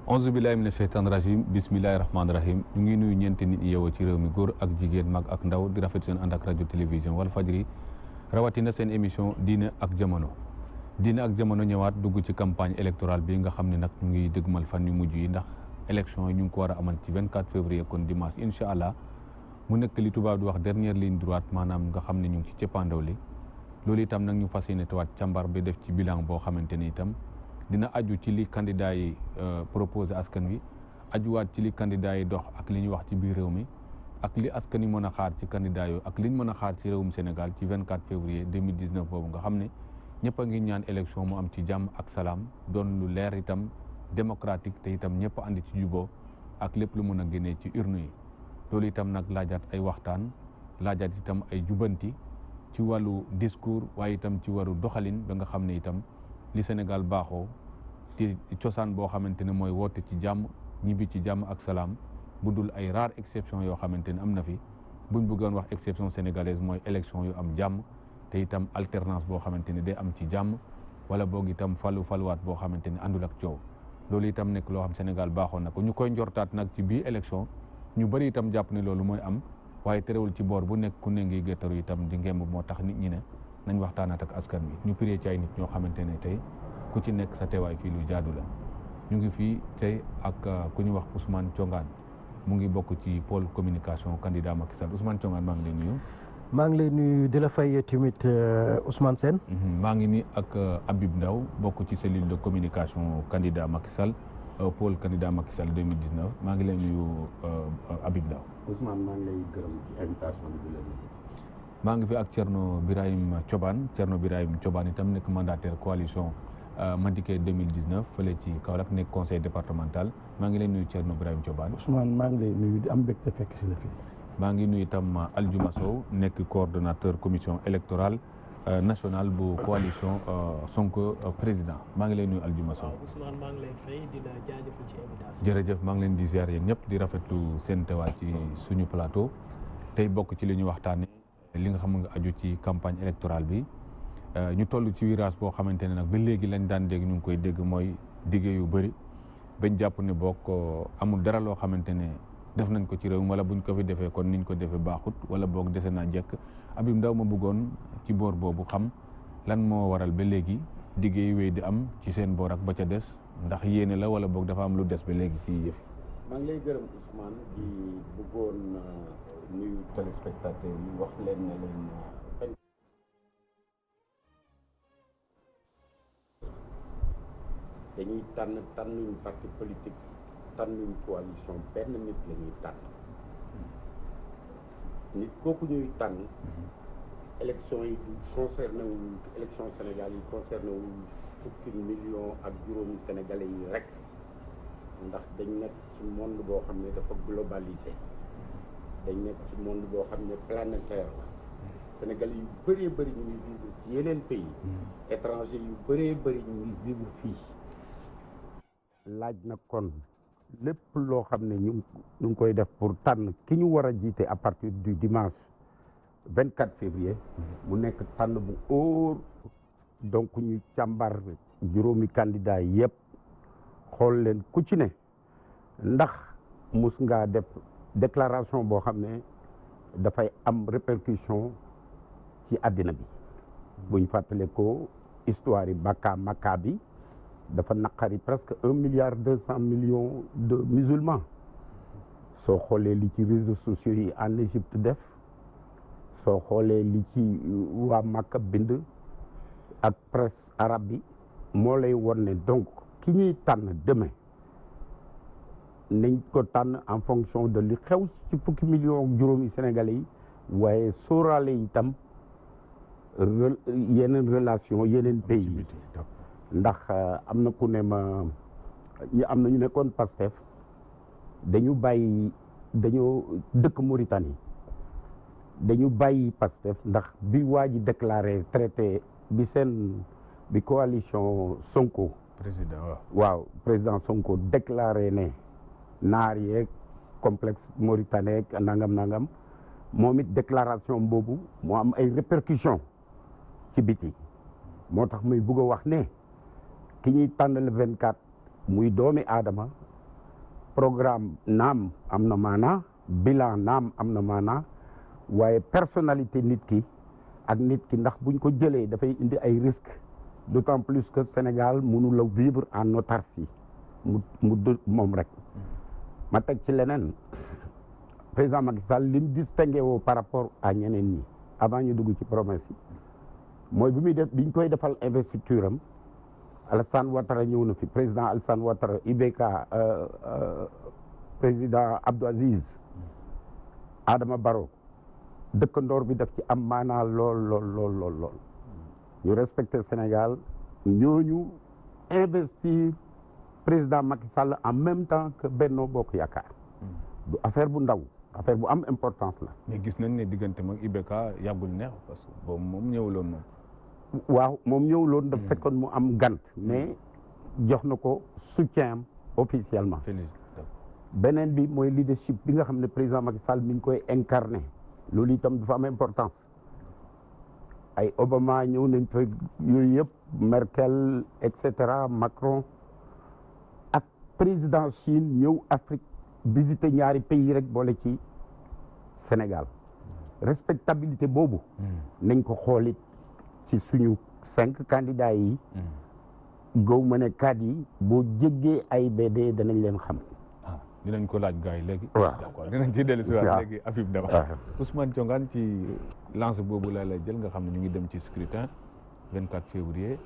onze billahi mina sheytaan rajim bismillahi rahmaani rahim ñu ngi nuyu ñeenti nit ñi yeewoo ci réew mi góor ak jigéen mag ak ndaw di rafet seen ànd ak rajo télévision Walfadjri rawatina seen émission diine ak jamono ñëwaat dugg ci campagne électorale bi nga xam ne nag ñu ngi dëgmal fan yu mujj yi ndax élection yi ñu ngi ko war a amal ci 24 février kon dimanche incha allah mu nekk li tubaab di wax dernière ligne droite maanaam nga xam ne ñu ngi ci cëppaandaw li loolu itam nag ñu fas yéene tawaat càmbar bi def ci bilan boo xamante ni itam dina aju ci li candidat yi proposé askan wi ajuwaat ci li candidat yi dox ak li ñuy wax ci biir réew mi ak li askan yi mën a xaar ci candidat yooyu ak li ñu mën a xaar ci réewum Sénégal ci 24 février 2019 boobu nga xam ne ñëpp a ngi ñaan élection mu am ci jàmm ak salaam doon lu leer itam démocratique te itam ñëpp andi ci juboo ak lépp lu mën a génnee ci urne yi loolu itam nag laajaat ay waxtaan laajaat itam ay jubanti ci wàllu discours waaye itam ci wàllu doxalin ba nga xam ne itam li Sénégal baaxoo ci cosaan boo xamante ne mooy woote ci jàmm ñibbi ci jàmm ak salaam bu dul ay rare exception yoo xamante ne am na fi buñ bëggoon wax exception sénégalaise mooy élection yu am jàmm te itam alternance boo xamante ne day am ci jàmm wala boog itam faluwaat boo xamante ne àndul ak coow loolu itam nekk loo xam Sénégal baaxoon na ko ñu koy njortaat nag ci biir élection ñu bëri itam jàpp ne loolu mooy am waaye terewul ci boor bu nekk ku ne ngi géttaru itam di ngemb moo tax nit ñi ne nañ waxtaanaat ak askan wi ñu piree ci ay nit ñoo xamante ne tey ku ci nekk sa teewaay fii lu jaadu la ñu ngi fii tey ak ku ñu wax Ousmane Thiongane mu ngi bokk ci pôle communication candidat Macky Sall Ousmane Thiongane maa ngi lay nuyu. maa ngi lay nuyu di la fay tamit Ousmane Sène. maa ngi nii ak Habib Ndaw bokk ci cellule de communication candidat Macky Sall pôle candidat Macky Sall 2019 maa ngi lay nuyu Habib Ndaw. Ousmane maa ngi lay gërëm ci invitation bi di la nuyu. maa ngi fi ak Thierno Birahim Thioban itam nekk mandataire coalition Madické 2019 fële ci Kaolack nekk conseil départemental maa ngi lay nuyu Thierno Birahim Thioban. Ousmane maa ngi lay nuyu di am mbégte fekk si la fi. maa ngi nuyu itam Aldiouma Sow nekk coordonnateur commission électorale nationale bu coalition Sonko président maa ngi lay nuyu Aldiouma Sow. waaw Ousmane maa ngi lay fay di la jaajëfal ci invitation. jërëjëf maa ngi leen di ziar yéen ñëpp di rafetlu seen teewaay ci suñu plateau tey bokk ci li ñu waxtaanee li nga xam nga aju ci campagne électorale bi ñu toll ci virage boo xamante ne nag ba léegi lañ daan dégg ñu ngi koy dégg mooy dige yu bëri bañ jàpp ne bokk amul dara loo xamante ne def nañ ko ci réew mi wala buñ ko fi defee kon niñ ko defee baaxut wala boog dese naa jekk Habib Ndaw ma bëggoon ci boor boobu xam lan moo waral ba léegi dige yi wéy di am ci seen boor ak ba ca des ndax yéene la wala boog dafa am lu des ba léegi ci yëf yi. maa ngi lay gërëm Ousmane di bëggoon nuyu téléspectateur yi wax leen ne leen dañuy tànnuñ parti politique tànnuñ coalition benn nit la ñuy tànn nit kooku ñuy tànn élection yi du concerné wul élection Sénégal yi concerné wul fukki million ak juróomi sénégalais yi rek ndax dañ nekk ci monde boo xam ne dafa globalisé dañ nekk ci monde boo xam ne planétaire la sénégalais yu bëree bëri ñu ngi vivre ci yeneen pays étranger yu bëree bëri ñu ngi vivre fii laaj na kon lépp loo xam ne ñu ngi koy def pour tànn ki ñu war a jiite à partir du dimanche 24 février mu nekk tànn bu óor donc ñu càmbar juróomi candidat yëpp xool leen ku ci ne ndax mus ngaa def déclaration boo xam ne dafay am répercussion ci àddina bi buñ fàttale ko histoire yi Makka bi dafa naqari presque 1,2 milliard de musulmans soo xoolee li ci réseaux sociaux yi en Égypte def soo xoolee li ci waa Makka bind ak presse arabe bi moo lay won ne donc ki ñuy tànn demain nañ ko tànn en fonction de li xew ci fukki million ak juróomi sénégalais yi waaye sóoraale itam yeneen relation yeneen pays yi ndax am na ku ne ma am na ñu nekkoon Pastef dañoo dëkk Mauritanie dañu bàyyi Pastef ndax bi waa ji déclaré traité bi coalition Sonko président président Sonko déclaré ne naar yeeg complexe mauritanien nangam moom it déclaration boobu moo am ay répercussions ci biti moo tax muy bëgg a wax ne ki ñuy tànn le 24 muy doomi aadama programme naam am na maanaa bilan naam am na maanaa waaye personnalité nit ki ak nit ki ndax buñ ko jëlee dafay indi ay risques d'autant plus que Sénégal mënu la vivre en autarcie moom rek ma teg ci leneen président Macky Sall lim distingué woo par rapport à ñeneen ñi avant ñu dugg ci promesse yi mooy bi muy def biñ koy defal investiture am Alassane Ouattara ñëw na fi président Alassane Ouattara IBK président Abdou Aziz Adama Barrow dëkkandoor bi daf ci am maanaa lool ñu respecté Sénégal ñooñu investir président Macky Sall en même temps que Benno Bokk Yaakaar du affaire bu ndaw affaire bu am importance la. mais gis nañ ne diggante mag IBK yàggul neex parce que boobu moom ñëwuloon moom. waaw moom ñëwuloon dafa fekkoon mu am gant mais jox na ko soutien am officiellement. beneen bi mooy leadership bi nga xam ne président Macky Sall mi ngi koy incarné loolu itam dafa am importance ay Obama ñëw nañ fa yooyu yëpp Merkel et cetera Macron ak président Chine ñëw Afrique visiter ñaari pays rek boole ci Sénégal respectabilité boobu nañ ko xoolit ci suñu 5 candidats yi gow ma ne 4 yi boo jéggee AIBD danañ leen xam. dinañ ko laaj gars yi léegi. waaw d'accord dinañ ci dellu si waat léegi Habib Daba. Ousmane Thionggane ci lance boobu laa lay jël nga xam ne ñu ngi dem ci scrutin 24 février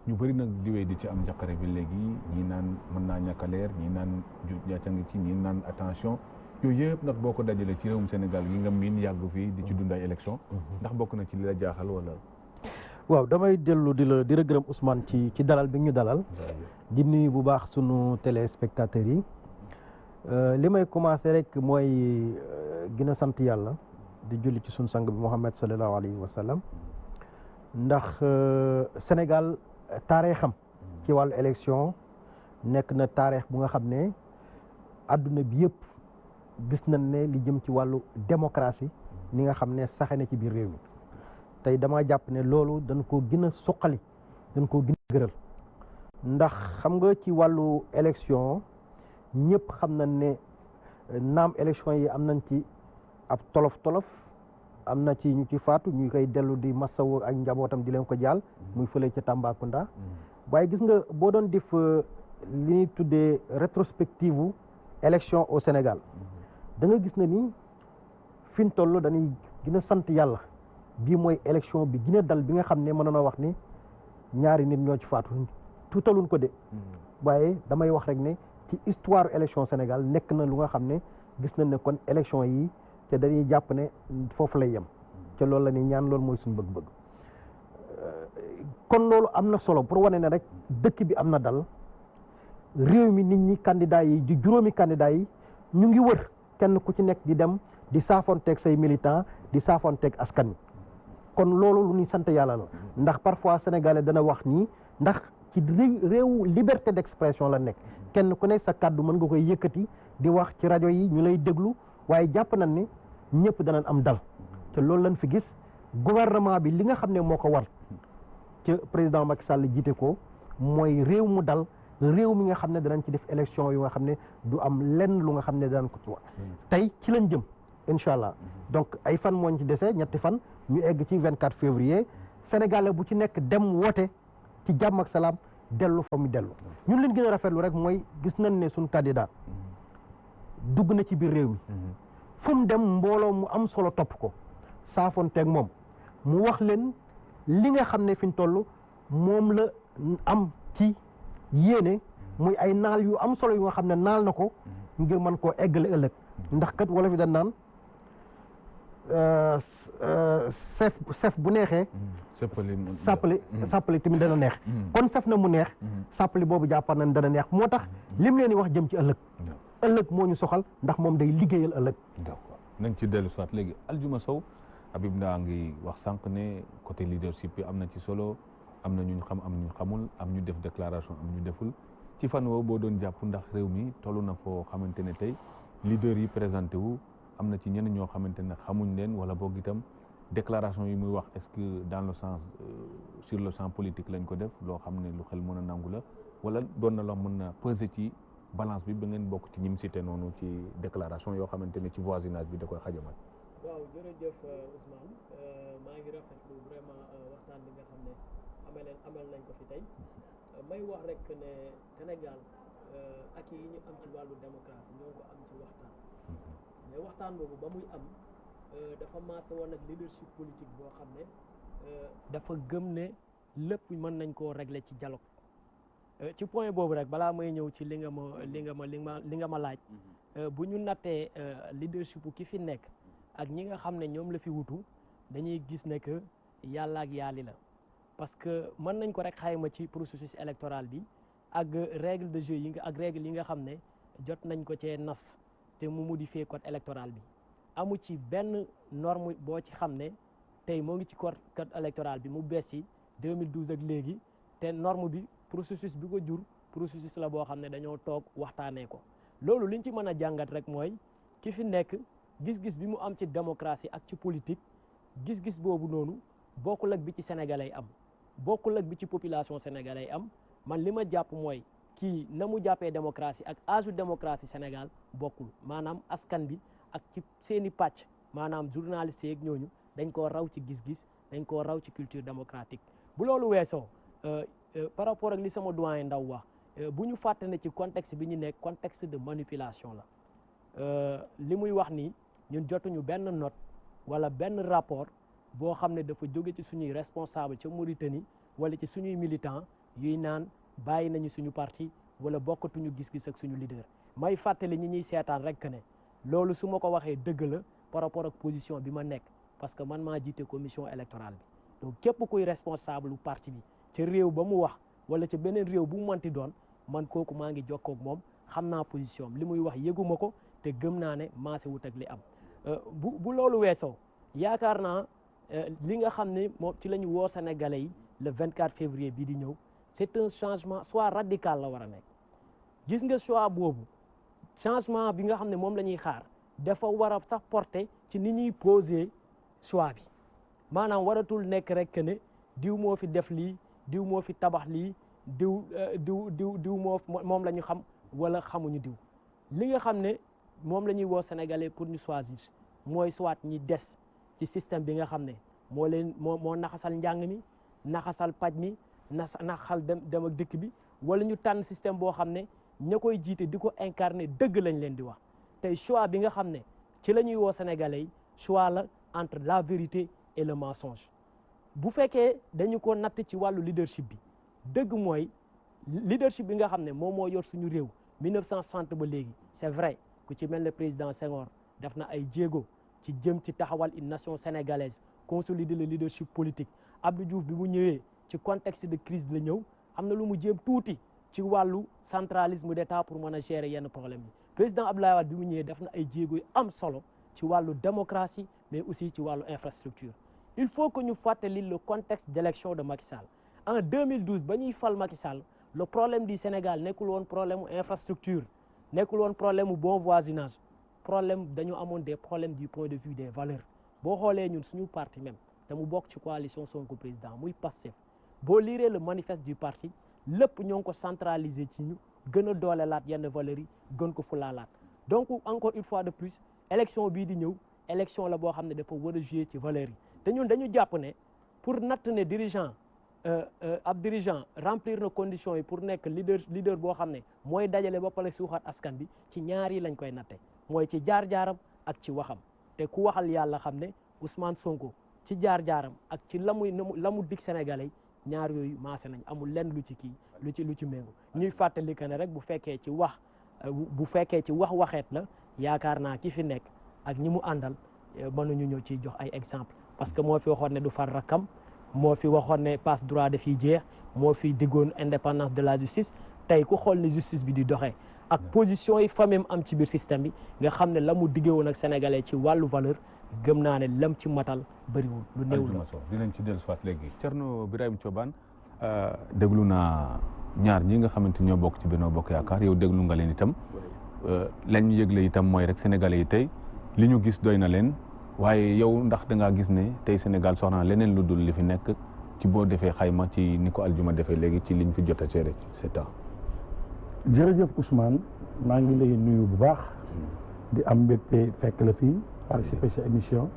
ñu bëri nag di wéy di ci am njaqare bi léegi ñii naan mën naa ñàkk a leer ñii naan jaaca ngi ci ñii naan attention yooyu yëpp nag boo ko dajalee ci réewum Sénégal gi nga miin yàgg fii di ci dund ay élection ndax bokk na ci li la jaaxal wala. waaw damay dellu di la gërëm Ousmane ci dalal bi ñu dalal di nuyu bu baax sunu téléspectateurs yi. li may commencé rek mooy gën a sant yàlla di julli ci sunu sang bi Muhammad sallallahu alayhi wa sallam ndax Sénégal taarixam ci wàllu élection nekk na taarix bu nga xam ne adduna bi yëpp gis nañ ne li jëm ci wàllu démocratie ni nga xam ne saxe na ci biir réew mi tey dama jàpp ne loolu dañ ko gën a suqali dañ ko gën a gëral ndax xam nga ci wàllu élection ñëpp xam nañ ne naam élection yi am nañ ci ab tolof am na ci ñu ci faatu ñu koy dellu di masawu ak njabootam di leen ko jaal muy fële ca Tambacounda waaye gis nga boo doon def li ñuy tuddee rétrospective élection au Sénégal da nga gis na ni fi ñu toll dañuy gën a sant yàlla bii mooy élection bi gën a dal bi nga xam ne mën na wax ni ñaari nit ñoo ci faatu tuutaluñ ko de waaye damay wax rek ne ci histoire élection Sénégal nekk na lu nga xam ne gis nañ ne kon élection yi te dañuy jàpp ne foofu lay yem te loolu la ni ñaan loolu mooy suñu bëgg-bëgg kon loolu am na solo pour wane ne rek dëkk bi am na dal réew mi nit ñi candidat yi di juróomi candidat yi ñu ngi wër kenn ku ci nekk di dem di saafonteeg say militant di saafonteeg askan wi kon loolu lu ñuy sant yàlla la ndax parfois sénégalais dana wax nii ndax ci réewu liberté d'expression la nekk kenn ku nekk sa kàddu mën nga koy yëkkati di wax ci rajo yi ñu lay déglu waaye jàpp nañ ne ñëpp danañ am dal te loolu lañ fi gis gouvernement bi li nga xam ne moo ko war ca président Macky Sall jiite ko mooy réew mu dal réew mi nga xam ne danañ ci def élection yu nga xam ne du am lenn lu nga xam ne danañ ko ci wax tey ci lañ jëm incha allah donc ay fan mooñ ci dese ñetti fan ñu egg ci 24 février sénégalais bu ci nekk dem woote ci jàmm ak salaam dellu fa mu dellu ñun leen gën a rafetlu rek mooy gis nañ ne suñ candidat dugg na ci biir réew mi fu mu dem mbooloo mu am solo topp ko saafonteeg moom mu wax leen li nga xam ne fi ñu toll moom la am ci yéene muy ay naal yu am solo yu nga xam ne naal na ko ngir mën koo eggale ëllëg ndax kat wala fi dañ naan sef bu neexee sàppali tamit dana neex kon sef na mu neex sàppali boobu jàppar nañ dana neex moo tax lim leen di wax jëm ci ëllëg moo ñu soxal ndax moom day liggéeyal ëllëg d'accord nañ ci dellu soit léegi Aljuma Sow Habib Ndaa ngi wax sànq ne côté leadership bi am na ci solo am na ñu xam am ñu xamul am ñu def déclaration am ñu deful ci fan woowu boo doon jàpp ndax réew mi toll na foo xamante ne tey leader yi présenté wu am na ci ñenn ñoo xamante ne xamuñ leen wala boog itam déclaration yi muy wax est-ce que dans le sens sur le champ politique lañ ko def loo xam ne lu xel mën a nangu la wala doon na loo mën na peser ci balance bi ba ngeen bokk ci ñim cité noonu ci déclaration yoo xamante ne ci voisinage bi da koy xajamal. waaw jërëjëf Ousmane maa ngi rafetlu vraiment waxtaan bi nga xam ne amal nañ ko fi tey may wax rek ne Sénégal ak yi ñu am ci wàllu démocratie ñoo ko am ci waxtaan mais waxtaan boobu ba muy am dafa maase woon ak leadership politique boo xam ne dafa gëm ne lépp mën nañ koo régler ci dialogue ci point boobu rek balaa may ñëw ci li nga ma laaj bu ñu nattee leadership ki fi nekk ak ñi nga xam ne ñoom la fi wutu dañuy gis ne que yàlla ak yàlli la parce que mën nañ ko rek xayma ci processus électoral bi ak règle de jeu ak règle yi nga xam ne jot nañ ko cee nas te mu modifier code électoral bi amu ci benn norme boo ci xam ne tey moo ngi ci code électoral bi mu bees yi 2012 ak léegi te norme bi processus bi ko jur processus la boo xam ne dañoo toog waxtaanee ko loolu liñ ci mën a jàngat rek mooy ki fi nekk gis-gis bi mu am ci démocratie ak ci politique gis-gis boobu noonu bokkul ak bi ci sénégalais am bokkul ak bi ci population sénégalais am man li ma jàpp mooy kii na mu jàppee démocratie ak âge démocratie Sénégal bokkul maanaam askan bi ak ci seeni pàcc maanaam journaliste yeeg ñooñu dañ koo raw ci gis-gis dañ koo raw ci culture démocratique bu loolu weesoo par rapport ak li sama doyen Ndaw wax bu ñu fàtte ne ci contexte bi ñu nekk contexte de manipulation la li muy wax ni ñun jotuñu benn note wala benn rapport boo xam ne dafa jóge ci suñuy responsable ca Mauritanie wala ci suñuy militant yuy naan bàyyi nañu suñu parti wala bokkatuñu gis-gis ak suñu leader may fàttali ñi ñuy seetaan rek ne loolu su ma ko waxee dëgg la par rapport ak position bi ma nekk parce que man maa jiite commission électorale bi donc képp kuy responsable lu parti bi ca réew ba mu wax wala ca beneen réew bu mu manti doon man kooku maa ngi jokkoo ak moom xam naa position li muy wax yëguma ko te gëm naa ne maase wut ak li am bu loolu weesoo yaakaar naa li nga xam ne moom ci la ñu woo Sénégalais yi le 24 février bii di ñëw c'est un changement soit radical la war a nekk gis nga choix boobu changement bi nga xam ne moom la ñuy xaar dafa war a sax porter ci ni ñuy poser choix bi maanaam waratul nekk rek ne diw moo fi def lii diw moo fi tabax lii diw moom la ñu xam wala xamuñu diw li nga xam ne moom la ñuy woo Sénégalais pour ñu choisir mooy soit ñi des ci système bi nga xam ne moo naxasal njàng mi naxasal paj mi naxal dem ak dëkk bi wala ñu tànn système boo xam ne ña koy jiite di ko incarner dëgg lañ leen di wax tey choix bi nga xam ne ci la ñuy woo Sénégalais yi choix la entre la vérité et le mensonge bu fekkee dañu ko natt ci wàllu leadership bi dëgg mooy leadership bi nga xam ne moom moo yor suñu réew 1960 ba léegi c'est vrai ku ci mel ne président Senghor def na ay jéego ci jëm ci taxawal une nation sénégalaise consolider le leadership politique Abdou Diouf bi mu ñëwee ci contexte de crise la ñëw am na lu mu jéem tuuti ci wàllu centralisme d'État pour mën a gérer yenn problème yi président Abdoulaye Wade bi mu ñëwee def na ay jéego yu am solo ci wàllu démocratie mais aussi ci wàllu infrastructure il faut que ñu fàttali le contexte d'élection de Macky Sall en 2012 ba ñuy fal Macky Sall le problème du Sénégal nekkul woon problème mu infrastructure nekkul woon problème mu bon voisinage problème dañu amoon des problèmes du point de vue des valeurs boo xoolee ñun suñu parti même te mu bokk ci coalition Sonko président muy Pastef boo liiree le manifeste du parti lépp ñoo ngi ko centraliser ci ñu gën a doolelaat yenn valeurs yi gën ko fulaalaat donc encore une fois de plus élection bii di ñëw élection la boo xam ne dafa war a jouer ci valeurs yi te ñun dañu jàpp ne pour natt ne dirigeant ab dirigeant remplir na conditions yi pour nekk leader boo xam ne mooy dajale ba pare suuxat askan bi ci ñaar yi lañ koy natte mooy ci jaar-jaaram ak ci waxam te ku waxal yàlla xam ne Ousmane Sonko ci jaar-jaaram ak ci la mu dig Sénégalais ñaar yooyu maase nañ amul lenn lu ci kii lu ci méngu ñuy fàttali que ne rek bu fekkee ci wax waxeet la yaakaar naa ki fi nekk ak ñi mu àndal mënuñu ñëw ciy jox ay exemple parce que moo fi waxoon ne du far rakam moo fi waxoon ne passe droit dafiy jeex moo fi diggoon indépendance de la justice tey ku xool ne justice bi di doxee ak position yi famem am ci biir système bi nga xam ne la mu diggee woon ak sénégalais ci wàllu valeur gëm naa ne lam ci matal bëriwul lu néew la dinañ ci dellu soit léegi Thierno Birahim Thioban déglu naa ñaar ñi nga xamante ñoo bokk ci Benno Bokk Yaakaar yow déglu nga leen itam lañ yëgle itam mooy rek sénégalais yi tey li ñu gis doy na leen waaye yow ndax da ngaa gis ne tey Sénégal soxna leneen lu dul li fi nekk ci boo defee xayma ci ni ko Aljuma defee léegi ci liñ fi jot a seere ci 7 ans. jërëjëf Ousmane maa ngi lay nuyu bu baax di am mbégte fekk la fii participer sa émission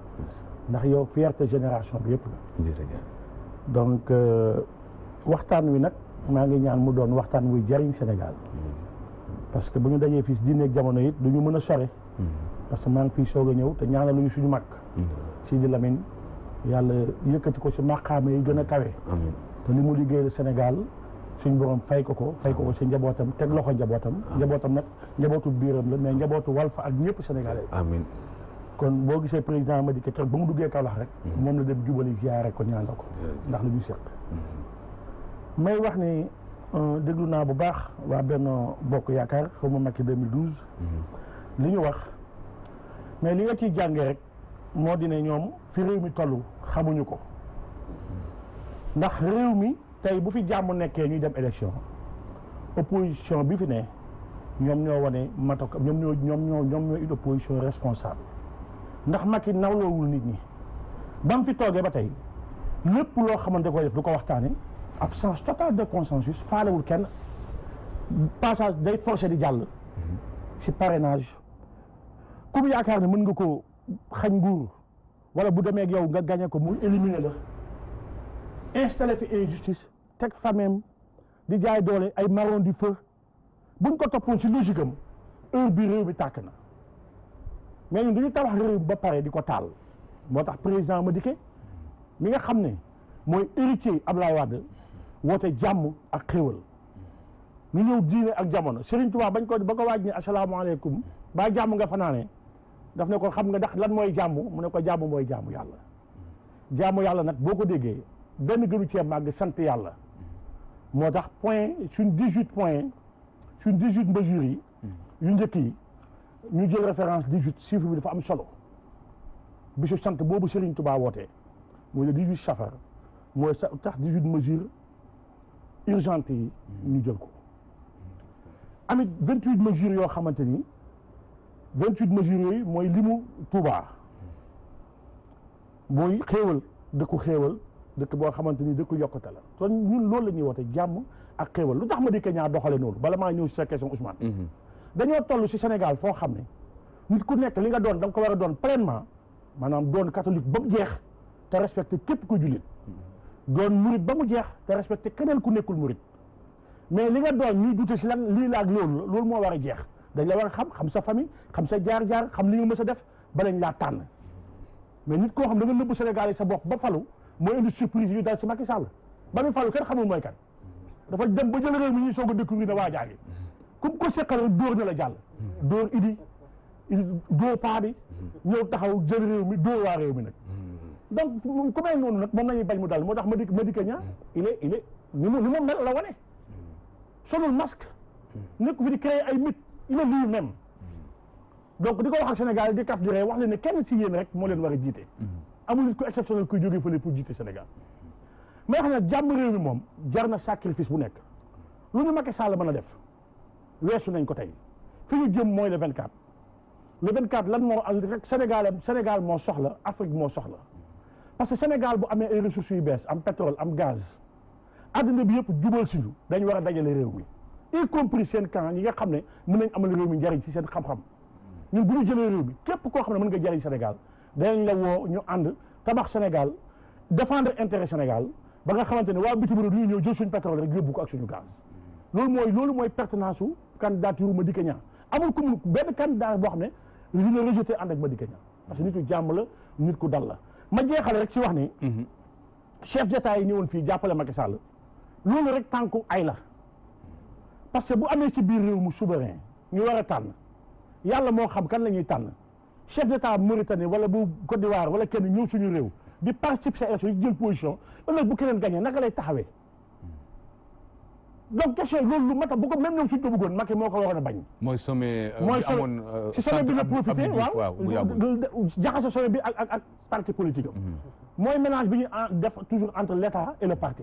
ndax yow fierté génération bi yëpp la. jërëjëf. donc waxtaan wi nag maa ngi ñaan mu doon waxtaan wuy jariñ Sénégal parce que bu ñu dajee fii si diine ak jamono it du ñu mën a sore parce que maa ngi fii soog a ñëw te ñaanaluñu suñu mag Sidi Lamine yàlla yëkkati ko si maqaama yi gën a kawe te li mu liggéeyal Sénégal suñ borom fay ko si njabootam teg loxo njabootam nag njabootu biiram la mais njabootu Walf ak ñëpp Sénégalais amiin. kon boo gisee président Madické keroog ba mu duggee Kaolack rek moom la dem jubali ziyaare ko ñaan la ko ndax lu ñu seq may wax ni déglu naa bu baax waa Benno Bokk Yaakaar xaw ma Macky 2012 li ñu wax mais li nga ciy jàngee rek moo di ne ñoom fi réew mi toll xamuñu ko ndax réew mi tey bu fi jàmm nekkee ñuy dem élection opposition bi fi ne ñoom ñoo wane mataka ñoom ñoo une opposition responsable ndax Macky nawloowul nit ñi ba mu fi toogee ba tey lépp loo xamante koy def du ko waxtaane absence totale de consensus faalewul kenn passage day forcé di jàll ci parrainage ku mu yaakaar ne mën nga ko xañ nguur wala bu demee ak yow nga gagné ko mu éliminer la installé fi injustice teg famem di jaay doole ay marron du feu buñ ko toppoon ci logique am heure bi réew mi tàkk na mais ñun dañu tabax réew ba pare di ko taal moo tax président Madické mi nga xam ne mooy héritier Abdoulaye Wade woote jàmm ak xéwal ñu ñëw diine ak jamono Serigne Touba ba ko waaj ne asalaamaaleykum ba jàmm nga fanaane daf ne ko xam nga ndax lan mooy jàmm mu ne ko jàmm mooy jaamu yàlla jaamu yàlla nag boo ko déggee benn gënu cee màgg sant yàlla moo tax point suñ 18 points suñ 18 mesures yi yu njëkk yi ñu jël référence 18 chiffre bi dafa am solo bisu sant boobu Serigne Touba wootee mooy le 18 safar mooy tax 18 mesures urgentes yi ñu jël ko amit 28 mesures yoo xamante ni 28 mesures yooyu mooy limu Touba mooy xéewal dëkk boo xamante ni dëkk yokkute la kon ñun loolu la ñuy woote jàmm ak xéewal lu tax Madické Niang doxale noonu bala maa ñëw si sa question Ousmane dañoo toll si Sénégal foo xam ne nit ku nekk li nga doon da nga ko war a doon pleinement maanaam doon catholique ba mu jeex te respecté képp ku jullit doon murit ba mu jeex te respecté keneen ku nekkul murit mais li nga doon ñuy dute si lan lii la ak loolu moo war a jeex dañ la war a xam sa famille xam sa jaar-jaar xam li nga mës a def ba lañ laa tànn mais nit koo xam da nga nëbbu Sénégal yi sa bopp ba falu mooy indi surprise yu dal si Macky Sall ba mu falu kenn xamul mooy kan dafa dem ba jël réew mi ñuy soog a découvrir ne waa jaagi comme ko seqal rek dóor na la jàll dóor idi dóor paa bi ñëw taxaw jël réew mi dóor waa réew mi nag donc ku mel noonu nag moom nañuy bañ mu dal moo tax Madické Niang il est ni moom mel la wane solul masque nekk fi di créer ay mythe il est lui-même donc di ko wax ak Sénégal di kaf di ree wax leen ne kenn ci yéen rek moo leen war a jiite amul nit ku exceptionnel kuy jógee fële pour jiite Sénégal mais xam ne jàmm réew mi moom jar na sacrifice bu nekk lu ñu Macky Sall mën a def weesu nañ ko tey fi ñu jëm mooy le 24 le 24 lan moo rek Sénégal moo soxla Afrique moo soxla parce que Sénégal bu amee ay ressources yu bees am pétrole am gaz adduna bi yëpp jubal si ñu dañ war a dajale réew mi y compris seen camp ñi nga xam ne mën nañ amal réew mi njariñ ci seen xam-xam ñun bu ñu jëlee réew mi képp koo xam ne mën nga jariñ Sénégal danañ la woo ñu ànd tabax Sénégal défendre intérêt Sénégal ba nga xamante ne waa bitim réew ñu ñëw jël suñu pétrole rek yóbbu ko ak suñu gaz loolu mooy pertinence su candidature Madické Niang amul ku mu benn candidat boo xam ne dina rejeté ànd ak Madické Niang parce que nitu jàmm la nit ku dal la ma jeexale rek ci wax ni chef d'état yi ñëwoon fii jàppale Macky Sall loolu rek tànku ay la parce que bu amee ci biir réew mu souverain ñu war a tànn yàlla moo xam kan la ñuy tànn chef d'état Mauritanie wala bu Côte d'Ivoire wala kenn ñëw suñu réew di participer à élection yi jël position ëllëg bu keneen gagné naka lay taxawee donc question loolu lu mat a bu ko même ñoom suñ ko bëggoon Macky moo ko waroon a bañ. mooy sommet si sommet bi la profité waaw jaxase sommet bi ak parti politique am. mooy mélange bi ñu def toujours entre l'État et le parti.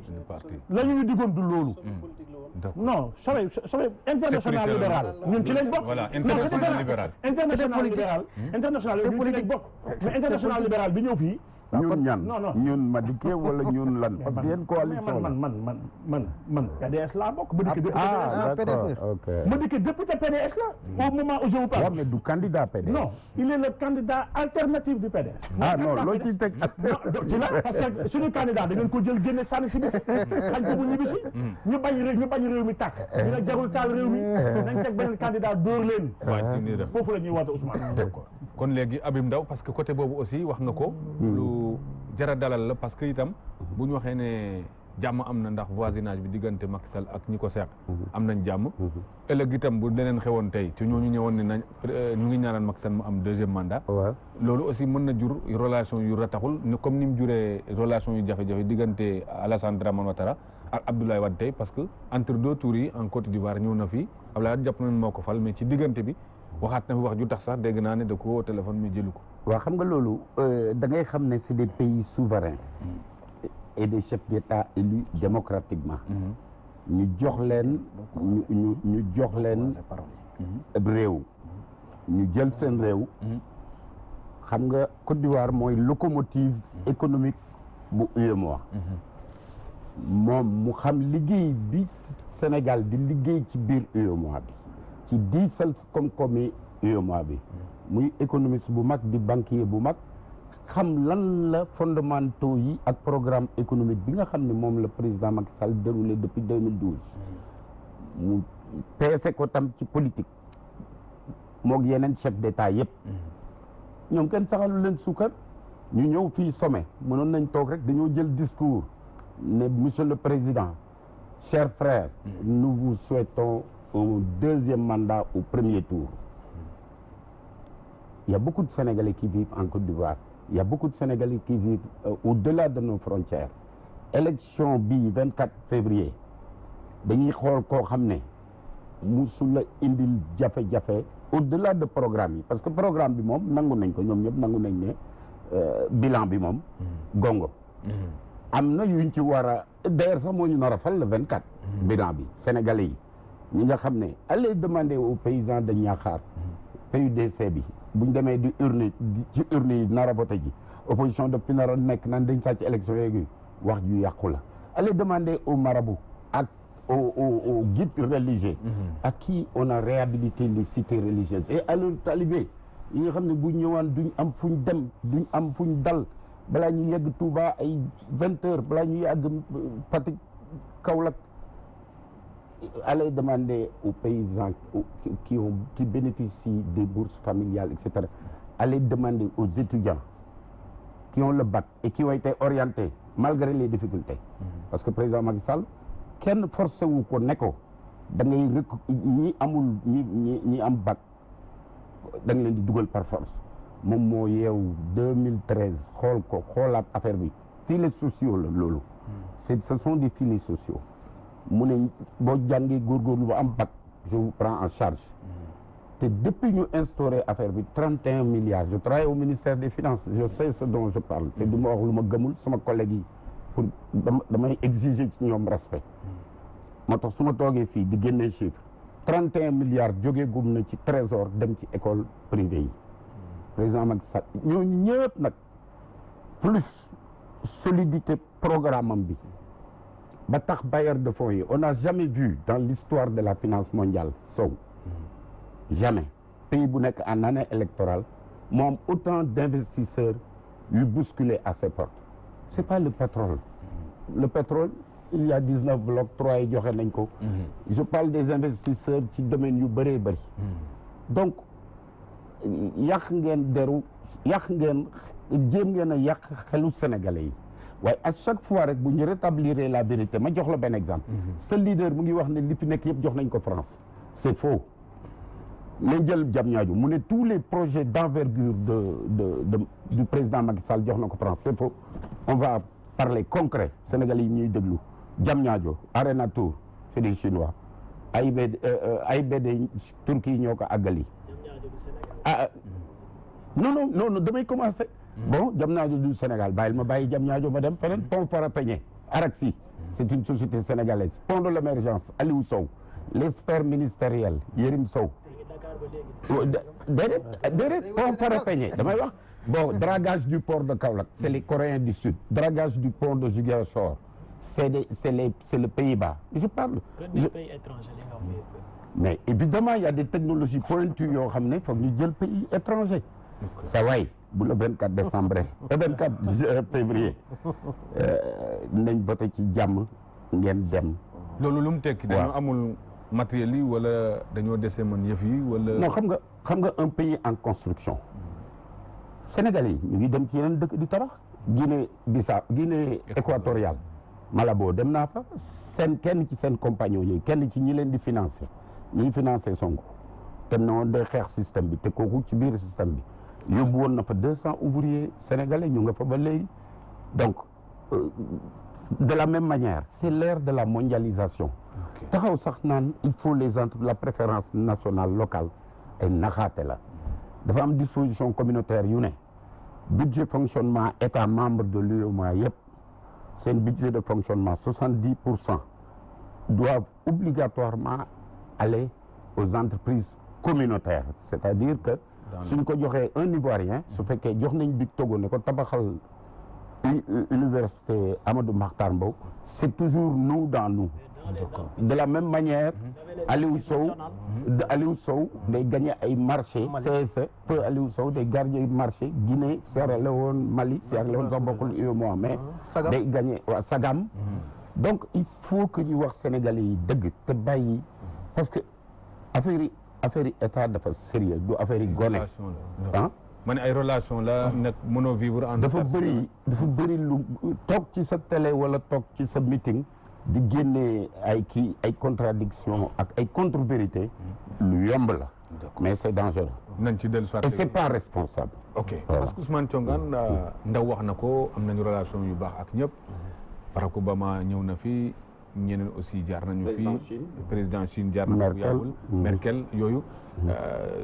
la ñu diggoon du loolu. non sommet international libéral ñun ci lañ bokk. voilà international libéral. international libéral ñun ci lañ bokk mais international libéral bi ñëw fii ñun ñan non non ñun Madické wala ñun lan parce que yéen coalition la man PDS laa bokk Madické député d'accord ok Madické député PDS la au moment où je vous parle. waaw mais du candidat PDS non il est le candidat alternatif du PDS. non loo ciy teg ci la parce que suñu candidat da ngeen ko jël génne sànni si biti xañ ko bu ñibbi si ñu bañ réew mi tàkk ñu ne jarul taal réew mi nañ teg beneen candidat dóor leen foofu la ñuy woote Ousmane. d'accord kon léegi Habib Ndao parce que côté boobu aussi wax nga ko lu jara dalal la parce que itam bu ñu waxee ne jàmm am na ndax voisinage bi diggante Macky Sall ak ñi ko seeq am nañ jàmm ëllëg itam bu leneen xewoon tey ci ñooñu ñëwoon ne nañ ñu ngi ñaanal Macky Sall mu am deuxième mandat loolu aussi mën na jur relation yu rataxul comme ni mu juree relation yu jafe-jafe diggante Alassane Dramane Ouattara ak Abdoulaye Wade tey parce que entre deux tours yi en Côte d'Ivoire ñëw na fi Abdoulaye Wade jàpp nañ moo ko fal mais ci diggante bi waxaat na fi wax ju tax sax dégg naa ne da ko téléphone mais jëlu ko waaw xam nga loolu da ngay xam ne c'est des pays souverains et des chefs d'État élus démocratiquement ñu jox leen ñu jox leen réew ñu jël seen réew xam nga Côte d'Ivoire mooy locomotive économique bu UEMOA moom mu xam liggéey bi Sénégal di liggéey ci biir UEMOA bi ci diisal koom-koomi UEMOA bi muy économiste bu mag di banquier bu mag xam lan la fondamentaux yi ak programme économique bi nga xam ne moom la président Macky Sall déroulé depuis 2012 mu peese ko tam ci politique moog yeneen chef d'État yëpp ñoom kenn saxalu leen suukar ñu ñëw fii sommet mënoon nañ toog rek dañoo jël discours ne monsieur le président chers frères nous vous souhaitons un deuxième mandat au premier tour. Il y a beaucoup de Sénégalais qui vivent en Côte d'Ivoire. Il y a beaucoup de Sénégalais qui vivent au-delà de nos frontières. Élection bi 24 février dañuy xool koo xam ne musula indil jafe-jafe au-delà de programme yi parce que programme bi moom nangu nañ ko ñoom ñëpp nangu nañ ne bilan bi moom gongo am na yuñ ci war a d'ailleurs sax moo ñu nar a fal le 24 bilan bi Sénégalais yi ñi nga xam ne allez demander aux paysans de Niakhar PUDC bi buñ demee di urne ci urne yi nar a voté ji opposition de fi nar a nekk nan dañ sàcc élection yeegi wax ju yàqu la allez demander aux marabouts ak aux guides religieux à qui on a réhabilité les cités religieuses et à leurs talibés yi nga xam ne bu ñëwaan duñ am fuñ dem duñ am fuñ dal balaa ñu yegg Touba ay 20 heures balaa ñu yegg Fatick Kaolack allez demander aux paysans qui bénéficient des bourses familiales, etc. Allez demander aux étudiants qui ont le bac et qui ont été orientés malgré les difficultés. Parce que président Macky Sall kenn forcé wu ko ne ko da ngay ñi amul ñi am bac da nga leen di dugal par force moom moo yeewu 2013 xool ko xoolaat affaire bi filets sociaux la loolu. Ce sont des filets sociaux. mu ne boo jàngee góorgóorlu ba am bac je vous prends en charge te depuis ñu instauré affaire bi 31 milliards je travaille au ministère des finances je sais ce dont je parle te du ma wax lu ma gëmul sama collègue yi pour damay exiger ci ñoom respect moo tax su ma toogee fii di génnee chiffre 31 milliards jógee gum na ci trésor dem ci école privée yi président Macky Sall ñooñu ñëpp nag plus solidité programme am bi ba tax bailleur de fonds yi on n'a jamais vu dans l'histoire de la finance mondiale Sow jamais pays bu nekk en année électorale moo am autant d'investisseurs yu bousculé à ses portes c'est pas le pétrole il y a 19 blocs 3 yi joxe nañ ko je parle des investisseurs ci domaine yu bëree bëri donc yàq ngeen jéem ngeen a yàq xelu sénégalais yi waaye à chaque fois rek bu ñu rétablir la vérité ma jox la benn exemple ce leader mu ngi wax ne li fi nekk yëpp jox nañ ko France c'est faux nañ jël Diamniadio mu ne tous les projets d'envergure du président Macky Sall jox na ko France c'est faux on va parler concret Sénégalais yi ñuy déglu Diamniadio Arena Tour c'est des Chinois AIBD Turquie yi ñoo ko àggali non damay commencer bon Diamniadio du Sénégal bàyyil ma bàyyi Diamniadio ma dem feneen pont Farafenni Araxi c'est une société sénégalaise pont de l'émergence Aliou Sow les sphères ministérielles Yérim Sow déedéet pont Farafenni damay wax bon dragage du port de Kaolack c'est les Coréens du Sud, dragage du port de Ziguinchor c'est le Pays-Bas je parle. pays étranger li nga wax. mais évidemment il y a des technologies pointues yoo xam ne foog ñu jël pays étranger. sa waay bu le 24 décembre le 24 février nañ voté ci jàmm ngeen dem. loolu lu mu tekki. dañoo amul matériel yi wala dañoo dese mën yëf yi wala. non xam nga un pays en construction. Sénégalais yi ñu ngi dem ci yeneen dëkk di tabax. Guinée équatoriale. Malabo dem naa fa kenn ci seen compagnon yi kenn ci ñi leen di financer ñiy financer Sonko te noonu day xeex système bi te kooku ci biir système bi yóbbu woon na fa 200 ouvriers sénégalais ñu nga fa ba léegi donc de la même manière c'est l'ère de la mondialisation taxaw sax naan il faut la préférence nationale locale ay naxaate la dafa am disposition communautaire yu ne budget fonctionnement état membre de l'UEMOA yëpp seen budget de fonctionnement 70% doivent obligatoirement aller aux entreprises communautaires c'est-à-dire que suñ ko joxee un Ivoirien su fekkee jox nañ big Togo ne ko tabaxal université Amadou Mahtar Mbow c'est toujours nous dans nous de la même manière Aliou Sow day gagné ay marché CSE peu Aliou Sow day gagné marché Guinée Sierra Leone Mali Sierra Leone sax bokkul UEMOA mais day gagné waa Sagam donc il faut que ñu wax sénégalais yi dëgg te bàyyi parce que affaire yi état dafa sérieux du affaire yi gone ah ma ne ay relation la nekk mënoo vivre en dafa bëri lu toog ci sa télé wala toog ci sa meeting di génne ay contradiction ak ay contre-vérité lu yomb la mais c'est dangereux nañ ci dellu soit et c'est pas responsable ok parce que Ousmane Thiongane Ndaw wax na ko am nañu relation yu baax ak ñëpp Barack Obama ñëw na fi ñeneen aussi jaar nañu fi président Chine jaar na fi yàggul Merkel yooyu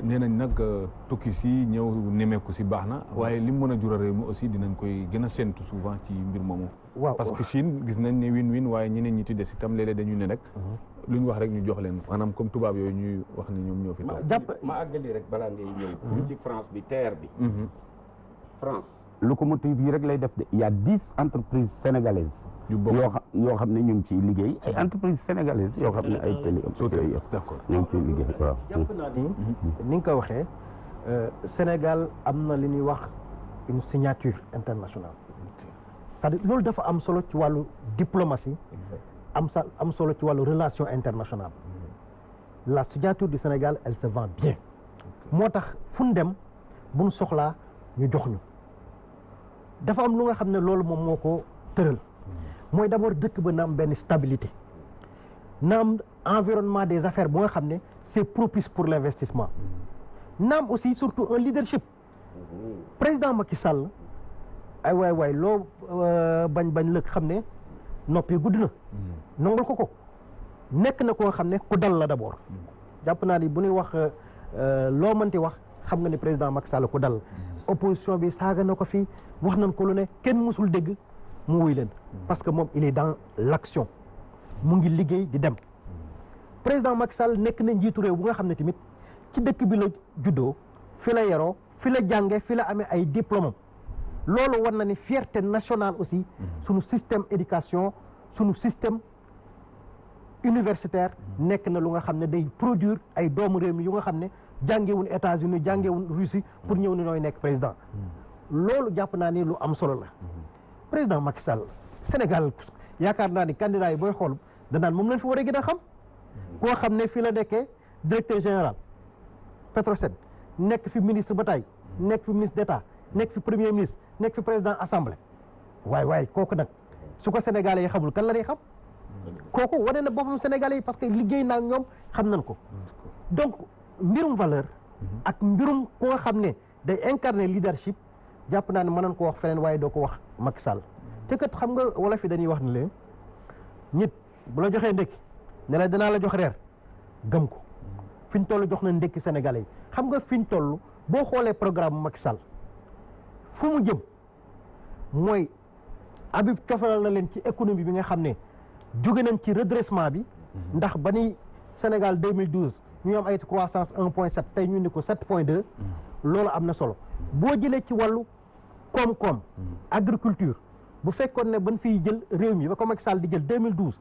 nee nañ nag tukki si ñëw nemeeku si baax na waaye li mu mën a jura réew mi aussi dinañ koy gën a séntu souvent ci mbir moomu parce que Chine gis nañ ne win-win waaye ñeneen ñi ci des itam léeg-léeg dañu ne rek lu ñu wax rek ñu jox leen maanaam comme tubaab yooyu ñuy wax ne ñoom ñoo fi taw ma àggali rek balaa ngay ñëw ñu ci France bi TER bi France locomotive yi rek lay def de il y a 10 entreprises sénégalaises yoo xam ne ñu ngi ciy liggéey ay entreprises sénégalaises yoo xam ne ay télé d'accord ñu ngi ciy liggéey waaw jàpp naa ni nga ko waxee Sénégal am na li ñuy wax une signature internationale c'est-à-dire loolu dafa am solo ci wàllu diplomatie am solo ci wàllu relation internationale la signature du Sénégal elle se vend bien moo tax fu ñu dem bu ñu soxlaa ñu jox ñu dafa am lu nga xam ne loolu moom moo ko tëral mooy d'abord dëkk ba na am benn stabilité na am environnement des affaires bu nga xam ne c'est propice pour l'investissement na am aussi surtout un leadership président Macky Sall ay waay loo bañ lëkk xam ne noppi gudd na nangul ko nekk na ko nga xam ne ku dal la d'abord jàpp naa ni bu ñuy wax loo mënti wax xam nga ne président Macky Sall ku dal opposition bi saaga na ko fii wax nañ ko lu ne kenn musul dégg mu wuy leen parce que moom il est dans l'action mu ngi liggéey di dem président Macky Sall nekk na njiitu réew bu nga xam ne tamit ci dëkk bi la juddoo fi la yaroo fi la jànge fi la amee ay diplôme loolu war na ni fierté nationale aussi sunu système éducation sunu système universitaire nekk na lu nga xam ne day produire ay doomu réew mi yu nga xam ne jàngewuñ États-Unis jàngewuñ Russie pour ñëw ni nooy nekk président loolu jàpp naa ni lu am solo la président Macky Sall Sénégal yaakaar naa ni candidat yi booy xool danaan moom lañ fi war a gën a xam koo xam ne fii la nekkee directeur général Petrosen nekk fi ministre ba tey nekk fi ministre d'État nekk fi premier ministre nekk fi président assemblée waay kooku nag su ko sénégalais yi xamul kan la ñuy xam kooku wane na boppam sénégalais yi parce que liggéey naa ñoom xam nañ ko donc mbirum valeur ak mbirum ku nga xam ne day incarner leadership jàpp naa ne mën nañ ko wax feneen waaye doo ko wax Macky Sall te kat xam nga wala fi dañuy wax ne leen nit bu la joxee ndékki ne la danaa la jox reer gëm ko fi ñu toll jox na ndékki sénégalais yi xam nga fi ñu toll boo xoolee programme Macky Sall fu mu jëm mooy Habib cofalal na leen ci économie bi nga xam ne jóge nañ ci redressement bi ndax ba ni Sénégal 2012 ñu am ay croissance 1.7 tey ñu ni ko 7.2 loolu am na solo boo jëlee ci wàllu koom-koom agriculture bu fekkoon ne ban fiy jël réew mi ba ko Macky Sall di jël 2012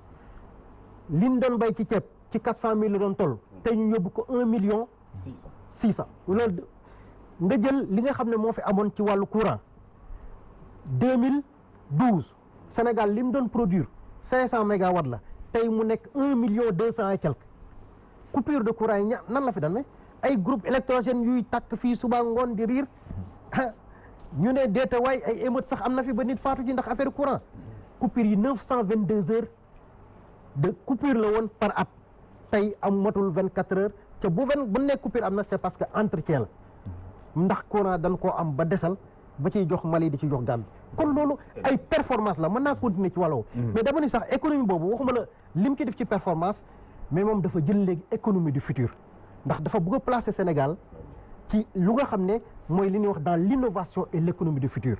liñ doon bay ci ceeb ci 400 000 la doon toll tey ñu yóbbu ko 1 million 600 loolu nga jël li nga xam ne moo fi amoon ci wàllu courant 2012 Sénégal li mu doon produire 500 mégawatts la tey mu nekk 1 million 200 et quelque coupure de courant yi nan la fi demee ay groupe électrogène yuy tàkk fii suba ngoon di riir ñu ne deeta waay ay émeute sax am na fi ba nit faatu ji ndax affaire courant coupure yi 922 heures de coupure la woon par at tey am matul 24 heures te bu nekk coupure am na c'est parce que entretien la ndax courant dañ koo am ba desal ba ciy jox Mali di ci jox Gambie kon loolu ay performance la mën naa continuer ci wàllu mais dama ni sax économie boobu waxuma la lim ci def ci performance mais moom dafa jël léegi économie du futur ndax dafa bëgg a placer Sénégal ci lu nga xam ne mooy li ñuy wax dans l'innovation et l'économie du futur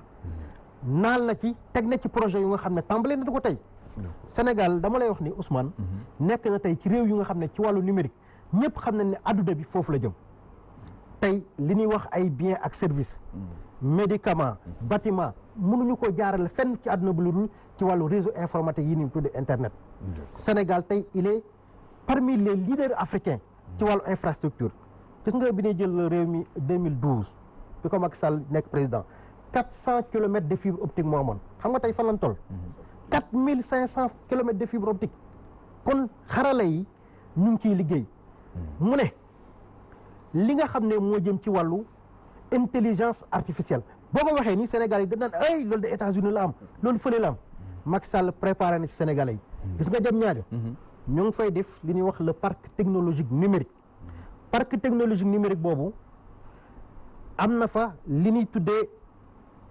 naal na ci teg na ci projet yu nga xam ne tàmbale na ko tey Sénégal dama lay wax ni Ousmane nekk na tey ci réew yu nga xam ne ci wàllu numérique ñëpp xam nañ ne adduna bi foofu la jëm tey li ñuy wax ay biens ak services médicaments bâtiment mënuñu ko jaarale fenn ci àdduna bu lu dul ci wàllu réseau informatique yi ni tudde internet Sénégal tey il est parmi les leaders africains ci wàllu infrastructure gis nga bi ñuy jël réew mi 2012 bi ko Macky Sall nekk président 400 kilomètres de fibre optique moo amoon xam nga tey fan lañ toll 4500 kilomètres de fibre optique kon xarala yi ñu ngi ciy liggéey mu ne li nga xam ne moo jëm ci wàllu intelligence artificielle boo ko waxee ni Sénégal yi dañ naan ay loolu de États-Unis la am loolu fële la am Macky Sall préparé na ci Sénégalais yi gis nga jëm ñaajo ñu ngi fay def li ñuy wax le parc technologique numérique parc technologique numérique boobu am na fa li ñuy tuddee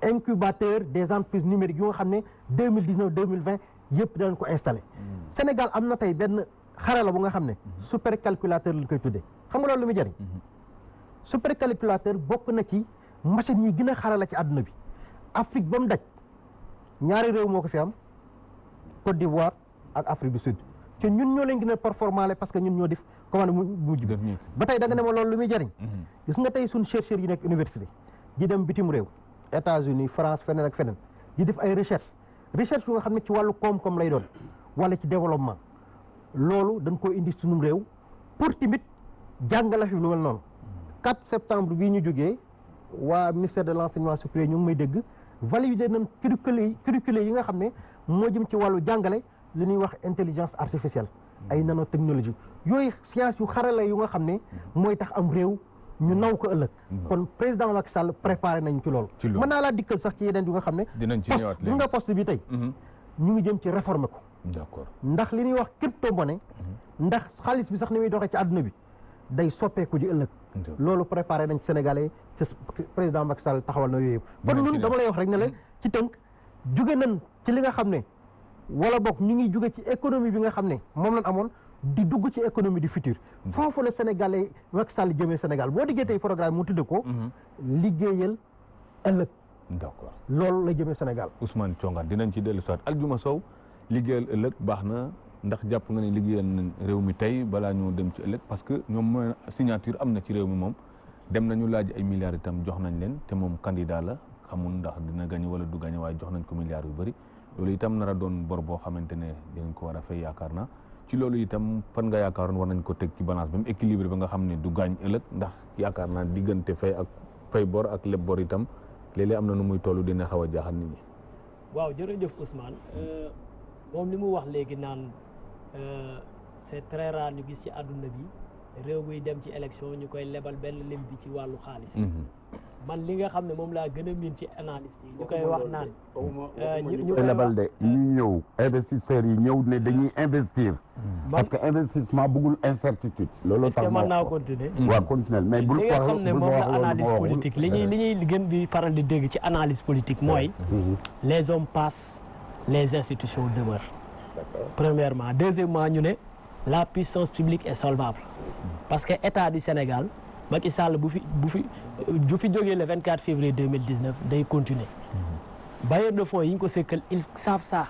incubateur des entreprises numériques yu nga xam ne 2019 2020 yëpp danañ ko installé Sénégal am na tey benn xarala bu nga xam ne supercalculateur lañ koy tuddee xam nga loolu lu muy jëriñ supercalculateur bokk na ci machine yi gën a xarala ci àdduna bi Afrique ba mu daj ñaari réew moo ko fi am Côte d'Ivoire ak Afrique du Sud te ñun ñoo leen gën a performant parce que ñun ñoo def commande mu mujj bi ba tey da nga ne ma loolu lu muy jëriñ gis nga tey suñ chercheurs yi nekk université di dem bitim réew États-Unis France feneen ak feneen di def ay recherche yu nga xam ne ci wàllu koom-koom lay doon wala ci développement loolu dañ koo indi sunum réew pour tamit jàngala fi lu mel noonu 4 septembre bii ñu jógee waa ministère de l'enseignement supérieur ñu ngi may dégg valider nañ curriculum yi nga xam ne moo jëm ci wàllu jàngale li ñuy wax intelligence artificielle ay nanotechnologie yooyu science yu xarala yu nga xam ne mooy tax am réew ñu naw ko ëllëg kon président Macky Sall préparé nañu ci loolu mën naa laa dikkal sax ci yeneen yu nga xam ne poste bi nga poste bi tey ñu ngi jëm ci réformer ko d'accord ndax li ñuy wax crypto monnaie ndax xaalis bi sax ni muy doxee ci àdduna bi day soppeeku ji ëllëg loolu préparé nañ ci Sénégalais te président Macky Sall taxawal na yooyu yëpp kon ñun dama lay wax rek ne la ci tënk jóge nañ ci li nga xam ne wala bokk ñu ngi jóge ci économie bi nga xam ne moom lañ amoon di dugg ci économie du futur foofu la Sénégalais Macky Sall jëmee Sénégal boo diggee tey programme mu tudde ko liggéeyal ëllëg d'accord loolu la jëmee Sénégal Ousmane Thiongan dinañ ci dellu soit Aldiouma Sow liggéeyal ëllëg baax na ndax jàpp nga ne liggéeyal nañ réew mi tey balaa ñu dem ci ëllëg parce que ñoom mooy signature am na ci réew mi moom dem nañu laaj ay milliards itam jox nañ leen te moom candidat la xamul ndax dina gañe wala du gañe waaye jox nañ ko milliards yu bëri loolu itam nar a doon bor boo xamante ne dinañ ko war a fay yaakaar naa ci loolu itam fan nga yaakaaroon war nañ ko teg ci balance ba mu équilibré ba nga xam ne du gaañ ëllëg ndax yaakaar naa diggante fay ak fay bor ak leb bor itam léeg-léeg am na nu muy toll dina xaw a jaaxal nit ñi. waaw jërëjëf Ousmane moom li mu wax léegi naan c'est très rare ñu gis ci àdduna bi réew buy dem ci élection ñu koy lebal benn lim bi ci wàllu xaalis. man li nga xam ne moom laa gën a miin ci analyse yi ñu koy wax naan ñu koy lebal de ñu ñëw investisseurs yi ñëw ne dañuy investir parce que investissement bëggul incertitude loolu tax mën naa continuer waaw continuer mais bul li nga xam ne moom la analyse politique li ñuy gën di faral di dégg ci analyse politique mooy les hommes passent les institutions demeurent premièrement deuxièmement ñu ne la puissance publique est solvable parce que état du Sénégal Macky Sall bu fi jógee le 24 février 2019 day continuer bailleurs de fonds yi ñu ko sekkal ils savent ça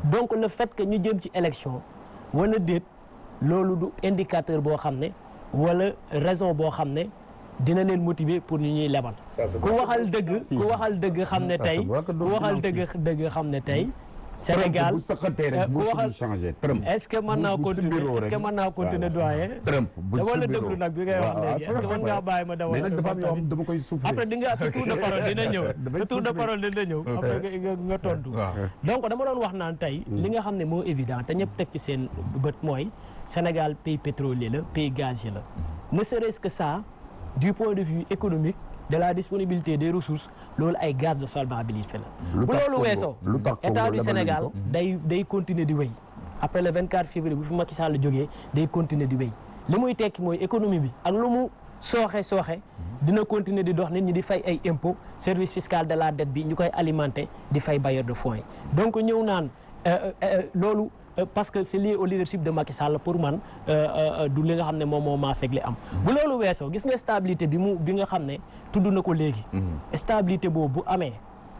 donc le fait que ñu jëm ci élection wala déet loolu du indicateur boo xam ne wala raison boo xam ne dina leen motiver pour ñu ñuy lebal. ku waxal dëgg xam ne tey xam ne tey. Sénégal ku waxal est-ce que mën naa continuer doyen. Trump bu dama la déglu nag bi ngay wax léegi est-ce que mën ngaa bàyyi ma dama la dama koy souffler. après di nga sa tour de parole dina ñëw après nga tontu. donc dama doon wax naan tey li nga xam ne moo évident te ñëpp teg ci seen bët mooy Sénégal pays pétrolier la pays gazier la ne serait-ce que ça du point de vue économique de la disponibilité des ressources loolu ay gaz de solvabilité la bu loolu weesoo état du Sénégal day continuer di wéy après le 24 février bu fi Macky Sall jógee day continuer di wéy li muy tekki mooy économie bi ak lu mu sooxe dina continuer di dox nit ñi di fay ay impôts service fiscal de la dette bi ñu koy alimenter di fay bailleurs de fonds yi donc ñëw naan loolu parce que c'est lié au leadership de Macky Sall pour man du li nga xam ne moom moo maaseeg li am bu loolu weesoo gis nga stabilité bi nga xam ne tudd na ko léegi stabilité boobu bu amee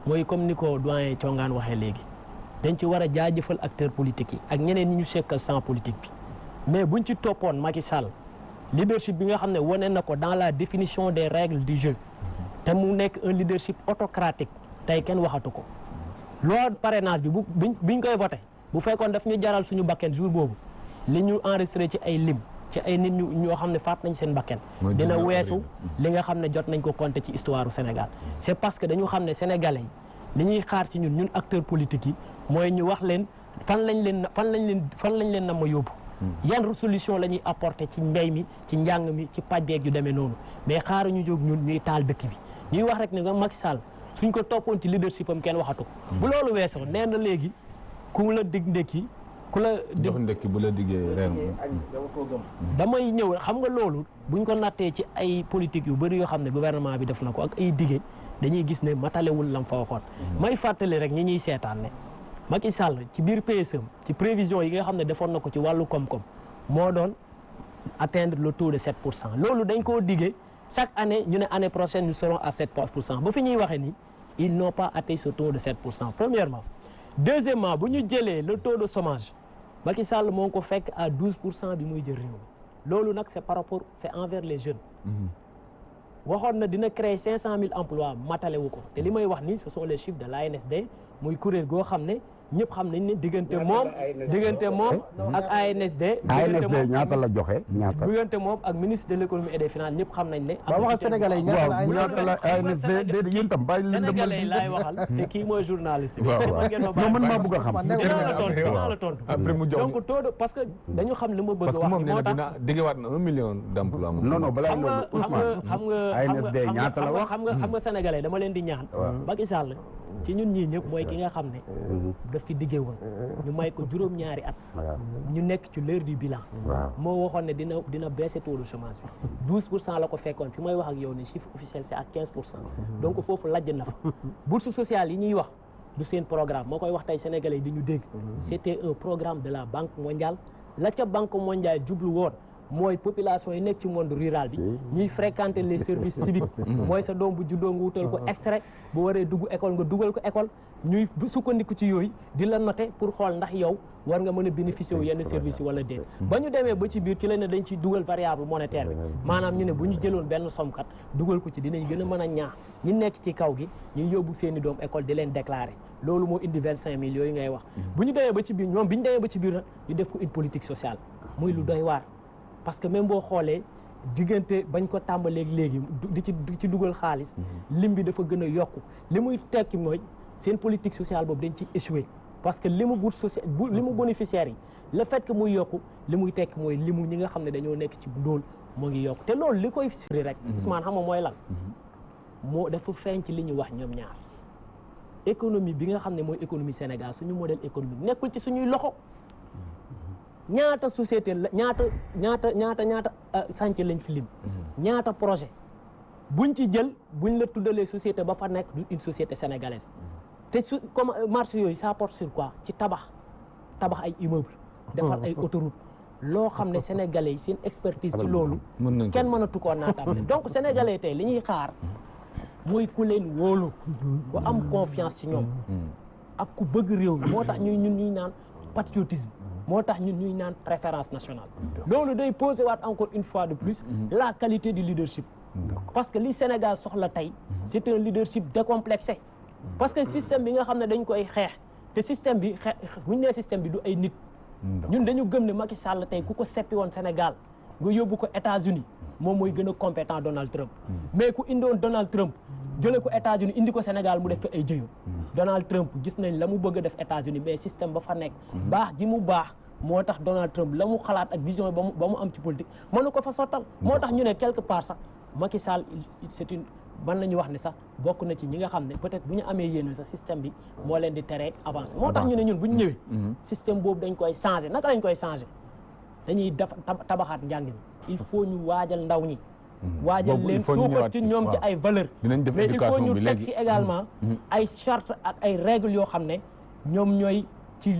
mooy comme ni ko doyen Thiongaan waxee léegi dañ ci war a jaajëfal acteurs politiques yi ak ñeneen ñi ñu sekkal sans politique bi mais buñ ci toppoon Macky Sall leadership bi nga xam ne wane na ko dans la définition des règles du jeu te mu nekk un leadership autocratique tey kenn waxatu ko loi parrainage bi biñ koy voté bu fekkoon daf ñu jaral suñu bakken jour boobu li ñu enregistré ci ay lim ci ay nit ñoo xam ne faat nañ seen bakken dina weesu li nga xam ne jot nañ ko compter ci histoire du Sénégal c'est parce que dañu xam ne sénégalais yi li ñuy xaar ci ñun acteurs politiques yi mooy ñu wax leen fan lañ leen nam ma yóbbu yan solution la ñuy apporter ci mbéy mi ci njàng mi ci paj beeg yu demee noonu mais xaaru ñu jóg ñun ñuy taal dëkk bi ñuy wax rek ne nga Macky Sall suñ ko toppoon ci leadership am kenn waxatu ko bu loolu weesoo nee na léegi ku la dig ndekki ku la jox ndekki bu la diggee ren damay ñëw xam nga loolu buñ ko nattee ci ay politique yu bëri yoo xam ne gouvernement bi def na ko ak ay dige dañuy gis ne matalewul lam fa waxoon may fàttali rek ñi ñuy seetaan ne Macky Sall ci biir PSE ci prévision yi nga xam ne defoon na ko ci wàllu koom-koom moo doon atteindre le taux de 7%. loolu dañ koo dige chaque année ñu ne année prochaine nous serons à 7%. ba fi ñuy waxee ni ils n'ont pas atteint ce taux de 7%. premièrement deuxièmement bu ñu jëlee le taux de chômage Macky Sall moo ngi ko fekk à 12% bi muy jël réew mi loolu nag c'est envers les jeunes waxoon na dina créer 500 000 emplois matale wu ko te li may wax ni ce sont les chiffres de l'ANSD muy kuréel goo xam ne ñëpp xam nañ ne diggante moom ak ANSD ñaata la joxe ñaata diggante moom ak ministre de l'économie et des finances ñëpp xam nañ ne waxal sénégalais ñaata la ANSD déedéet yéen tam bàyyi leen sénégalais yi laay waxal te kii mooy journaliste bi non man maa bëgg a xam dinaa la tontu après mu jox donc taux de parce que dañu xam li ma bëgg parce que moom nee na dina diggewaat na 1 million d'emplois non balaa loolu ANSD ñaata la wax xam nga sénégalais dama leen di ñaan Macky Sall ci ñun ñii ñëpp mooy ki nga xam ne daf fi diggee woon ñu may ko juróom-ñaari at ñu nekk ci l'heure du bilan moo waxoon ne dina baisser taux de chômage bi 12% la ko fekkoon fi may wax ak yow ne chiffre officiel c'est à 15%. donc foofu lajj na fa bourse sociale yi ñuy wax du seen programme moo koy wax tey sénégalais di ñu dégg c'était un programme de la Banque mondiale la ca Banque mondiale jublu woon mooy population yi nekk ci monde rural bi ñuy fréquenter les services civiques mooy sa doom bu juddoo nga wutal ko extrait bu waree dugg école nga dugal ko école ñuy sukkandiku ci yooyu di la noter pour xool ndax yow war nga mën a bénéficier wu yenn services yi wala déet ba ñu demee ba ci biir ci lañ ne dañ ciy dugal variable monétaire bi maanaam ñu ne bu ñu jëloon benn somkat dugal ko ci dinañ gën a mën a ñaax ñi nekk ci kaw gi ñuy yóbbu seen i doom école di leen déclarer loolu moo indi 25 000 yooyu ngay wax bu ñu demee ba ci biir ñoom bi ñu demee ba ci biir nag ñu def ko une politique sociale muy lu doy waar parce que même boo xoolee diggante bañ ko tàmbaleeg léegi di ci dugal xaalis lim bi dafa gën a yokku li muy tekki mooy seen politique sociale boobu dañ ci échoué parce que limu bourse sociale limu bénéficiaires yi le fait que muy yokku li muy tekki mooy limu ñi nga xam ne dañoo nekk ci ndóol moo ngi yokku te loolu li koy firi rek Ousmane xam nga mooy lan moo dafa feeñ ci li ñu wax ñoom ñaar économie bi nga xam ne mooy économie Sénégal suñu modèle économique nekkul ci suñuy loxo ñaata société la ñaata chantier lañ fi lim ñaata projet buñ ci jël buñ la tuddalee société ba fa nekk du une société sénégalaise te su comme marché yooyu ça porte sur quoi ci tabax ay immeuble defar ay autoroute loo xam ne sénégalais yi seen expertise ci loolu kenn mënatu koo naatable donc sénégalais tey li ñuy xaar mooy ku leen wóolu ku am confiance ci ñoom ak ku bëgg réew mi moo tax ñuy naan patriotisme moo tax ñuy naan préférence nationale loolu day poser waat encore une fois de plus la qualité du leadership parce que li Sénégal soxla tey c'est un leadership décomplexé parce que système bi nga xam ne dañ koy xeex te système bi bu ñu nee système bi du ay nit ñun dañu gëm ne Macky Sall tey ku ko seppi woon Sénégal nga yóbbu ko États-Unis moom mooy gën a compétent Donald Trump mais ku indoon Donald Trump jëlee ko États-Unis indi ko Sénégal mu def ko ay jëyo Donald Trump gis nañ la mu bëgg a def États-Unis mais système ba fa nekk baax ji mu baax moo tax Donald Trump la mu xalaat ak vision ba mu am ci politique mënu ko fa sottal moo tax ñu ne quelque part sax Macky Sall c'est une man nañu wax ne sax bokk na ci ñi nga xam ne peut-être bu ñu amee yéen sax système bi moo leen di tere avancer moo tax ñu ne ñun bu ñu ñëwee système boobu dañ koy changer naka lañ koy changer dañuy def tabaxaat njàng mi il faut ñu waajal ndaw ñi waajal leen suuxat ci ñoom ci ay valeurs mais il faut ñu teg fi également ay charte ak ay règles yoo xam ne ñoom ñooy ci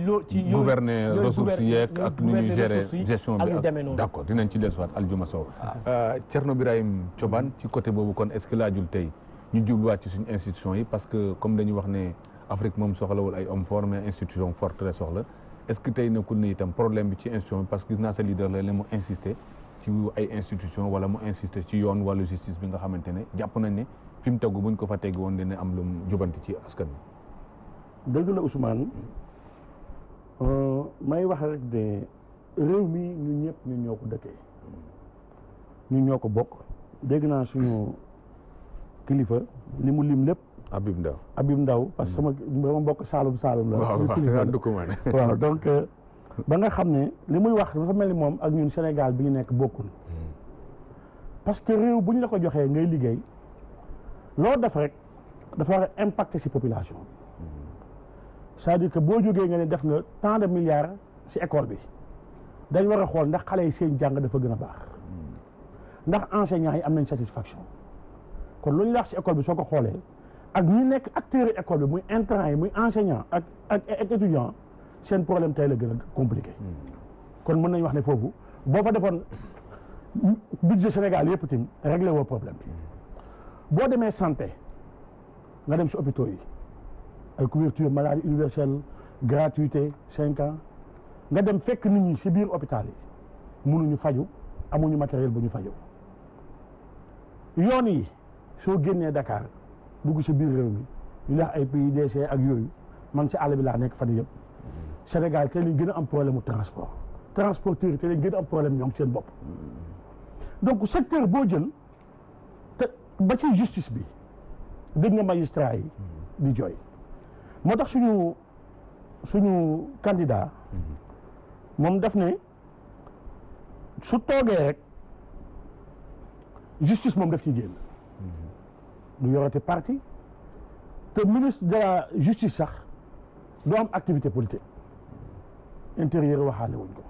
gouverner ressources yeeg ak nu ñuy gérer gestion bi demee noonu d'accord dinañ ci dellusiwaat Aljuma Sow Thierno Birahim Thioban ci côté boobu kon est-ce que laajul tey ñu jubluwaat ci suñu institution yi parce que comme dañuy wax ne Afrique moom soxlawul ay hommes forts mais institution forte la soxla est-ce que tey nekkul ne itam problème bi ci institution bi parce que gis naa sa leader la mu insister ci ay institution wala mu insister ci yoon wala justice bi nga xamante ne jàpp nañ ne fi mu tegu buñ ko fa tegg woon dina am lu mu jubanti ci askan wi. dëgg la Ousmane may wax rek de réew mi ñun ñëpp ñun ñoo ko dëkkee ñun ñoo ko bokk dégg naa suñu kilifa li mu lim lépp. Habib Ndaw parce que sama mbokk Saalum la. waaw donc ba nga xam ne li muy wax dafa mel ni moom ak ñun Sénégal bi ñu nekk bokkul parce que réew bu ñu la ko joxee ngay liggéey loo def rek dafa war a impacter ci population bi c'est-à-dire que boo jógee nga ne def nga tant de milliards ci école bi dañ war a xool ndax xale yi seen jàng dafa gën a baax ndax enseignants yi am nañ satisfaction kon lu ñu wax ci école bi soo ko xoolee ak ñi nekk acteurs école bi muy intrants yi muy enseignant ak étudiant seen problème tey la gën a compliqué kon mën nañu wax ne foofu boo fa defoon budget Sénégal yëpp tamit réglé woo problème bi boo demee santé nga dem ci hôpitaux yi ay couverture maladie universelle gratuité 5 ans nga dem fekk nit ñi ci biir hôpital yi mënuñu faju amuñu matériel bu ñu faju yoon yi soo génnee Dakar dugg ci biir réew mi ñu wax ay PUDC ak yooyu man ci àll bi laa nekk fan yëpp Sénégal te lañ gën a am problème mu transporteur yi te lañ gën a am problème ñoom seen bopp donc secteur boo jël te ba ci justice bi dégg nga magistrat yi di jooy moo tax suñu candidat moom daf ne su toogee rek justice moom daf ci génn du yorate parti te ministre de la justice sax doo am activité politique intérieur waxaale wuñ ko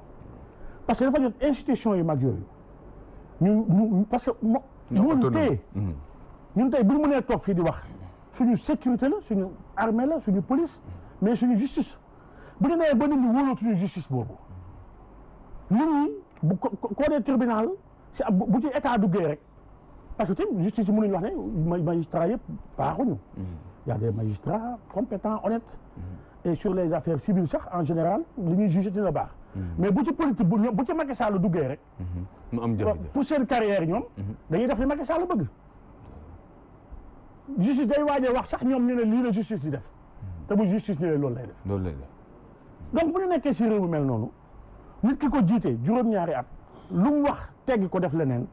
parce que dafa jot institution yu mag yooyu ñu parce que ñun tey bu ñu mënee toog fii di wax suñu sécurité la suñu armée la suñu police mais suñu justice bu ñu nee ba nit ñi wóolootuñu justice boobu nit ñi bu ko dee tribunal si bu ci état duggee rek parce que tamit justice yi mënuñu wax ne magistrats yëpp baaxuñu y a des magistrats compétents honnêtes et sur les affaires civiles sax en général li ñuy jugé dina baax mais bu ci politique bu ci Macky Sall duggee rek mu am jafe-jafe pour seen carrière ñoom dañuy def li Macky Sall bëgg justice day waajee wax sax ñoom ñu ne lii la justice di def te bu justice ñëwee loolu lay def donc bu ñu nekkee si réew bu mel noonu nit ki ko jiite juróom-ñaari at lu mu wax teggi ko def leneen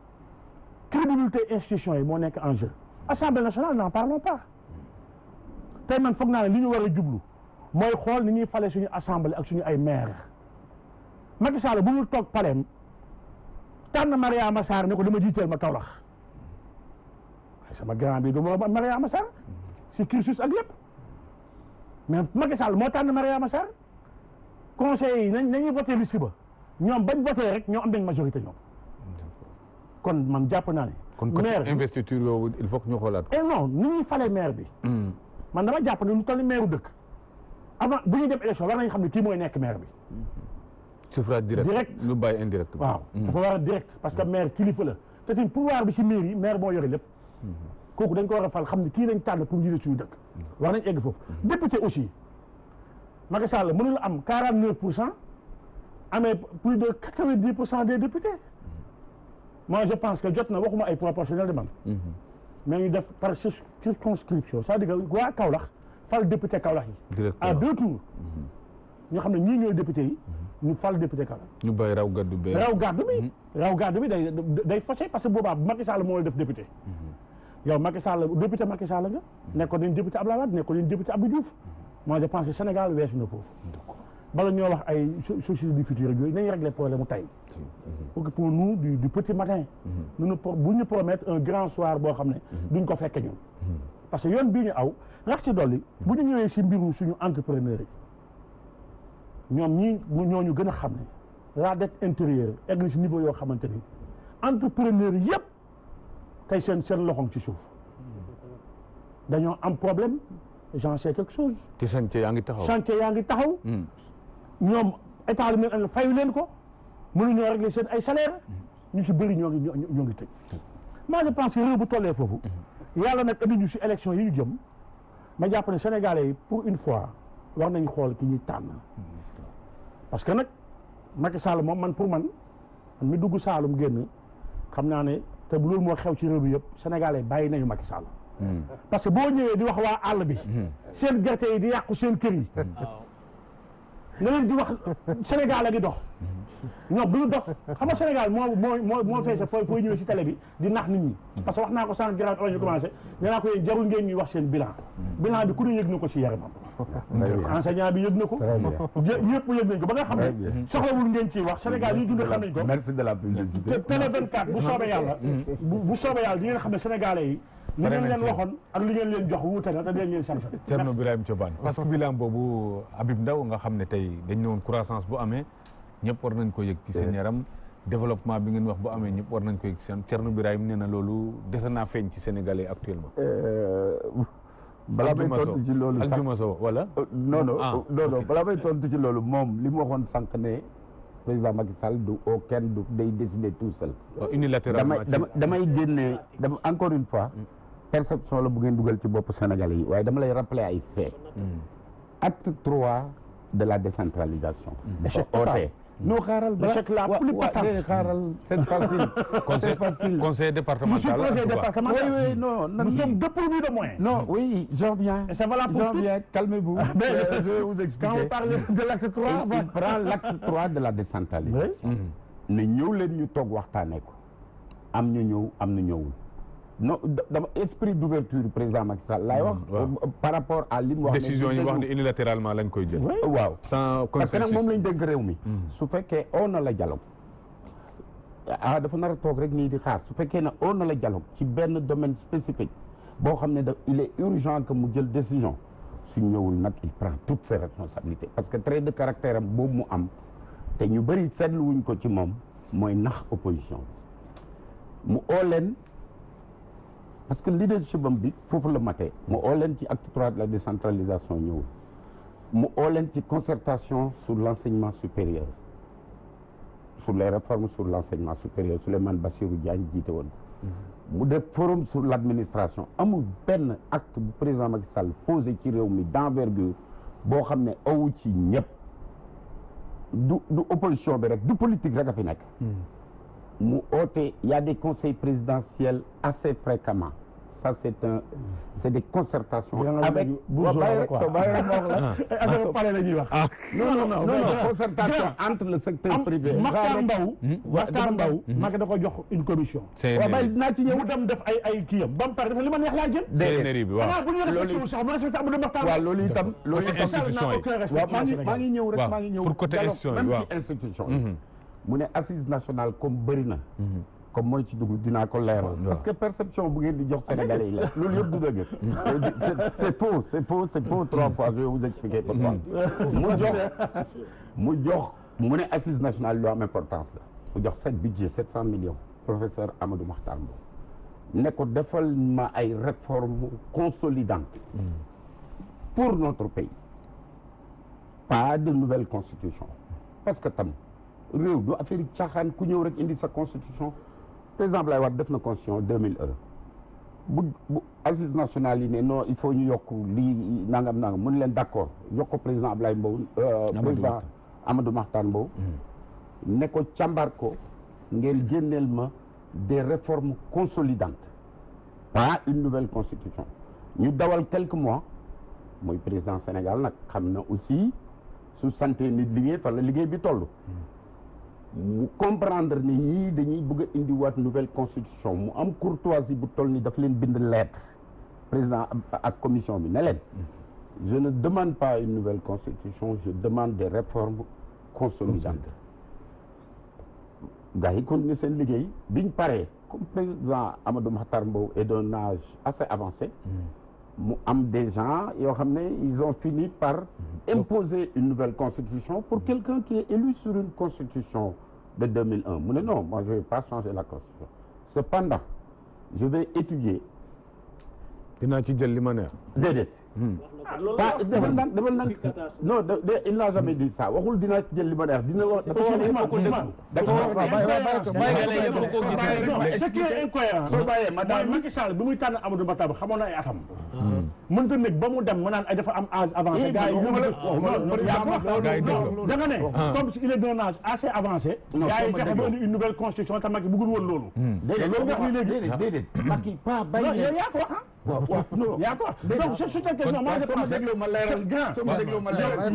crédibilité institution yi moo nekk en jeu assemblée nationale n'en parlons pas tey man foog naa ne li ñu war a jublu mooy xool ni ñuy fale suñu assemblée ak suñu ay maire Macky Sall bu ñu toog paleem tànn Mariama Sarr ne ko dama jiiteel ma Kaolack waaye sama grand bi du ma Mariama Sarr si cursus ak lépp mais Macky Sall moo tànn Mariama Sarr conseil yi nañuy voté liste ba ñoom bañ voté rek ñoo am nañ majorité ñoom kon man jàpp naa ne kon côté investiture yooyu il faut que ñu xoolaat ko non ni ñuy fale maire bi man dama jàpp ne lu toll ni maire dëkk avant bu ñuy dem élection war nañu xam ne kii mooy nekk maire bi suffrage direct lu bàyyi indirect waaw dafa war a direct parce que maire kilifa la te tamit pouvoir bi ci maire yi maire moo yore lépp kooku dañ ko war a fal xam ne kii lañ tànn pour jiite suñu dëkk war nañ egg foofu député aussi Macky Sall mënul am 49% amee plus de 90% des députés moi je pense que jot na waxuma ay proportionnel de man mais ñu def par circonscription c'est-à-dire que waa Kaolack fal député Kaolack yi à 2 tours ñoo xam ne ñii ñooy député yi ñu fal député Kaolack ñu bàyyi raw gàddu bi raw gàddu bi day faussé parce que boobaa Macky Sall moo la def député yow Macky Sall député Macky Sall nga nekkoon nañ député Abdoulaye Wade nekkoon nañ député Abdou Diouf moi je pense que Sénégal weesu na foofu bala ñoo wax ay société du futur ak yooyu nañu régler problème mu tey pour que pour nous du petit matin bu ñu promettre un grand soir boo xam ne duñ ko fekke ñun parce que yoon bii ñu aw rax ci dolli bu ñu ñëwee si mbiru suñu entrepreneur yi ñoom ñooñu gën a xam ne la dette intérieure egg na si niveau yoo xamante ni entrepreneur yëpp tey seen loxoom ci suuf dañoo am problème j'en sais quelque chose ci chantier yaa ngi taxaw ñoom état li leen fayu leen ko mënuñoo régler seen ay salaire ñu ci bëri ñoo ngi tëj moi je pense que réew bu tollee foofu yàlla nag indi ñu si élection yi ñu jëm ma jàpp ne Sénégalais yi pour une fois war nañ xool ki ñuy tànn parce que nag Macky Sall moom man pour man mi dugg Saalum génn xam naa ne te bu loolu moo xew ci réew bi yëpp Sénégalais bàyyi nañu Macky Sall parce que boo ñëwee di wax waa àll bi seen gerte yi di yàqu seen kër yi nga leen di wax Sénégal a ngi dox ñoom du ñu dox xam nga Sénégal moo feese fooy ñëwee ci télé bi di nax nit ñi parce que wax naa ko sànq giraat orange commencé nee naa ko yéen jarul ngeen ñuy wax seen bilan bi ku ne yëg na ko ci yaramam enseignant bi yëg na ko ñëpp yëg nañ ko ba nga xam ne soxlawul ngeen ciy wax Sénégal yi dund xam nañ ko merci de la publicité télé 24 bu soobee yàlla bu soobee yàlla di ngeen xam ne Sénégalais yi li ngeen leen waxoon ak li ngeen leen jox wuute na te dinañ leen sanctionné. Thierno Birahim Thioban parce que bilan boobu Habib Ndao nga xam ne tey dañ ne woon croissance bu amee ñëpp war nañ ko yëg ci seen yaram développement bi ngeen wax bu amee ñëpp war nañ ko yëg ci seen Thierno Birahim nee na loolu dese naa feeñ ci Sénégalais actuellement. balaa may tontu ci loolu sax Aljuma Sow wala. non balaa may tontu ci loolu moom li mu waxoon sànq ne président Macky Sall du kenn du day décider tout seul. unilatéralement damay génne encore une fois. perception la bu ngeen dugal ci bopp Sénégalais yi waaye dama lay rappeler ay faits. acte 3 de la décentralisation. échec total non xaaral ba l'échec la plus patente xaaral c'est facile. c'est facile. conseil départemental oui non nous sommes dépourvus de moyens. non oui j'en viens. et ça va la pour j'en viens calmez-vous. je vais vous expliquer. quand on parle de l'acte 3. il prend l'acte 3 de la décentralisation. ne ñëw leen ñu toog waxtaanee ko am ñu ñëw am na ñëwul. non dama esprit d'ouverture président Macky Sall laay wax. par rapport à li mu wax. décision yi wax ne unilatéralement lañ koy jël. waaw sans parce que nag consensus moom lañ dénk réew mi. su fekkee on na la dialogue dafa nar a toog rek nii di xaar su fekkee ne on na la dialogue ci benn domaine spécifique boo xam ne il est urgent que mu jël décision su ñëwul nag il prend toutes ses responsabilités parce que trait de caractère am boobu mu am te ñu bëri seetlu wuñ ko ci moom mooy nax opposition mu oo leen parce que leadership am bi foofu la matee mu oo leen ci acte 3 de la décentralisation ñëwul mu oo leen ci concertation sur l'enseignement supérieur sur les réformes sur l'enseignement supérieur Souleymane Bassirou Diagne jiite woon mu def forum sur l'administration amul benn acte bu président Macky Sall posé ci réew mi d'envergure boo xam ne awu ci ñëpp du opposition bi rek du politique rek a fi nekk mu oote y a des conseils présidentiels assez fréquemment ça c'est des concertations avec bàyyi rek ma wax la ñuy wax non concertation entre le secteur privé Makhtar Mbow Macky da ko jox une commission waaw bay dinaa ci ñëw mu dem def ay kiyam ba mu pare dafa li ma neex laa jël CNRI bi waaw bu ñu respecté sax mu respecté Amadou Makhtar waaw loolu itam institution yi waaw maa ngi ñëw rek maa ngi ñëw pour côté institution yi même ci institution yi mu ne assise nationale comme bëri na comme mooy ci dugg dinaa ko leeral parce que perception bu ngeen di jox Sénégalais yi la loolu yëpp du dëgg c'est faux 3 fois je vais vous expliquer pourquoi mu ne assise nationale lu am importance la mu jox 700 millions professeur Amadou Makhtar Mbow ne ko defal ma ay réformes consolidantes pour notre pays pas de nouvelle constitution parce que tam réew du affaire yi caaxaan ku ñëw rek indi sa constitution président Abdoulaye Wade def na constitution 2001 bu assise nationale yi ne non il faut ñu yokk lii nangam mun leen d'accord yokk ko président Abdoulaye Mbow président Amadou Makhtar Mbow ne ko càmbar ko ngeen génneel ma des réformes consolidantes pas une nouvelle constitution ñu dawal quelques mois mooy président Sénégal nag xam na aussi su santé nit liggéey fan la liggéey bi toll mu comprendre ni ñii dañuy bëgg a indiwaat nouvelle constitution mu am courtoisie bu toll ni daf leen bind lettre président ak commission bi ne leen je ne demande pas une nouvelle constitution je demande des réformes consolidantes gars yi continuer seen liggéey biñ paree comme président Amadou Mahtar Mbow est d'un âge assez avancé mu am des gens yoo xam ne ils ont fini par imposer une nouvelle constitution pour quelqu'un qui est élu sur une constitution de 2001 mu ne non moi je vais pas changer la constitution cependant je vais étudier dinaa ci jël li ma neex déedéet pas defal nag non il n'a jamais dit ça waxul dinaa ci jël li ma neex dina wax ce qui est incohérent soo bàyyee ma daal Macky Sall bi muy tànn Amadou Mahtar ba xamoon na ay atam mënta nekk ba mu dem mu naan ay dafa am âge avancé gars yi da nga ne comme il est d'un âge assez avancé gars yi fexe ba indi une nouvelle constitution te Macky bëggul woon loolu loolu nga xam ne léegi déedéet Macky pas bàyyi yow yaa ko wax waaw non yaa ko wax donc c'est une question moi je pense dégloo ma leeral grand soo ma dégloo ma leeral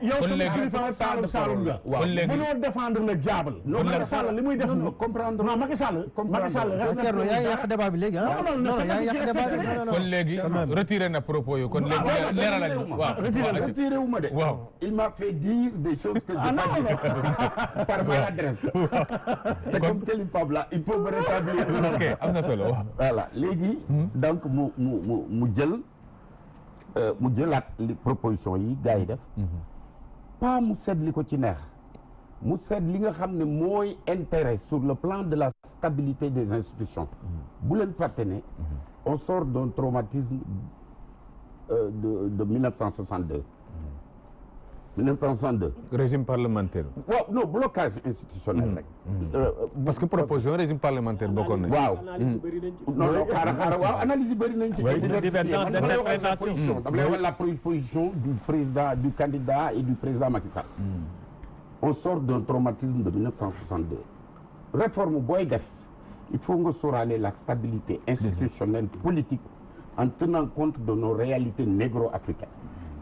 yow sama kilifa Saalum nga mënoo défendre le diable non Macky Sall li muy def comprendre non Macky Sall Thierno yaa ngi yàq débat bi léegi ah non yaa ngi yàq débat bi non kon léegi retiré na propos yu kon léegi leeralal waaw retiré wu ma de waaw il m'a fait dire des choses que j'ai pas dit par maladresse te comme kilifa la il faut me rétablir ok am na solo waaw voilà léegi donc mu jëlaat li proposition yi gars yi def pas mu seet li ko ci neex mu seet li nga xam ne mooy intérêt sur le plan de la stabilité des institutions bu leen fàtte ne on sort d'un traumatisme de 1962 régime parlementaire waaw non blocage institutionnel rek parce que proposition régime parlementaire bokkoon nañ waaw non xaaral waaw analyse yi bëri nañ ci divergence d'interprétation dama lay wax la position du président du candidat et du président Macky Sall on sort d'un traumatisme de 1962 réforme booy def il faut nga sóoraale la stabilité institutionnelle politique en tenant compte de nos réalités négro-africaines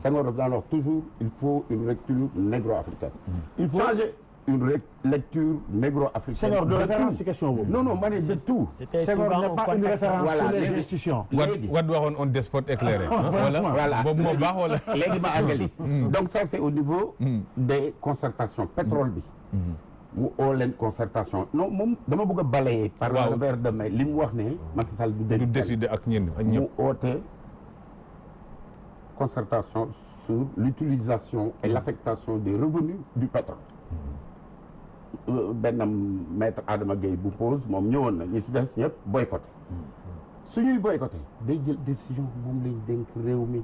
Senghor daan wax toujours il faut une lecture négro-africaine il faut changer une lecture négro-africaine Senghor de référence ci question boobu non ma ne de tout Senghor n'est pas une référence sur les institutions Wade waxoon on despote éclairé voilà boobu moo baax wala léegi ma àggali donc ça c'est au niveau des concertations pétrole bi mu oo leen concertation non moom dama bëgg a balayer par le revers de main li mu wax ne Macky Sall du décider ak ñenn mu oote concertation sur l'utilisation et l'affectation des revenus du pétrole benn maître Adama Gueye bu pose moom ñëwoon na ñi si des ñëpp boycotté suñuy boycotté day jël décision moom lañ dénk réew mi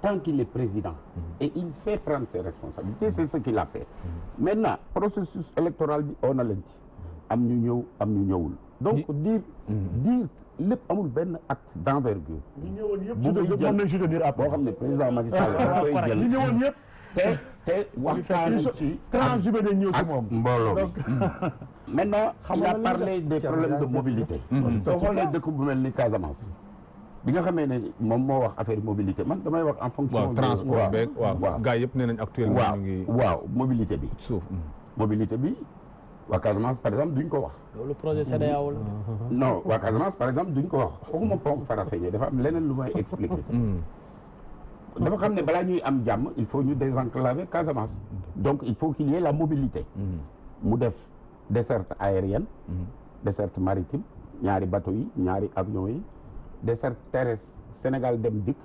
tant qu'il est président et il sait prendre ses responsabilités c'est ce qu'il a fait maintenant processus électoral bi oo na leen ci am ñu ñëw am ñu ñëwul donc dire lépp amul benn acte d'envergure ñu ñëwoon yëpp moom lañ soutenir après boo xam ne président Macky Sall da koy jël ñu ñëwoon yëpp te waxtaan ci transhumé nañ ñëw ci moom mbooloo mi maintenant il a parlé des problèmes de mobilité soo xoolee dëkk bu mel ni Casamance bi nga xamee ne moom moo wax affaire mobilité man damay wax en fonction transport beeg waaw gars yëpp nee nañ actuellement ñu ngi waaw mobilité bi suuf mobilité bi waa Casamance par exemple duñ ko wax loolu projet CEDEAO la non waa Casamance par exemple duñ ko wax waxuma ponk Farafeñe dafa am leneen lu may expliquer dafa xam ne balaa ñuy am jàmm il faut ñu désenclaver Casamance donc il faut qu'il y ait la mobilité mu def desserte aérienne desserte maritime ñaari bateau yi ñaari avion yi desserte terrestre Sénégal dem dikk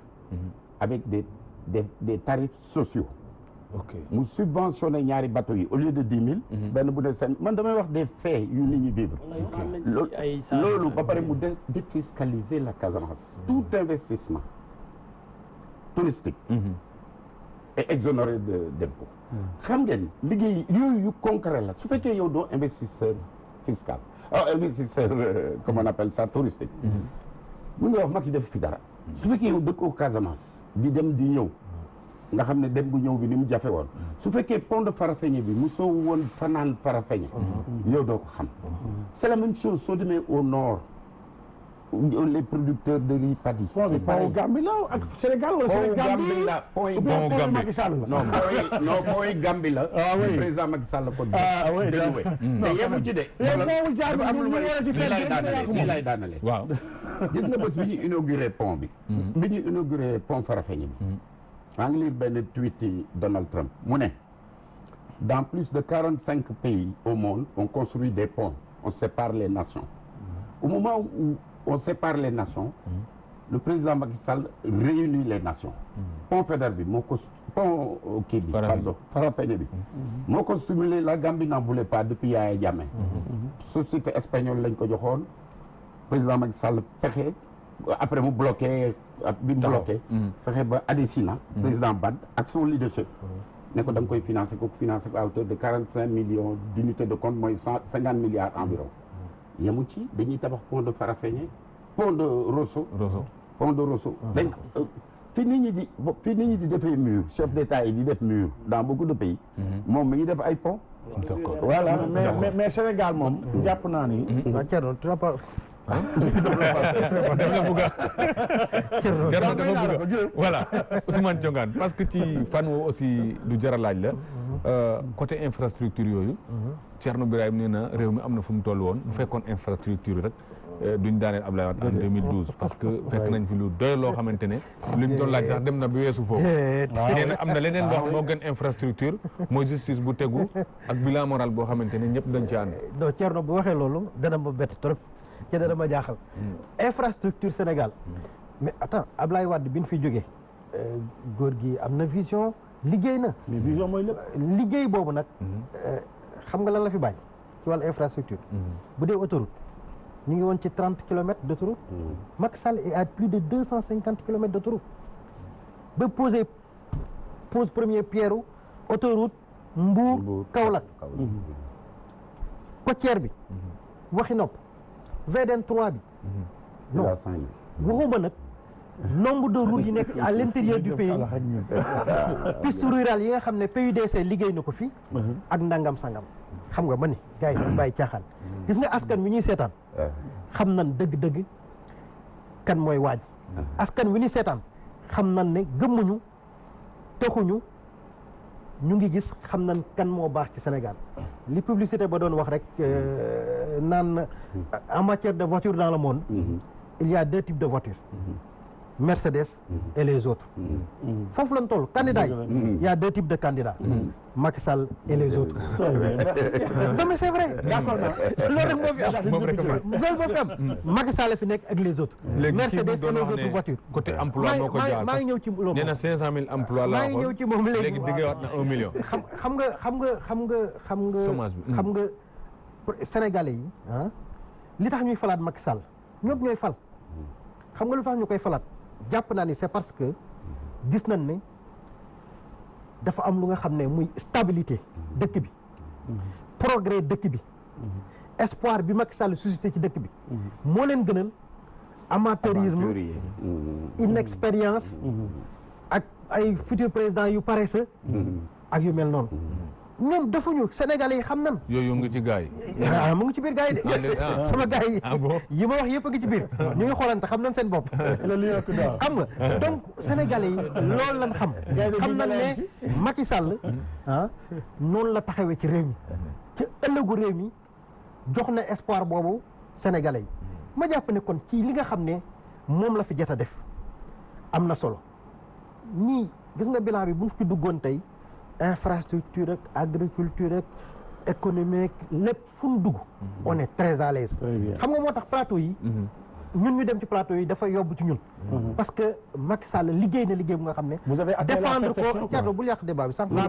avec des tarifs sociaux mu subventionné ñaari bateau yi au lieu de 10 000 benn bu ne seen man damay wax des faits yu nit ñi vivre loolu ba pare mu défiscaliser la Casamance tout investissement touristique et exonéré d'impôt xam ngeen liggéey yooyu yu concret la su fekkee yow doo investisseur fiscal investisseur comment on appelle ça touristique mun nga wax Macky def fi dara su fekkee yow dëkkoo Casamance di dem di ñëw nga xam ne dem bu ñëw bi ni mu jafe woon su fekkee pont de Farafenni bi mu soo woon fanaan Farafenni yow doo ko xam c'est la même chose soo demee au nord les producteurs de riz paddy pont bi pont Gambie la ak Sénégal wala Sénégal pont Gambie Macky Sall la non pont yi Gambie la président Macky Sall ko déloué mais yemu ci de dafa am lu may lay daanale waaw gis nga bés bi ñu inauguré pont bi bi ñu inauguré pont Farafenni bi maa ngi lire benn tweet yi Donald Trump mu ne dans plus de 45 pays au monde on construit des ponts on sépare les nations au moment où on sépare les nations le président Macky Sall réunit les nations pont Faidherbe bi moo ko pont kii bi pardon Farafenni bi moo ko stimulé la Gambie n'en voulait pas depuis Yaya Jammeh société espagnole lañ ko joxoon président Macky Sall fexe après mu bloqué bi mu bloqué fexe ba Adesina président Bad ak son leadership ne ko da nga koy financé ko financé ko à hauteur de 45 millions d'unités de compte mooy 150 milliards environ yemu ci dañuy tabax pont de Farafenni pont de Rosso pont de Rosso dañ fi nit ñi di defee mur chef d'état yi di def mur dans beaucoup de pays moom mi ngi def ay pont voilà mais Sénégal moom jàpp naa ni Thierno dafa bëgg voilà Ousmane Thiongane parce que ci fan woo aussi lu jar a laaj la côté infrastructure yooyu Thierno Birahim nee na réew mi am na fu mu toll woon bu fekkoon infrastructure rek duñ daaneel Abdoulaye Wade en 2012 parce que fekk nañ fi lu doy loo xamante ne luñ doon laaj sax dem na bi weesu foofu nee na am na leneen loo xam moo gën infrastructure mooy justice bu tegu ak bilan moral boo xamante ne ñëpp dañ ci ànd non Thierno bu waxee loolu dana ma bett trop ci dana ma jaaxal infrastructure Sénégal mais attends Abdoulaye Wade bi ñu fi jógee góor gi am na vision liggéey na mais vision mooy lépp liggéey boobu nag xam nga lan la fi bàyyi ci wàllu infrastructure bu dee autoroute ñu ngi woon ci 30 kilomètres d'autoroute Macky Sall est à plus de 250 kilomètres d'autoroute ba pose premier pierre autoroute Mbour Kaolack côtière bi waxi nopp VDN 3 bi non waxuma nag nombre de routes yi nekk à l'intérieur du pays piste rurale yi nga xam ne PUDC liggéey na ko fi ak ndangam sangam xam nga ma ni gars yi dañ bàyyi caaxaan gis nga askan wi ñuy seetaan xam nan dëgg-dëgg kan mooy waaj askan wi ñuy seetaan xam nan ne gëmmuñu taxuñu ñu ngi gis xam nan kan moo baax ci Sénégal li publicité ba doon wax rek naan en matière de voiture dans le monde il y a deux types de voitures Mercedes et les autres foofu lañ toll candidats yi il y a deux types de candidats Macky Sall et les autres non mais c'est vrai d'accord loolu rek moo fi am loolu moo fi am Macky Sall fi nekk ak les autres Mercedes et les autres voitures côté emploi moo ko jaar maa ngi ñëw ci loolu nee na 500 000 emplois la maa ngi ñëw ci moom léegi diggewaat na 1 million xam nga Sénégalais yi li tax ñuy falaat Macky Sall ñoom ñooy fal xam nga lu tax ñu koy falaat jàpp naa ni c'est parce que gis nañ ne dafa am lu nga xam ne muy stabilité dëkk bi progrès dëkk bi espoir bi Macky Sall suscité ci dëkk bi moo leen gënal amateurisme inexpérience ak ay futur président yu paresseux ak yu mel noonu ñoom defuñu Sénégalais yi xam nan yooyu ngi ci gars yi mu ngi ci biir gars yi de sama gars yi yi ma wax yëpp a ngi ci biir ñu ngi xoolante xam nañ seen bopp xam nga donc Sénégalais yi loolu lañ xam nañ ne Macky Sall noonu la taxawee ci réew mi ci ëllëgu réew mi jox na espoir boobu Sénégalais yi ma jàpp ne kon ci li nga xam ne moom la fi jot a def am na solo ñii gis nga bilan bi bu fi duggoon tey infrastructure ak agriculture ak économique lépp fu mu dugg on est très à l'aise xam nga moo tax plateau yi ñun ñu dem ci plateau yi dafa yóbbu ci ñun parce que Macky Sall liggéey na liggéey bu nga xam ne défendre ko Thierno bul yàq débat bi sànq ba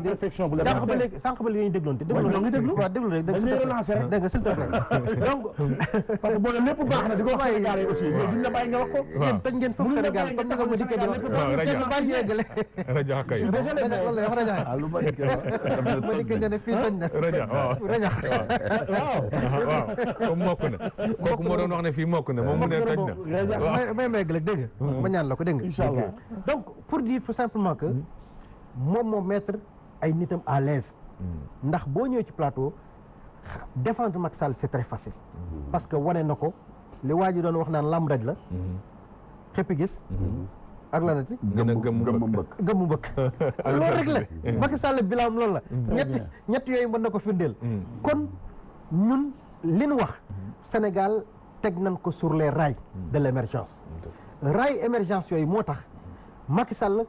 léegi ñuy dégloon te déglu waaw déglu rek dégg nga s'il te plaît donc parce que boo ne lépp baax na di ko wax Sénégal yi aussi mais duñ la bàyyi nga wax ko yéen toj ngeen foofu Sénégal comme ni nga ma dikkee di wax bàyyi yeggale raja kay loolu la wax raja ma dikkee ne fii toj na raja waaw comme mokk na kooku moo doon wax ne fii mokk na moom mu ne may may gëlëg dégg nga ma ñaan la ko dégg nga inchallah donc pour dire tout simplement que moom moo mettre ay nitam à l'aise ndax boo ñëwee ci plateau défendre Macky Sall c'est très facile parce que wane na ko li waa ji doon wax naan lam daj la xëppi gis ak la nati gëmmu mbëkk loolu rek la Macky Sall bilaam loolu la ñett yooyu mën na ko firndeel kon ñun li ñu wax Sénégal teg nañ ko sur les rails de l'émergence rails émergence yooyu moo tax Macky Sall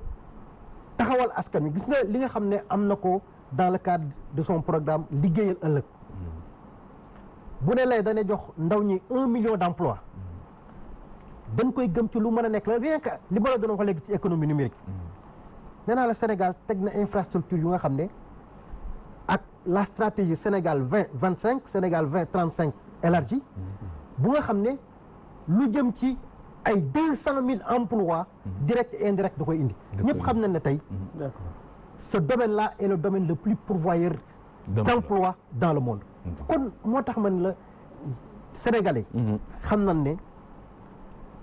taxawal askan wi gis nga li nga xam ne am na ko dans le cadre de son programme liggéeyal ëllëg bu ne lay dana jox ndaw ñi 1 million d'emplois dañ koy gëm ci lu mën a nekk la rien que li ma la doon wax léegi ci économie numérique nee naa la Sénégal teg na infrastructure yu nga xam ne ak la stratégie Sénégal 2025 Sénégal 2035 élargie bu nga xam ne lu jëm ci ay 200 000 emplois directs et indirects da koy indi ñëpp xam nañ ne tey ce domaine-là est le domaine le plus pourvoyeur d'emplois dans le monde kon moo tax man la Sénégalais xam nañ ne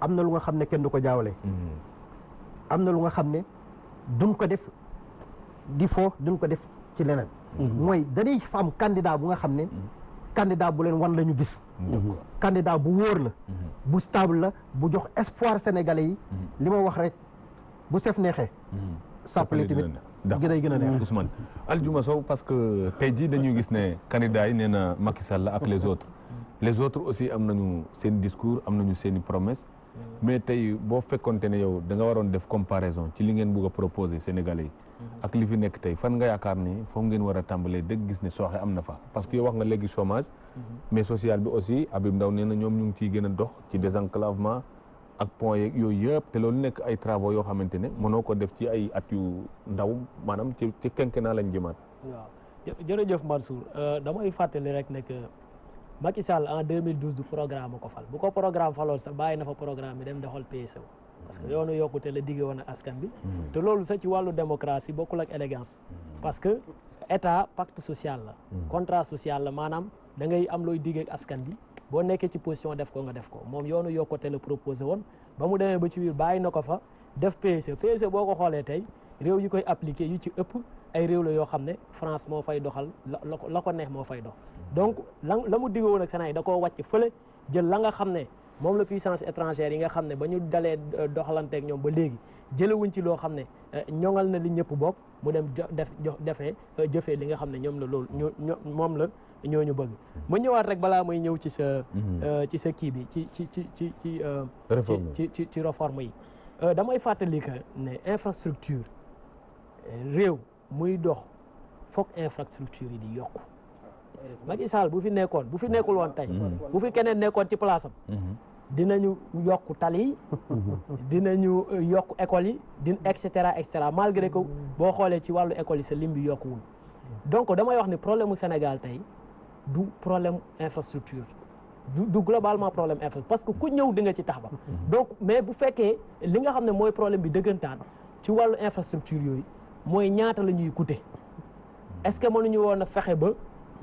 am na lu nga xam ne kenn du ko jaawale am na lu nga xam ne duñ ko def di foo duñ ko def ci leneen mooy dañuy fa am candidat bu nga xam ne candidat bu leen wan la ñu gis candidat bu wóor la bu stable la bu jox espoir sénégalais yi li ma wax rek bu sef neexee sàppale tamit day gën a neex Ousmane Aldiouma Sow parce que tey jii dañuy gis ne candidat yi nee na Macky Sall ak les autres aussi am nañu seen discours am nañu seen i promesse mais tey boo fekkonte ne yow da nga waroon def comparaison ci li ngeen bëgg a proposer Sénégalais yi ak li fi nekk tey fan nga yaakaar ni foofu ngeen war a tàmbalee dëgg gis ne sooxe am na fa parce que yow wax nga léegi chômage mais social bi aussi Habib Ndaw nee na ñoom ñu ngi ciy gën a dox ci désenclavement ak point yeeg yooyu yëpp te loolu nekk ay travaux yoo xamante ne mënoo ko def ci ay at yu ndaw maanaam ci quinquennat lañ jëmaat. waaw jërëjëf Mansour damay fàttali rek ne que Macky Sall en 2012 du programme ko fal bu ko programme faloon sax bàyyi na fa programme bi dem doxal PSE parce que yoonu yokkute la digge woon ak askan bi te loolu sax ci wàllu démocratie bokkul ak élégance parce que état pacte social la contrat social la maanaam da ngay am looy digge ak askan bi boo nekkee ci position def ko nga def ko moom yoonu yokkute la proposé woon ba mu demee ba ci biir bàyyi na ko fa def PSE boo ko xoolee tey réew yi koy appliqué yu ci ëpp ay réew la yoo xam ne France moo fay doxal la ko neex moo fay dox donc la mu digg woon ak Sénégal da koo wàcc fële jël la nga xam ne moom la puissance étrangère yi nga xam ne ba ñu dalee doxalanteeg ñoom ba léegi jëlewuñ ci loo xam ne ñoŋal na li ñëpp bokk mu dem jëfee li nga xam ne ñoom la loolu moom la ñooñu bëgg ma ñëwaat rek balaa may ñëw ci sa kii bi ci réforme yi damay fàttali que ne infrastructure réew muy dox foog infrastructure yi di yokku Macky Sall bu fi nekkul woon tey bu fi keneen nekkoon ci place am dinañu yokk tali yi dinañu yokk école yi et cetera malgré que boo xoolee ci wàllu école yi sa lim bi yokkuwul donc damay wax ni problème mu Sénégal tey du problème infrastructure du globalement problème infrastructure parce que ku ñëw di nga ci tax ba donc mais bu fekkee li nga xam ne mooy problème bi dëggantaan ci wàllu infrastructure yooyu mooy ñaata la ñuy coûter est-ce que mënuñu woon a fexe ba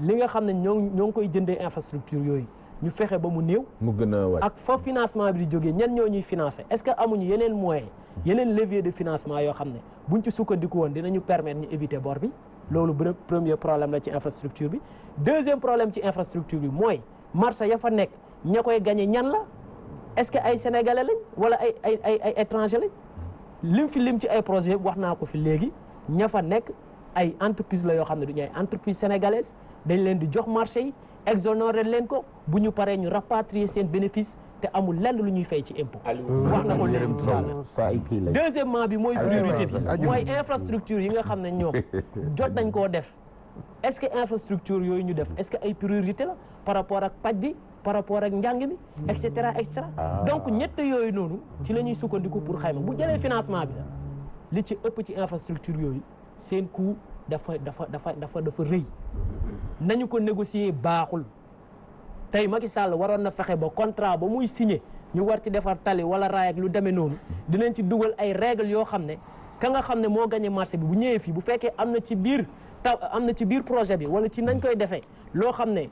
li nga xam ne ñoo ngi koy jëndee infrastructure yooyu ñu fexe ba mu néew mu gën a wàcc ak fa financement bi di jógee ñan ñoo ñuy financer est-ce que amuñu yeneen moyens yeneen levier de financement yoo xam ne buñ ci sukkandiku woon dinañu permettre ñu éviter bor bi loolu premier problème la ci infrastructure bi deuxième problème ci infrastructure bi mooy marché ya fa nekk ña koy gagné ñan la est-ce que ay sénégalais lañ wala ay étranger lañ lim ci ay projets wax naa ko fi léegi ña fa nekk ay entreprise la yoo xam ne du ñu ay entreprise sénégalaise dañ leen di jox marché yi exonérer leen ko bu ñu paree ñu rapatrier seen bénéfice te amul lenn lu ñuy fay ci impôt wax na ko léegi tout à l'heure deuxièmement bi mooy priorité bi mooy infrastructure yi nga xam ne ñoom jot nañ koo def est-ce que infrastructure yooyu ñu def est-ce que ay priorité la par rapport ak paj bi par rapport ak njàng mi et cetera donc ñett yooyu noonu ci la ñuy sukkandiku pour xayma bu jëlee financement bi la li ci ëpp ci infrastructure yooyu seen coût dafa rëy nañu ko négocier baaxul tey Macky Sall waroon na fexe ba contrat ba muy signé ñu war ci defar tali wala raay ak lu demee noonu dinañ ci dugal ay règles yoo xam ne ka nga xam ne moo gagné marché bi bu ñëwee fii bu fekkee am na ci biir projet bi wala ci nañ koy defee loo xam ne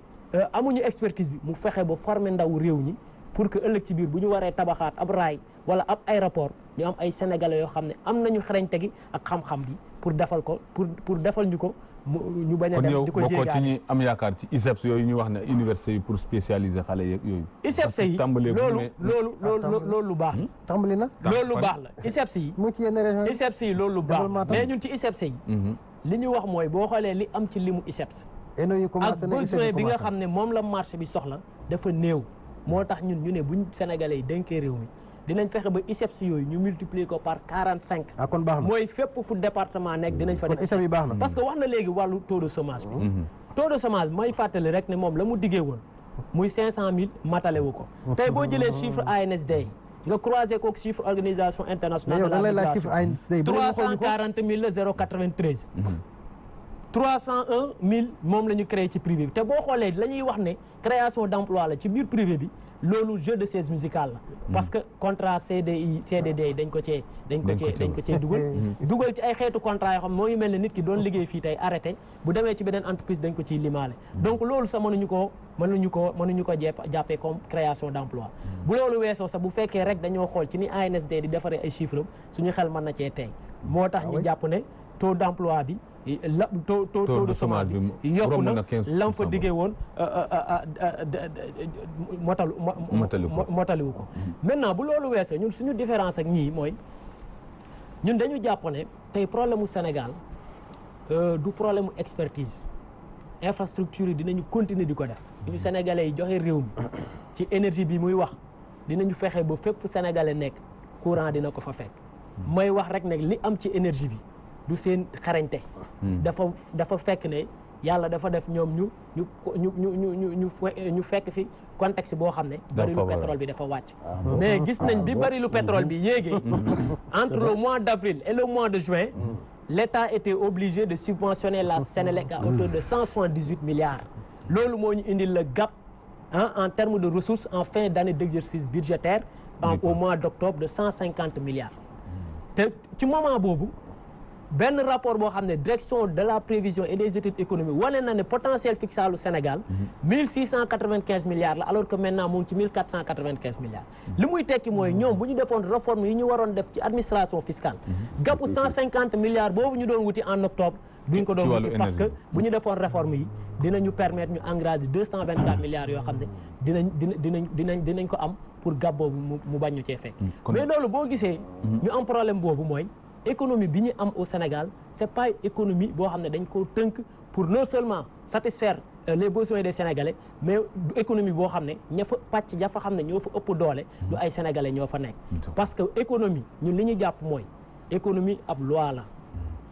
amuñu expertise bi mu fexe ba former ndaw réew ñi pour que ëllëg ci biir bu ñu waree tabaxaat ab raay wala ab aéroport ñu am ay sénégalais yoo xam ne am nañu xarañte gi ak xam-xam bi pour defal ko pour defal ñu ko ñu bañ a dem di ko kon yow bokkoo ci jéegaane. ñi am yaakaar ci ISEPS yooyu ñu wax ne université yi pour spécialiser xale yeeg yooyu. ISEPS yi loolu lu baax la. tàmbali na. loolu lu baax la ISEPS yi. mu ci yenn région yi ISEPS yi loolu lu baax la mais ñun ci ISEPS yi. li ñu wax mooy boo xoolee li am ci limu ISEPS. ak besoin bi nga xam ne moom la marché bi soxla dafa néew. moo tax ñun ñu ne buñ Sénégalais yi dénkee réew mi dinañ fexe ba ISEPS yooyu ñu multiplier ko par 45. kon baax na mooy fépp fu département nekk dinañ fa def ISEPS yi baax na. parce que wax na léegi wàllu taux de chômage bi. taux de chômage mooy fàttali rek ne moom la mu diggee woon muy 500000 matale wu ko. tey boo jëlee chiffre ANSD yi nga croisé ko chiffre organisation internationale de la migration 340 000 la 093. 301 000 moom la ñu créé ci privé bi te boo xoolee la ñuy wax ne création d' emploi la ci biir privé bi loolu jeu de chaise musicale la. parce que contrat CDI CDD yi dañ ko cee dugal ci ay xeetu contrat yoo xam moo ngi mel ne nit ki doon liggéey fii tey arrêté bu demee ci beneen entreprise dañ ko ciy limaale. donc loolu sax mënuñu ko jàppee comme création d' emploi. bu loolu weesoo sax bu fekkee rek dañoo xool ci ni ANSD di defaree ay chiffres suñu xel mën na cee tey moo tax ñu jàpp ne taux d' emploi bi. taux de chômage bi yokku na lam fa diggee woon motaliwu ko maintenant bu loolu weesee ñun suñu différence ak ñii mooy ñun dañu jàpp ne tey problème mu Sénégal du problème mu expertise infrastructure yi dinañu continuer di ko def ñu Sénégalais yi joxe réew mi ci énergie bi muy wax dinañu fexe ba fépp Sénégalais nekk courant dina ko fa fekk may wax rek nag li am ci énergie bi du seen xarañte dafa fekk ne yàlla dafa def ñoom ñu fekk fi contexte boo xam ne barilu pétrole bi dafa wàcc mais gis nañ bi barilu pétrole bi yéegee entre le mois d' avril et le mois de juin l'État était obligé de subventionner la Sénélec à hauteur de 178 milliards loolu moo ñu indil le gap en termes de ressources en fin d' année d' exercice budgétaire au mois d' octobre de 150 milliards te ci moment boobu benn rapport boo xam ne direction de la prévision et des études économiques wane na ne potentiel fiscal u Sénégal 1695 milliards la alors que maintenant mu ngi ci 1495 milliards li muy tekki mooy ñoom bu ñu defoon réforme yi ñu waroon def ci administration fiscale gàppu 150 milliards boobu ñu doon wuti en octobre duñ ko doon wuti parce que bu ñu defoon réforme yi dinañu permettre ñu engranger 224 milliards yoo xam ne dinañ ko am pour gàpp boobu mu bañ ñu cee fekk mais loolu boo gisee ñu am problème boobu mooy économie bi ñu am au Sénégal c' est pas économie boo xam ne dañ koo tënk pour non seulement satisfaire les besoins des Sénégalais mais du économie boo xam ne ña fa pàcc ña fa xam ne ñoo fa ëpp doole du ay Sénégalais ñoo fa nekk parce que économie ñun li ñu jàpp mooy économie ab loi la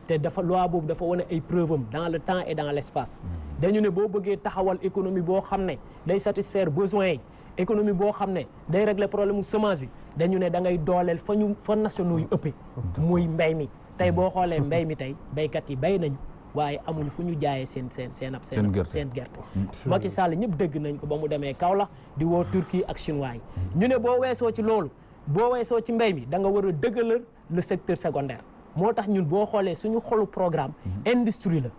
te dafa loi boobu dafa wane ay preuve am dans le temps et dans l' espace dañu ne boo bëggee taxawal économie boo xam ne day satisfaire besoins yi économie boo xam ne day régler problème mu chômage bi dañu ne da ngay dooleel fa nationaux yu ëppee muy mbéy mi tey boo xoolee mbéy mi tey béykat yi béy nañu waaye amuñu fu ñu jaayee seen gerte Macky Sall ñëpp dégg nañ ko ba mu demee Kaolack di woo Turquie ak chinois yi ñu ne boo weesoo ci loolu boo weesoo ci mbéy mi da nga war a dëggalal le secteur secondaire moo tax ñun boo xoolee suñu xolu programme industrie la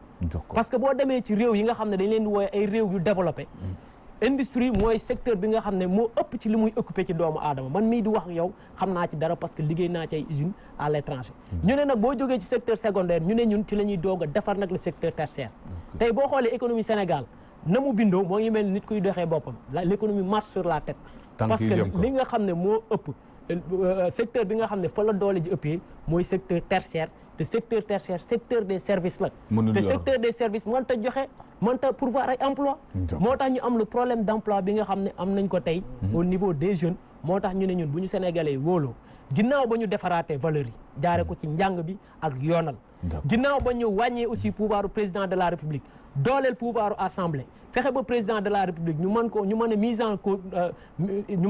parce que boo demee ci réew yi nga xam ne dañ leen di wooye ay réew yu développé industrie mooy secteur bi nga xam ne moo ëpp ci li muy occupé ci doomu aadama man mii di wax yow xam naa ci dara parce que liggéey naa ci ay usines à l' étranger ñu ne nag boo jógee ci secteur secondaire ñu ne ñun ci la ñuy doog a defar nag le secteur tertiaire tey boo xoolee économie Sénégal na mu bindoo moo ngi mel nit kuy doxee boppam l' économie marche sur la tête parce que li nga xam ne moo ëpp secteur bi nga xam ne fa la doole ji ëppee mooy secteur tertiaire te secteur tertiaire secteur des services la te secteur des services mënta joxe mënta pourvoir ay emploi moo tax ñu am le problème d' emploi bi nga xam ne am nañ ko tey au niveau des jeunes moo tax ñu ne ñun bu ñu sénégalais yi wóoloo ginnaaw ba ñu defaraatee valeurs yi jaare ko ci njàng bi ak yoonal ginnaaw ba ñu wàññee aussi pouvoiru président de la république dooleel pouvoiru assemblée fexe ba président de la république ñu mën a mise en cause ñu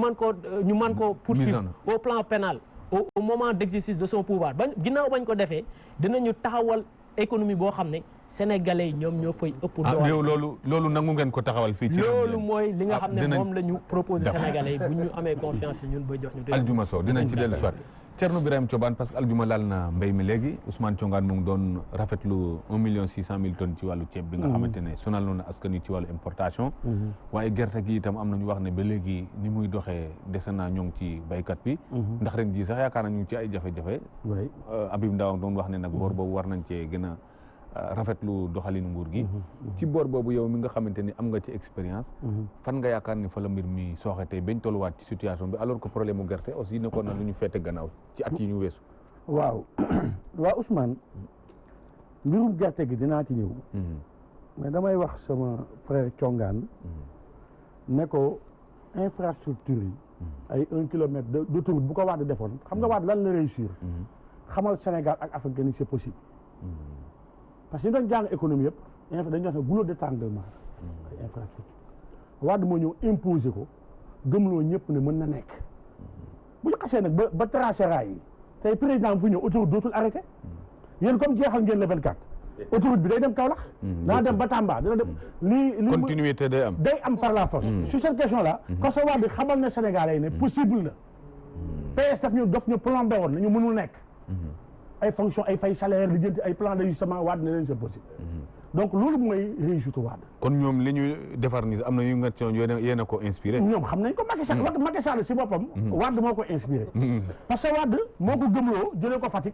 mën ko poursuivre au plan pénal au moment d' exercice de son pouvoir ginnaaw bañ ko defee dinañu taxawal économie boo xam ne sénégalais yi ñoom ñoo fay ëpp doole. yow loolu nangu ngeen ko taxawal fii ci loolu mooy li nga xam ne moom la ñu proposé sénégalais yi bu ñu amee confiance ñun ba jox ñu aljuma Sow dinañ ci dellu soit Thierno Birahim Thioban parce que aljuma laal na mbéy mi léegi Ousmane Thiongan mu ngi doon rafetlu 1,6 million tonnes ci wàllu ceeb bi nga xamante ne sonal noonu askan wi ci wàllu importation waaye gerte gi itam am nañu wax ne ba léegi ni muy doxee dese naa ñoo ngi ci baykat bi ndax ren jii sax yaakaar nañu ci ay jafe-jafe Habib Ndaw doon wax ne nag boor boobu war nañ cee gën a rafetlu doxalinu nguur gi ci boor boobu yow mi nga xamante ni am nga ci expérience fan nga yaakaar ni fa la mbir mi sooxetee bañ tolluwaat ci situation bi alors que problème mu gerte aussi nekkoon na lu ñu fete gannaaw ci at yi ñu weesu waaw Ousmane mbirum gerte gi dinaa ci ñëw mais damay wax sama frère Thiongan ne ko infrastructure yi ay 1 kilomètre d'autoroute bu ko Wade defoon xam nga Wade lan la réussir xamal Sénégal ak Afrique ni c'est possible parce que ñu doon jàng économie yëpp dañuy wax ne goulot d'étranglement ay infrastructure Wade moo ñëw imposer ko gëmloo ñëpp ne mën na nekk bu ñu xasee nag ba tracé raay yi tey président fu ñëw autoroute dootul arrêté yéen comme jeexal ngeen le 24 autoroute bi day dem Kaolack dana dem ba Tamba dana dem lii continuité day am par la force sur cette question là parce que Wade xamal na Sénégalais yi ne possible na PS daf ñu plombé woon nañu mënul nekk ay fonction ay fay salaire li jënti ay plan d'ajustement Wade ne leen c'est possible donc loolu mooy réussite Wade kon ñoom li ñu defar ni am na yu nga yéen a ko inspiré ñoom xam nañ ko Macky Sall si boppam Wade moo ko inspiré parce que Wade moo ko gëmloo jëlee ko Fatick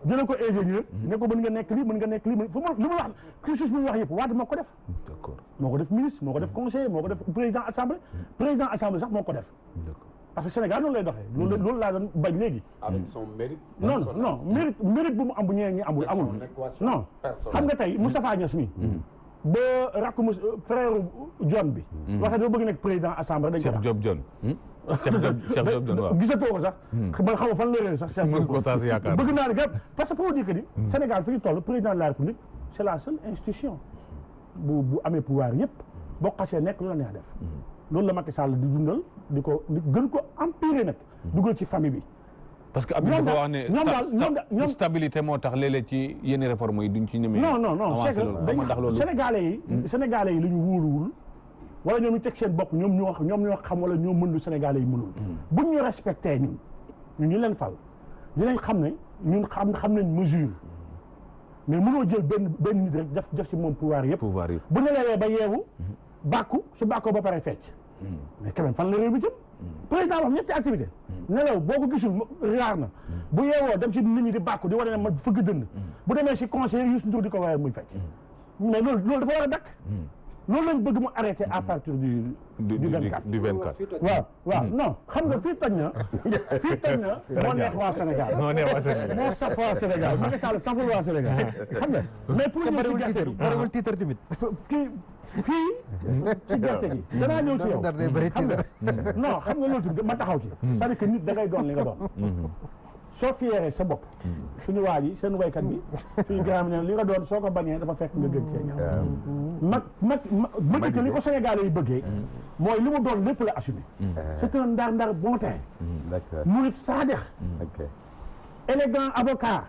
jëlee ko ingénieur ne ko mën nga nekk lii mën nga nekk lii li mu wax cursus bi mu wax yëpp Wade moo ko def d'accord moo ko def ministre moo ko def conseiller moo ko def président assemblée sax moo ko def parce que Sénégal noonu lay doxee loolu laa doon bañ léegi avec son mérite non mérite bu mu am bu ñeneen ñi amul non xam nga tey Moustapha Niass mi ba rakk frère John bi waxee dafa bëgg nekk président assemblée dañ ko Cheikh Diop John waaw gisatoo ko sax man xam nga fan la réer sax Cheikh Diop ko saa si yaakaar bëgg naa ne gars parce que pour dire que ni Sénégal fi ñu toll président de la République c'est la seule institution bu amee pouvoir yëpp boo xasee nekk lu la neex def loolu la Macky Sall di dundal di gën ko empirer nag dugal ci famille bi parce que Habib dafa wax ne stabilité moo tax léeg-léeg ci yenn réforme yi duñ ci ñemee non c'est que Sénégalais yi la ñu wóoluwul wala ñoom ñu teg seen bopp ñoom ñoo xam wala ñoo mën lu Sénégalais yi mënul buñ ñu respecté ñun ñu leen fal dinañ xam ne ñun xam nañ mesure mais mënoo jël benn nit rek def ci moom pouvoir yëpp bu nelewee ba yeewu bàkku su bàkkoo ba pare fecc mais quand même fan la réew mi jëm président wax ñetti activité nelaw boo ko gisul raar na bu yeewoo dem ci nit ñi di bàkku di wane ne ma fëgg dënd bu demee si conseil Youssou Ndour di ko waaye muy fecc mais loolu dafa war a dakk loolu lañ bëgg mu arrêté à partir du 24 waaw non xam nga fii toj na moo neex waa Sénégal moo saf waa Sénégal Macky Sall saful waa Sénégal xam nga mais pour bariwul titre tamit fii ci gerte gi danaa ñëw ci yow xam nga non xam nga loolu tamit ma taxaw ci c'est-à-dire que nit da ngay doon li nga doon soo fiyeeree sa bopp suñu waa ji seen waykat bi suñu grand ne li nga doon soo ko bañee dafa fekk nga gën cee ñaaw mag que li ko Sénégalais yi bëggee mooy li mu doon lépp la assumé c'est un ndar bon teint murit saadex élégant avocat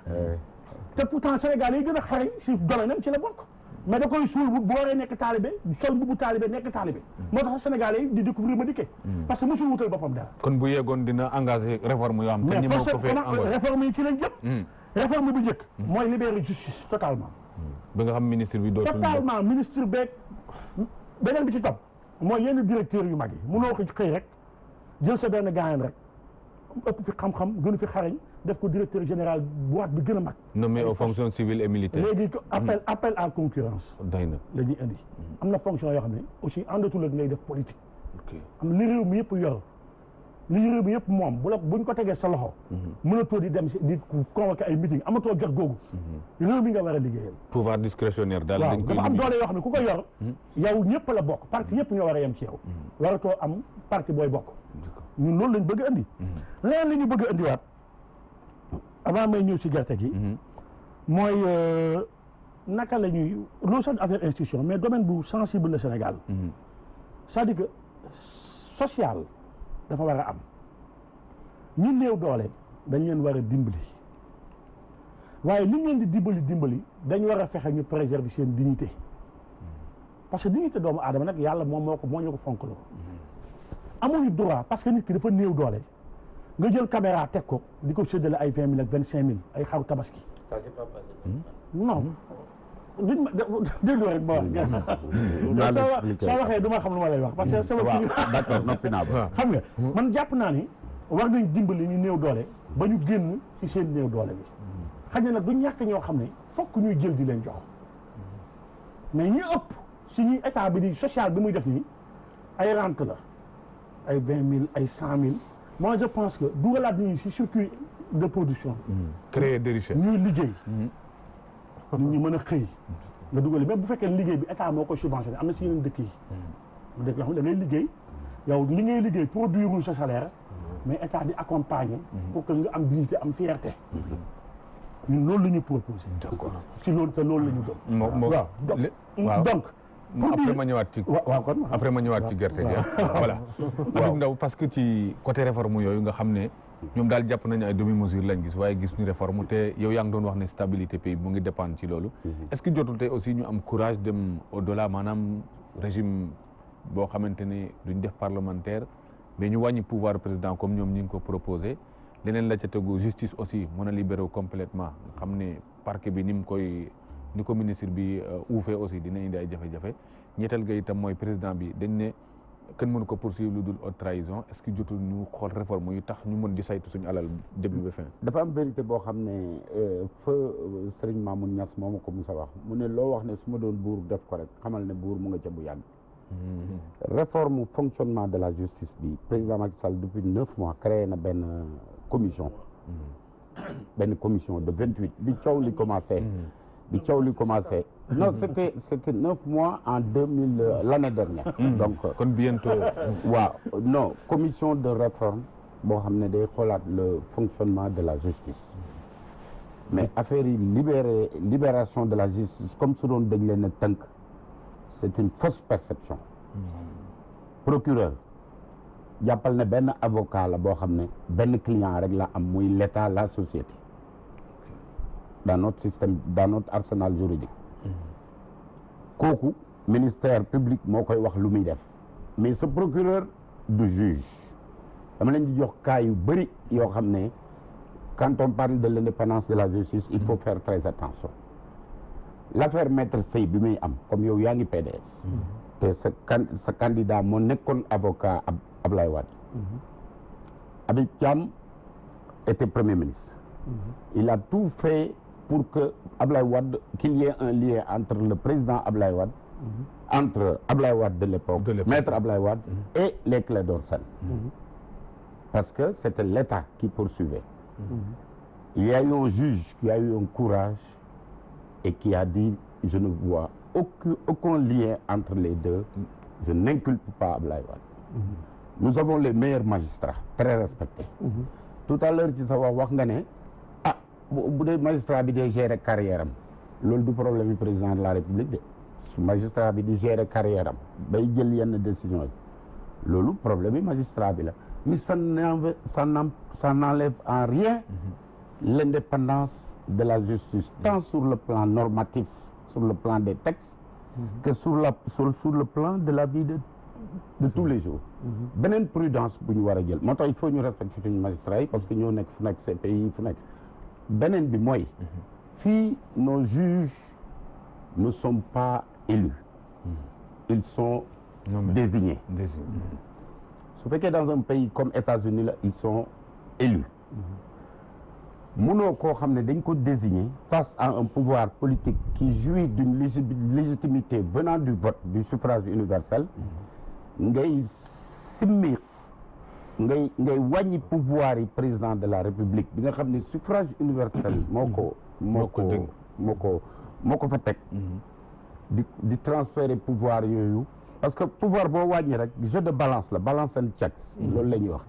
te pourtant Sénégalais yi gën a xarañ si domaine ci la bokk mais da koy suul bu waree nekk taalibe sol bu taalibe nekk taalibe moo tax Sénégalais yi di découvrir Madické parce que mosul wutal boppam dara kon bu yeggoon dina engagé réforme yoo xam te ñi moo ko fee engagé réforme yi ci lañ jëm réforme bu njëkk mooy libérer justice totalement ba nga xam ministre bi dootul totalement ministre beeg beneen bi ci topp mooy yenn directeurs yu mag yi mënoo ko xëy rek jël sa benn gaayan rek ëpp fi xam-xam gënu fi xarañ def ko directeur général boîte bi gën a mag nommé aux fonctions civiles et militaires léegi appel à concurrence day na la ñuy indi am na fonction yoo xam ne aussi àndatul ak ngay def politique am li réew mi yëpp yor li réew mi yëpp moom buñ ko tegee sa loxo mënatoo di dem di convoqué ay meeting amatoo jot googu réew mi nga war a liggéeyal pouvoir discrétionnaire daal dañ koy dafa am doole yoo xam ne ku ko yor yow ñëpp la bokk parti yëpp nga war a yem ci yow waratoo am parti booy bokk ñun loolu lañ bëgg a indi leneen li ñu bëgg a indiwaat avant may ñëw ci gerte gi mooy naka la ñuy loolu sax affaire institution mais domaine bu sensible le Sénégal c'est-à-dire que social dafa war a am ñi néew doole dañ leen war a dimbali waaye li ngeen di dimbali dañu war a fexe ñu préserver seen dignité parce que dignité doomu aadama nag yàlla moo ñu ko fonkloo amuñu droit parce que nit ki dafa néew doole nga jël caméra teg ko di ko séddale ay 20 000 ak 25 000 ay xaru tabaski. Ça c'est pas passé. non duñ ma déglu rek ma wax. soo waxee du ma xam lu ma lay wax. parce que sama kii d'accord noppi naa ba. xam nga man jàpp naa ni war nañ dimbali ñu néew doole ba ñu génn ci seen néew doole bi. xëy na nag du ñàkk ñoo xam ne fokk ñuy jël di leen jox mais ñi ëpp suñuy état bi di social bi muy def nii ay rente la ay 20 000 ay 100 000 moi je pense que dugalaat nañu si circuit de production. créer des richesses. ñuy liggéey. nit ñi mën a xëy. nga dugal même bu fekkee liggéey bi état moo koy subventionné am na si yeneen dëkk yi. dëkk yoo xam ne da ngay liggéey yow li ngay liggéey produire sa salaire mais état di accompagner. pour que nga am dignité am fierté. ñun loolu la ñu proposé. d'accord ci loolu te loolu la ñu doon. waaw donc. après ma ñëwaat ci waaw kon après ma ñëwaat ci gerte gi voilà. Habib Ndao parce que ci côté réforme yooyu nga xam ne ñoom daal jàpp nañu ay demi mesure lañ gis waaye gis ñu réforme te yow yaa ngi doon wax ne stabilité pays mu ngi dépendre ci loolu. est-ce que jotul tey aussi ñu am courage dem au-delà maanaam régime boo xamante ne duñ def parlementaire mais ñu wàññi pouvoir président comme ñoom ñi ngi ko proposé leneen la ca tegu justice aussi mën a libéré complètement nga xam ne parquet bi ni ko ministre bi uufee aussi dina indi ay jafe-jafe ñetteel ga itam mooy président bi dañ ne kenn mënu ko poursuivre lu dul haute trahison est-ce que jotul ñu xool réforme yu tax ñu mën di saytu suñu alal début ba fin. dafa am vérité boo xam ne feu Serigne Mamoun Niass moo ma ko musa wax mu ne loo wax ne su ma doon buur def ko rek xamal ne buur mu nga ca bu yàgg. réforme fonctionnement de la justice bi président Macky Sall depuis 9 mois créé na benn commission. benn commission de 28 bi coow li commencé. Non, c'était 9 mois en 2000 l'année dernière. Donc kon bientôt. waaw non commission de réforme boo xam ne day xoolaat le fonctionnement de la justice. mais affaire yi libération de la justice comme su doon dañ leen a tënk c'est une fausse perception. procureur jàppal ne benn avocat la boo xam ne benn client rek la am muy l'État la société. dans notre système dans notre arsenal juridique kooku ministère public moo koy wax lu muy def mais ce procureur du juge dama leen di jox cas yu bëri yoo xam ne quand on parle de l'indépendance de la justice il faut faire très attention l'affaire maître Sey bi muy am comme yow yaa ngi PDS te sa candidat moo nekkoon avocat Ablaye Wade Habib Thiam était premier ministre il a tout fait pour que Ablaye Wade qu'il y ait un lien entre le président Ablaye Wade entre Ablaye Wade de l'époque maître Ablaye Wade et les Clédor Sène parce que c'était l'État qui poursuivait il y a eu un juge qui a eu un courage et qui a dit je ne vois aucun lien entre les deux je n'inculpe pas Ablaye Wade nous avons les meilleurs magistrats très respectés tout à l'heure ci sa wax nga ne bu dee magistrat bi di gérer carrière am loolu du problème yi président de la république de su magistrat bi di gérer carrière am bay jël yenn décision yi loolu problème yi magistrat bi la mais ça n'enlève en rien l'indépendance de la justice tant sur le plan normatif sur le plan des textes que sur le plan de la vie de tous les jours beneen prudence bu ñu war a jël moo tax il faut ñu respecter suñu magistrats yi parce que ñoo nekk fu nekk ces pays yi fu nekk beneen bi mooy fii nos juges ne sont pas élus ils sont désignés su fekkee dans un pays comme États-Unis la ils sont élus munoo koo xam ne dañ ko désigner face à un pouvoir politique qui jouit d'une légitimité venant du vote du suffrage universel ngay simmi ngay wàññi pouvoir yi président de la république bi nga xam ne suffrage universel moo ko fa teg di transférer pouvoir yooyu parce que pouvoir boo wàññi rek jeu de balance la balance and checks loolu la ñuy wax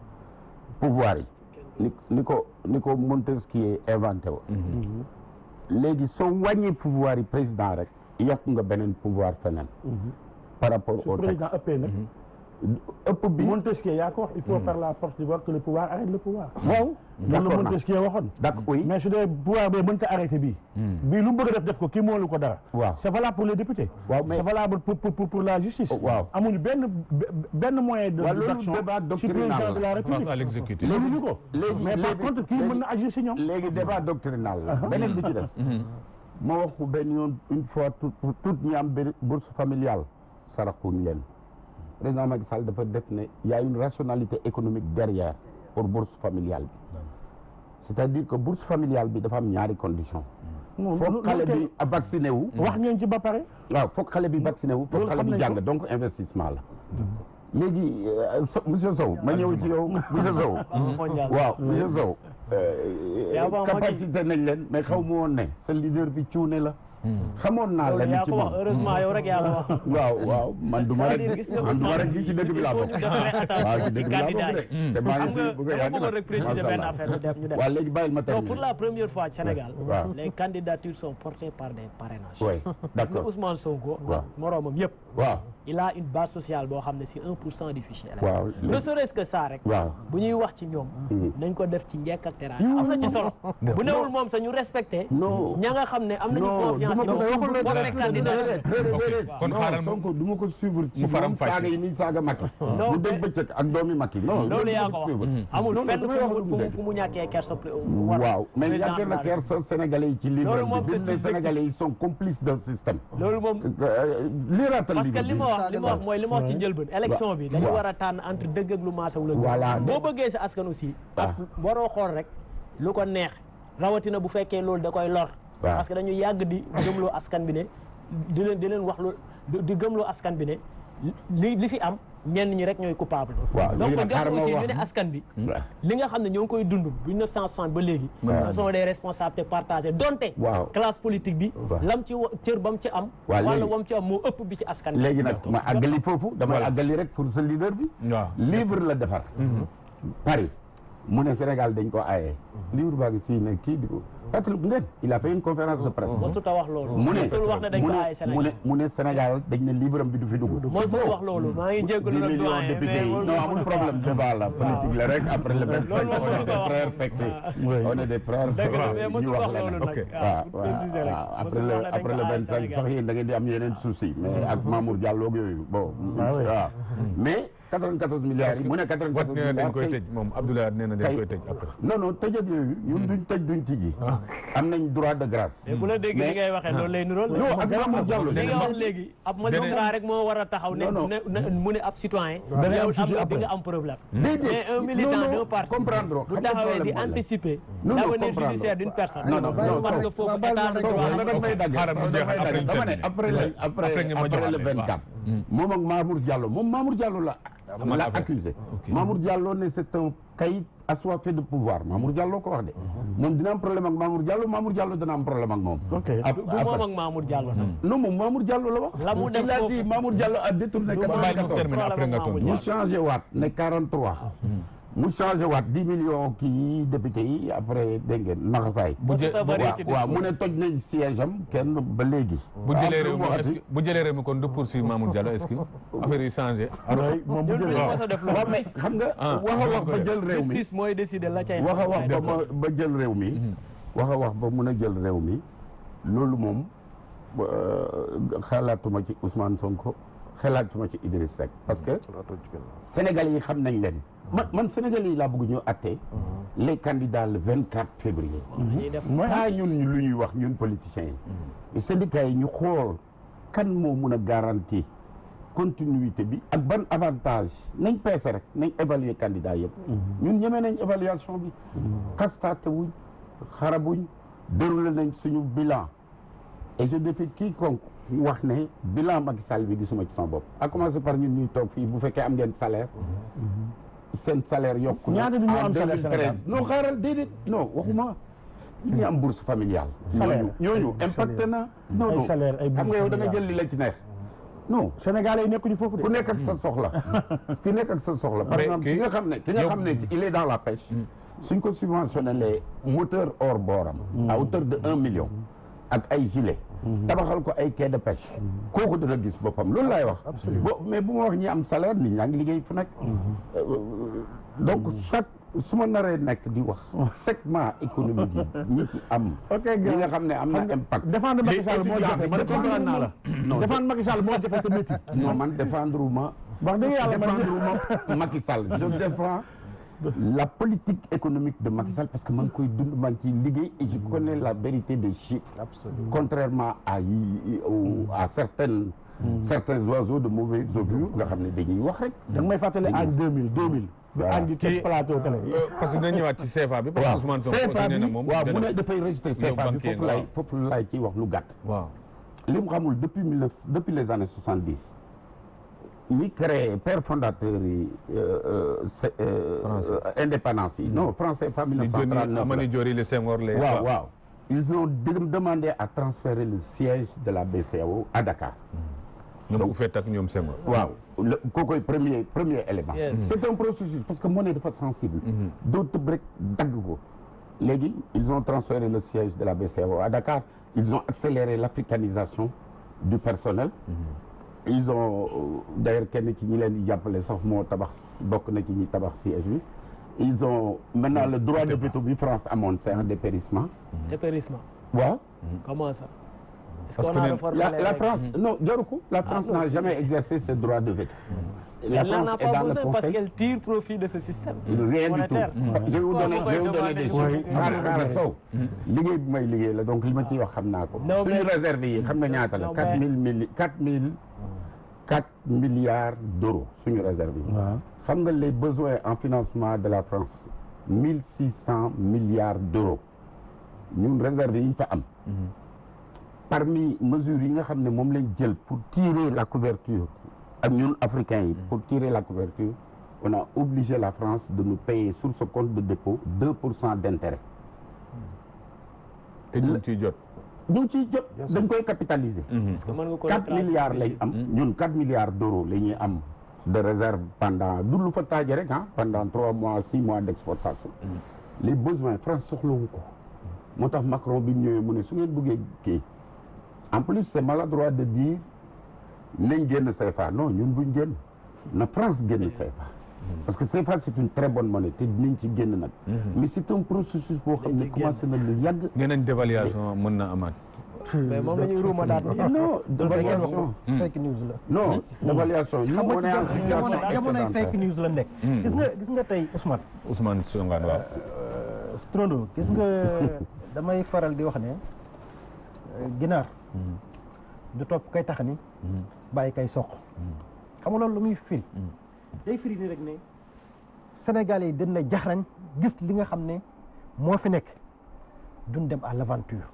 pouvoir yi ni ko Montesquieu inventé wo léegi soo wàññi pouvoir yi président rek yokk nga beneen pouvoir feneen par rapport au texte ëpp bi Montesquieu yaa ko wax il faut faire la force du pouvoir que le pouvoir arrête le pouvoir. waaw loolu la Montesquieu waxoon. d'accord oui mais su dee pouvoir bee mënta arrêté bii. bii lu mu bëgg a def ko kii moolu ko dara. waaw c'est valable pour les députés. waaw mais c'est valable pour la justice. waaw amuñu benn moyen de. loolu d'action débat ci président doctrinal de la face République. à l'exécutif. léegi ko. léegi mais par contre kii mën na agir si ñoom. léegi débat doctrinal la beneen bi ci des ma wax ko benn yoon une fois tout ñi am bourse familiale saraxuñ leen président Macky Sall dafa def ne y a une rationalité économique derrière pour bourse familiale bi c'est-à-dire que bourse familiale bi dafa am ñaari condition foog xale bi vacciné wu wax ngeen ci ba pare. waaw foog xale bi vacciné wu foog xale bi jàng donc investissement la léegi monsieur Sow ma ñëw ci yow monsieur Sow waaw monsieur Sow capacité nañ leen mais xaw ma woon ne sa leader bi cuune la xamoon naa la ni ci moom heureusement yow rek yaa ko wax. waaw man du ma rek ci dëgg bi laa bokk waaw ci dëgg bi laa bokk de te maa ngi fi bëgg a dama bëggoon rek préciser benn affaire ñu dem waaw léegi bàyyil ma donc terminer pour la première fois Sénégal waaw les candidatures sont portées par des parrainages oui gis nga d'accord Ousmane Sonko waaw moroomam yëpp waaw il a une base sociale boo xam ne c'est 1% du fichier waaw ne serait-ce que ça rek waaw bu ñuy wax ci ñoom nañ ko def ci njekk ak teraanga am na ci solo bu newul moom sax ñu respecté non ña nga xam ne am nañu confiance ci moom porté candidat kon xaaral ma Sonko du ma ko suivre ci mu faram moom saaga yi ni saaga Macky bu dégg bëccëg ak doomi Macky non loolu yaa ko wax amul fenn fu mu ñàkkee kersa waaw mais ñàkkee na kersa sénégalais yi ci livre loolu moom bi c'est les sénégalais yi sont complices d'un système loolu moom liiraatal parce que li ma wax mooy li ma wax ci njëlbeen élection bi dañu war a tànn entre dëgg ak lu maasawul ak voilà boo bëggee sa askan aussi ak waroo xool rek lu ko neex rawatina bu fekkee loolu da koy lor parce que dañu yàgg di gëmloo askan bi ne di leen wax lu di gëmloo askan bi ne li fi am ñenn ñi rek ñooy coupable donc jox aussi ñu ne askan bi li nga xam ne ñoo ngi koy dund 1960 ba léegi ce sont des responsabilités partagées donte classe politique bi lam ci cër ba mu ci am wala wam ci am moo ëpp bi ci askan bi léegi nag ma àggali foofu damay àggali rek pour sa leader bi livre la defar Paris mu ne Sénégal dañ ko aaye livre baa ngi fii ne kii di ko fàttaliku ngeen il a fait une conférence de presse mosut a wax loolu mu ne mosul wax ne dañ ko aaye Sénégal mu ne Sénégal dañ ne livre am bi du fi dugg mosul wax loolu maa ngi jégalu nag doyen député yi non amul problème débat la politique la rek après le 25 on est des frères fekkee on est des frères ñu wax leneen waaw après le 25 sax yéen da ngeen di am yeneen souci mais ak Mamour Diallo ak yooyu bon waaw mais 94 milliards yi mu ne 94 milliards dañ koy tëj moom Abdoulaye nee na dañ koy tëj après non tëj ak yooyu ñun duñ tëj duñ tijji am nañ droit de grâce mais bu la dégg li ngay waxee loolu lay nirool non ak Mamour Diallo li nga wax léegi ab magistrat rek moo war a taxaw ne mu ne ab citoyen yow am di nga am problème mais un militant d'un parti comprendre bu taxawee di anticiper l'avenir judiciaire d'une personne parce que foofu état de droit dama ne après le 24 moom ak Mamour Diallo la accusé Mamour Diallo ne c'est un caïd assoiffé de pouvoir Mamour Diallo ko wax de moom dina am problème ak Mamour Diallo dana am problème ak moom du moom ak Mamour Diallo nag non moom Mamour Diallo la wax la mu def il a dit Mamour Diallo a détourné 94 mu changé waat ne 43 mu changé waat 10 millions kii député yi après dégg ngeen naxasaay waaw mu ne toj nañ siège am kenn ba léegi bu jëlee réew mi kon du poursuivre Mamour Diallo est-ce que affaire yi changé moom bu jëlee waaw mais xam nga wax a wax ba jël réew mi justice mooy décider la cay wax a wax ba jël réew mi wax a wax ba mun a jël réew mi loolu moom xalaatuma ci Ousmane Sonko xalaatuma ci Idriss Seck parce que Sénégal yi xam nañ leen man Sénégal yi laa bëgg ñu atte les candidats le 24 février pas ñun lu ñuy wax ñun politiciens yi syndicats yi ñu xool kan moo mun a garantie continuité bi ak ban avantage nañ peese rek nañ évaluer candidats yëpp ñun ñemee nañ évaluation bi xastaate wuñ xarabuñ déroulé nañ suñu bilan et je défie quiconque wax ne bilan Macky Sall bi gisuma ci sama bopp à commencer par ñun ñuy toog fii bu fekkee am ngeen salaire seen salaire yokku na en 2013 non xaaral déedéet non waxuma ñi am bourse familiale ñooñu impacté na non xam nga yow da nga jël li la ci neex non Sénégalais yi nekkuñu foofu de ku nekk ak sa soxla ki nekk ak sa soxla par exemple ki nga xam ne il est dans la pêche suñ ko subventionné les moteurs hors bord am à hauteur de 1 million ak ay gilet tabaxal ko ay quai de pêche kooku dana gis boppam loolu laay wax mais bu ma wax ñi am salaire nit ñaa ngi liggéey fu nekk donc chaque su ma naree nekk di wax segment économique yi ñi ci am ñi nga xam ne am na impact défendre Macky Sall moo jafe man comprendre naa la défendre Macky Sall moo jafe te métti non man défendre uma wax dëgg yàlla défendre uma Macky Sall je défends la politique économique de Macky Sall parce que man koy dund man ciy liggéey et je connais la vérité des chiffres contrairement à certains oiseaux de mauvais augure nga xam ne dañuy wax rek da nga may fàttali en 2000 añ di teg plateau télé parce que dañu ñëwaat ci CFA bi parce que Ousmane Sonko aussi nee na moom waaw mu ne dafay rejeter CFA bi foofu laay ciy wax lu gàtt waaw li mu xamul depuis les années 70 ñi créé père fondateur yi indépendance yi non France CFA 1939 Amani Diori le Senghor les waaw ils ont demandé à transférer le siège de la BCEAO à Dakar ñoom Houphouët ak ñoom Senghor waaw kookoy premier élément c'est un processus parce que monnaie dafa sensible doo tëb rek dagg ko léegi ils ont transféré le siège de la BCEAO à Dakar ils ont accéléré l'africanisation du personnel ils ont d'ailleurs kenn ci ñi leen di jàppale sax moo tabax bokk na ci ñi tabax siège bi ils ont maintenant le droit de veto bi France amoon c'est un dépérissement waaw comment ça parce que la France non jaru ko la France n'a jamais exercé ce droit de veto la France est dans le conseil parce qu'elle tire profit de ce système rien du tout je vais vous donner des chiffres xaaral Sow liggéey bi may liggéey la donc li ma ciy wax xam naa ko suñu réserve yi xam nga ñaata la 4 milliards d'euros suñu réserve yi xam nga les besoins en financement de la France 1600 milliards d'euros ñun réserve yi ñu fa am parmi mesures yi nga xam ne moom lañ jël pour tirer la couverture ak ñun africains yi pour tirer la couverture on a obligé la France de nous payer sur ce compte de dépôt 2% d'intérêt te ñu ciy jot ñu ngi ciy jot dañ koy capitaliser 4 milliards lañ am ñun 4 milliards d'euros la ñuy am de réserve pendant du lu fa taaje rek pendant 3 mois 6 mois d'exportation les besoins France soxlawu ko moo tax Macron bi ñëwee mu ne su ngeen bëggee kii en plus c'est maladroit de dire nañ génn CFA non ñun buñ génn na France génn CFA parce que CFA c'est une très bonne monnaie te dinañ ci génn nag mais c'est un processus boo xam ne commencé na lu yàgg nee nañ dévaluation mën na amaat mais moom la ñuy ruuma daal non dévaluation fake news la non dévaluation ñu on est en situation jamonoy fake news la nekk gis nga tey Ousmane Sonko waaw Strondo gis nga damay faral di wax ne ginaar du topp kay tax ni bàyyi kay soq xam nga loolu lu muy firi day firi ni rek ne Sénégal yi dina jaxrañ gis li nga xam ne moo fi nekk duñ dem à l'aventure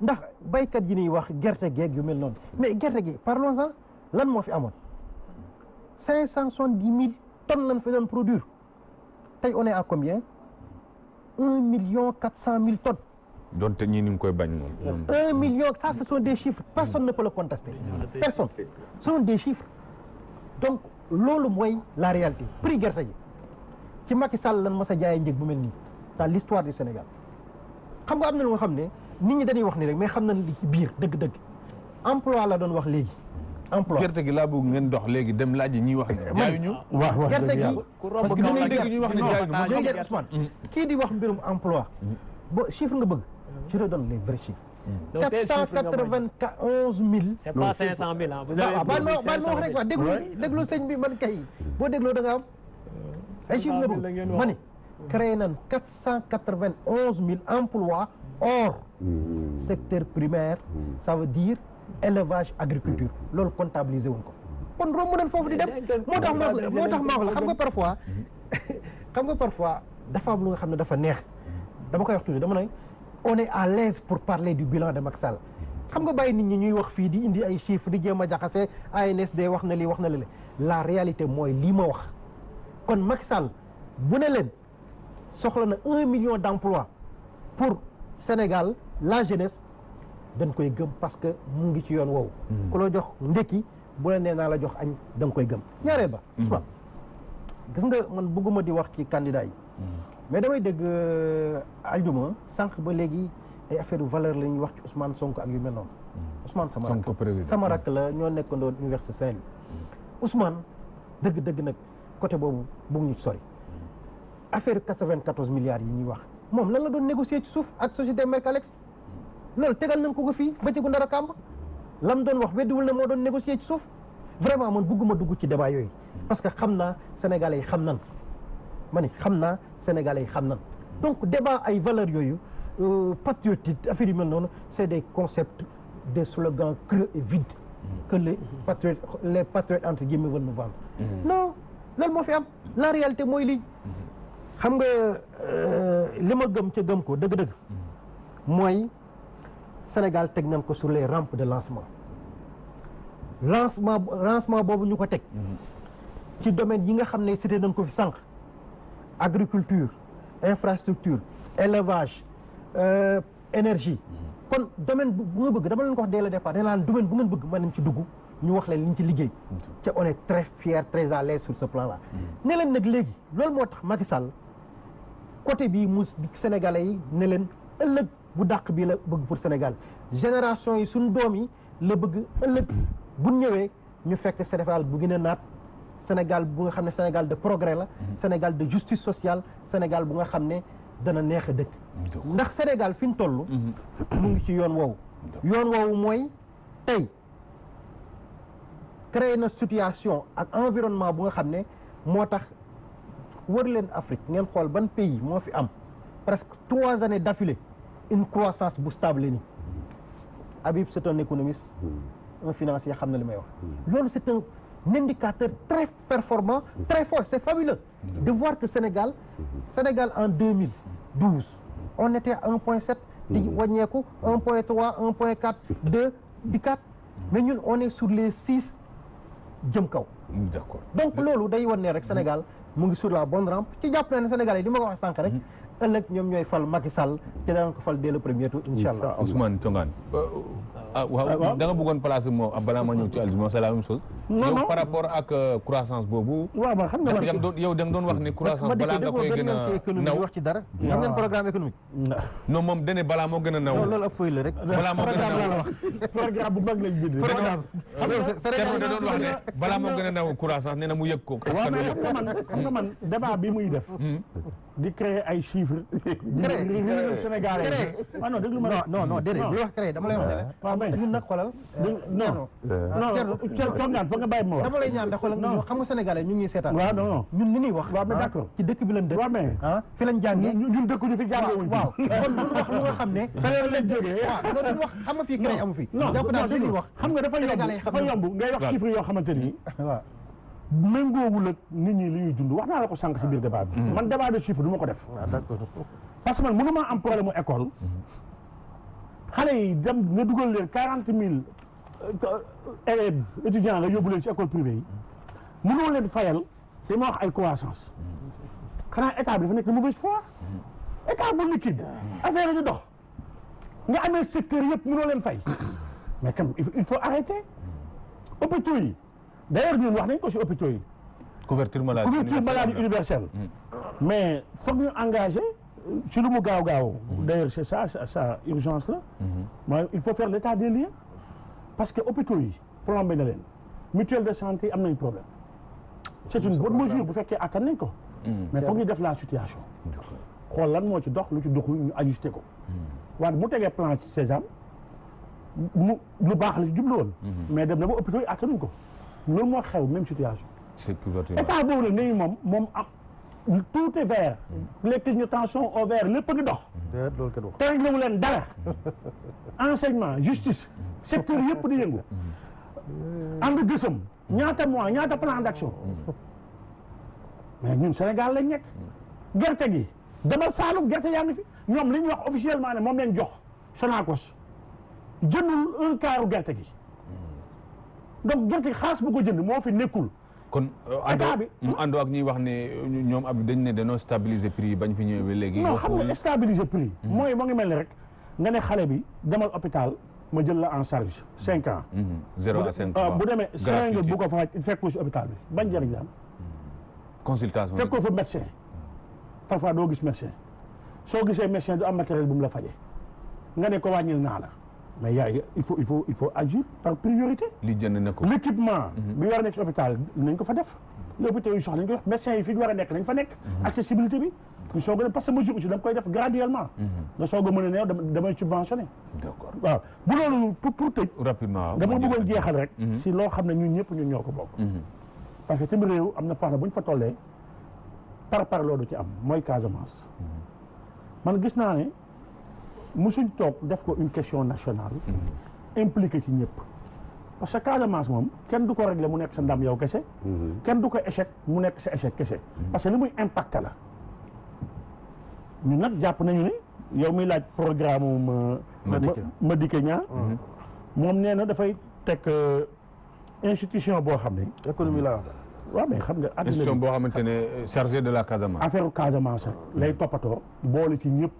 ndax baykat yi ñuy wax gerte geeg yu mel noonu mais gerte gi parlons-en lan moo fi amoon 570 000 tonnes lañ fi doon produire tey on est à combien 1 400 000 tonnes. donte ñii ni ngi koy bañ moom. 1 million ça ce sont des chiffres personne ne peut le contester. Personne ce sont des chiffres donc loolu mooy la réalité prix gerte gi ci Macky Sall lan mos a jaayee njëg bu mel nii dans l'histoire du Sénégal xam nga am na lu nga xam ne nit ñi dañuy wax ni rek mais xam nañ li ci biir dëgg-dëgg emploi la doon wax léegi. emploi gerte gi laa bëgg ngeen dox léegi dem laaj yi ñuy wax ne jaayuñu. waaw gerte gi parce que dinañ dégg ñuy wax ne jaayuñu. léegi Ousmane kii di wax mbirum emploi ba chiffre nga bëgg je redonne les vrais chiffres. 491 000. c'est pas 500 000 ah. vous avez baal ma wax rek wax déglu sëñ bi man kay boo dégloo da nga am ay chiffres nga bëgg ma ni créé nañ 491 000 emplois hors secteur primaire ça veut dire élevage agriculture loolu comptabiliser wuñ ko kon romb nañ foofu di dem moo tax ma wax la xam nga parfois dafa am lu nga xam ne dafa neex dama koy wax tuuti dama ne on est à l'aise pour parler du bilan de Macky Sall xam nga bàyyi nit ñi ñuy wax fii di indi ay chiffres di jéem a jaxase ANSD wax na lii wax na la la réalité mooy lii ma wax kon Macky Sall bu ne leen soxla na 1 million d'emplois pour Sénégal la jeunesse dañ koy gëm parce que mu ngi ci yoon woowu ku la jox ndekki bu la nee naa la jox añ da nga koy gëm ñaareel ba Ousmane gis nga man bëgguma di wax ci candidat yi mais damay dégg aljuma sànq ba léegi ay affaire valeur la ñuy wax ci Ousmane Sonko ak yu mel noonu. Ousmane sama rakk la ñoo nekkandoo université Saint-Louis. Ousmane dëgg nag côté boobu bëgg ñu sori. affaire 94 milliards yi ñuy wax moom lan la doon négocier ci suuf ak société Mercalex loolu tegal nañ ko fii ba ci gu ndara kàmb lam doon wax weddiwul ne moo doon négocier ci suuf vraiment man bëgguma dugg ci débat yooyu parce que xam naa sénégalais yi xam nan ma ne xam naa sénégalais yi xam nan donc débat ay valeurs yooyu patriotique affaire yu mel noonu c'est des concepts des slogans creux et vides que les patriotes entre guillemets veulent nous vendre non loolu moo fi am la réalité mooy lii xam nga li ma gëm ca gëm ko dëgg-dëgg mooy Sénégal teg nañ ko sur les rampes de lancement boobu ñu ko teg ci domaine yi nga xam ne cité nañ ko fi sànq agriculture infrastructure élevage énergie kon domaine bu nga bëgg dama leen ko wax dès le départ nee naa leen domaine bu ngeen bëgg mën nañ ci dugg ñu wax leen li ñu ci liggéey ca on est très fier très à l'aise sur ce plan là ne leen nag léegi loolu moo tax Macky Sall côté bii mu Sénégalais yi ne leen ëllëg bu dàq bii la bëgg pour Sénégal génération yi suñ doom yi la bëgg ëllëg bu ñëwee ñu fekk Sénégal bu gën a naat Sénégal bu nga xam ne Sénégal de progrès la Sénégal de justice sociale Sénégal bu nga xam ne dana neex a dëkk ndax Sénégal fi ñu toll mu ngi ci yoon woowu mooy tey créer na situation ak environnement bu nga xam ne moo tax wër leen Afrique ngeen xool ban pays moo fi am presque 3 années d'affilée une croissance bu stable ni Habib c'est un économiste un financier xam na li may wax loolu c'est un indicateur très performant très fort c'est fabuleux de voir que Sénégal en 2012 on était à 1.7 di wàññeeku 1.3 1.4 2 di 4 mais ñun on est sur les 6 jëm kaw d'accord donc loolu day wan ne rek Sénégal mu ngi sur la bonne rampe ci jàpp naa ne Sénégal yi di ma ko wax sànq rek ëllëg ñoom ñooy fal Macky Sall te daan ko fal dès le premier tour incha allah. Ousmane Thiongane. waaw da nga bëggoon placer moo balaa ma ñëw ci Alioune c'est la même chose. yow par rapport ak croissance boobu. waaw man xam nga man yow da nga doon wax ne croissance balaa nga koy gën a naw wax ci dara. am ngeen programme économique. non moom dane balaa moo gën a naw. loolu ab feuille la rek. balaa moo gën a naw programme bu mag lañ bind. programme da doon wax ne balaa moo gën a naw croissance nee na mu yëg ko. waaw mais xam nga man débat bi muy def. di créer ay chiffres. créer Sénégalais ah non déglu ma non déedéet bu wax créer dama lay wax ne waaw mais ñun nag xoolal non Thiongane fa nga bàyyi ma wax dama lay ñaan da xoolal ñu xam nga sénégalais ñu ngi seetaan waaw non ñun li ñuy wax waaw mais d'accord ci dëkk bi lañ dëkk waaw mais fi lañ jàngee ñun dëkkuñu fi jàngee wuñ waaw kon duñ wax lu nga xam ne feneen lañ jógee waaw loolu duñ wax xam nga fii créer amu fi non jàpp naa li ñuy wax xam nga dafa yomb ngay wax chiffres yoo xamante ni waaw méngoowul ak nit ñi li ñuy dund wax naa la ko sànq si biir débat bi man débat de chiffre du ma ko def parce que man mënu maa am problème mu école xale yi dem nga dugal leen 40 000 élèves étudiants nga yóbbu leen ci école privée yi mënoo leen fayal li ma wax ay croissance xanaa état bi dafa nekk de mauvaise foi état bu liquide affaire yi di dox nga amee secteur yëpp mënoo leen fay mais quand il faut arrêter hôpitaux yi d'ailleurs ñun wax nañ ko si hôpitaux yi couverture maladie universelle mais foog ñu engagé si lu mu gaaw d'ailleurs c'est ça urgence la mooy il faut faire l'état des lieux parce que hôpitaux yi plombé na leen mutuelle de santé am nañ problème c'est une bonne mesure bu fekkee attan nañ ko mais foog ñu def la situation xool lan moo ci dox lu ci doxul ñu ajusté ko waaye mu tegee plan ci Sésame mu lu baax la ci jublu woon mais dem na ba hôpitaux yi attanuñ ko loolu moo xew même situation état boobu nag nañu moom am tout est vert les clignotants sont au vert lépp a ngi dox te rek lamu leen dara enseignement justice secteur yëpp di yëngu ànd gësëm ñaata mois ñaata plan d'action mais ñun Sénégal lañ nekk gerte gi demal Saalum gerte yaa ngi fi ñoom li ñuy wax officiellement ne moom leen jox Sonacos jëndul un quart gerte gi donc gerte gi xaalis bu ko jënd moo fi nekkul kon mu àndoo ak ñuy wax ne ñoom ab dañ ne dañoo stabiliser prix yi bañ fi ñëwee ba léegi. non xam nga stabiliser prix. mooy moo ngi mel ni rek nga ne xale bi demal hôpital ma jël la en charge 5 ans. 0 à 5 ans bu demee seringue bu ko fa fekk ko si hôpital bi bañ njëriñ la am. consultation fekk ko fa médecin parfois doo gis médecin soo gisee médecin du am matériel bu mu la fajee nga ne ko wàññil naa la mais il faut agir par priorité. li jënd na ko l'équipement bi war a nekk ci hôpital nañ ko fa def. l'hôpital yu soxla nañ ko def médecins yi fi ñu war a nekk nañ fa nekk. accessibilité bi ñu soog a def parce que mesure aussi da nga koy def graduellement. nga soog a mën a ne damay subventionné. d'accord waaw bu loolu pour tëj. rapidement dama bëggoon jeexal rek. si loo xam ne ñun ñëpp ñun ñoo ko bokk. parce que tamit réew am na faax na bu ñu fa tollee par loolu ci am mooy Casamance. man gis naa ne musuñ toog def ko une question nationale. impliqué ci ñëpp. parce que Casamance moom kenn du ko réglé mu nekk sa ndam yow kese. kenn du ko échec mu nekk sa échec kese. parce que li muy impacté la. ñun nag jàpp nañu ne yow muy laaj programme Madické Niang. moom nee na dafay teg institution boo xam ne. économie la waaw mais xam nga. institution boo xamante ne chargé de la Casamance. affaire Casamance lay toppatoo boole ci ñëpp.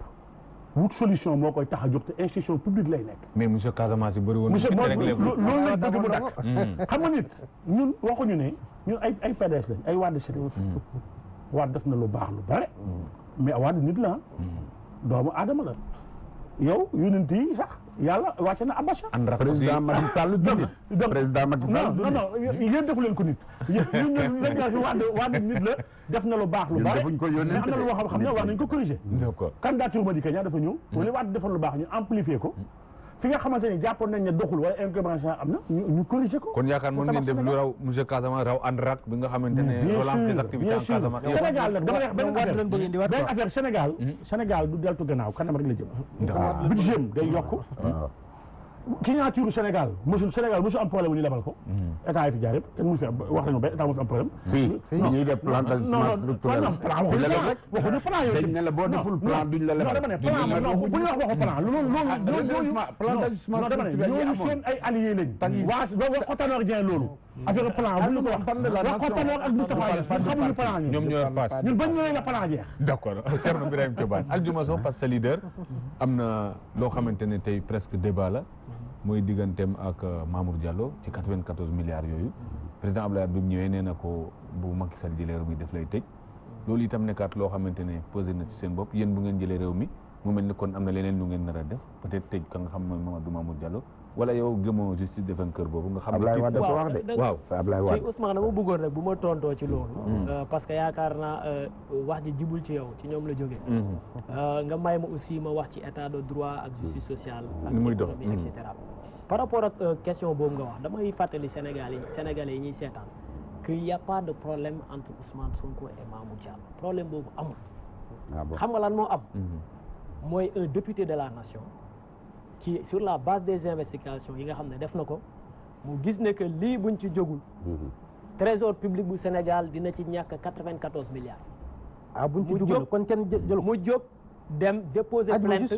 wut solution moo koy tax a jóg te institution publique lay nekk. mais monsieur Casamance yi bëri woon. monsieur loolu lañ bëgg mu dakk xam nga nit ñun waxuñu ne ñun ay PDS lañ ay Wade si Wade def na lu baax lu bare. mais Wade nit la doomu aadama la yow yonent yi sax yàlla wàcce na Abacha. président Macky Sall du nit. président Macky Sall du nit. non yéen defu leen ko nit. ñun Wade nit la def na lu baax lu bare. defuñ ko yónnee mais am na lu wax xam ne war nañ ko corriger. d'accord candidature Madické Niang dafa ñëw. wala Wade defal lu baax ñu amplifier ko. fi nga xamante ni jàppoon nañ ne doxul wala incompréhension am na ñu corriger ko. kon yaakaar mën ngeen def lu raw monsieur Casamance raw ANRAC bi nga xamante ne relance des activités en Casamance. Sénégal nag dama lay wax benn affaire Sénégal du deltu gannaaw kanam rek la jëm. budget day yokk. signature Sénégal mosul am problème ñu lebal ko. état yi fi jaar yëpp kenn mu fi wax nañu ba état mu fi am problème. si ñuy def plan d'ajustement structurel. waxuñu plan yooyu. dañ ne la boo deful plan duñ la lebal. non dama ne plan bu ñu wax waxu plan loolu plan d'ajustement structurel yi amoon seen ay alliés lañ. waa wax ko Tanor Dieng loolu. affaire plan bu ñu ko wax ko Tanor ak Moustapha Niasse ñun xamuñu plan ñoom ñooy pass ñun bañ ñëwee la plan jeex. d'accord Thierno Birahim Thioban Aldiouma Sow parce que leader am na loo xamante ne tey presque débat la mooy digganteem ak Mamour Diallo ci 94 milliards yooyu président Abdoulaye bi mu ñëwee nee na ko bu Macky Sall jëlee réew mi def lay tëj loolu itam nekkaat loo xamante ne posé na ci seen bopp yéen bu ngeen jëlee réew mi mu mel ni kon am na leneen lu ngeen nar a def peut-être tëj ka nga xam mooy Mamadou Mamour Diallo wala yow gëmoo justice de vainqueur boobu nga xam ne Ablaye Wade ko wax de waaw Ablaye Wade ci Ousmane dama bëggoon rek bu ma tontoo ci loolu parce que yaakaar naa wax ji jibul ci yow ci ñoom la jógee nga may ma aussi ma wax ci état de droit ak justice sociale ak économie et cetera par rapport ak question boobu nga wax damay fàttali Sénégalais yi ñuy seetaan qu'il y a pas de problème entre Ousmane Sonko et Mamour Diallo problème boobu amul xam nga lan moo am mooy un député de la nation qui sur la base des investigations yi nga xam ne def na ko mu gis ne que lii buñ ci jógul trésor public bu Sénégal dina ci ñàkk 94 milliards buñ ci jógul kon kenn jël mu jóg dem déposer plainte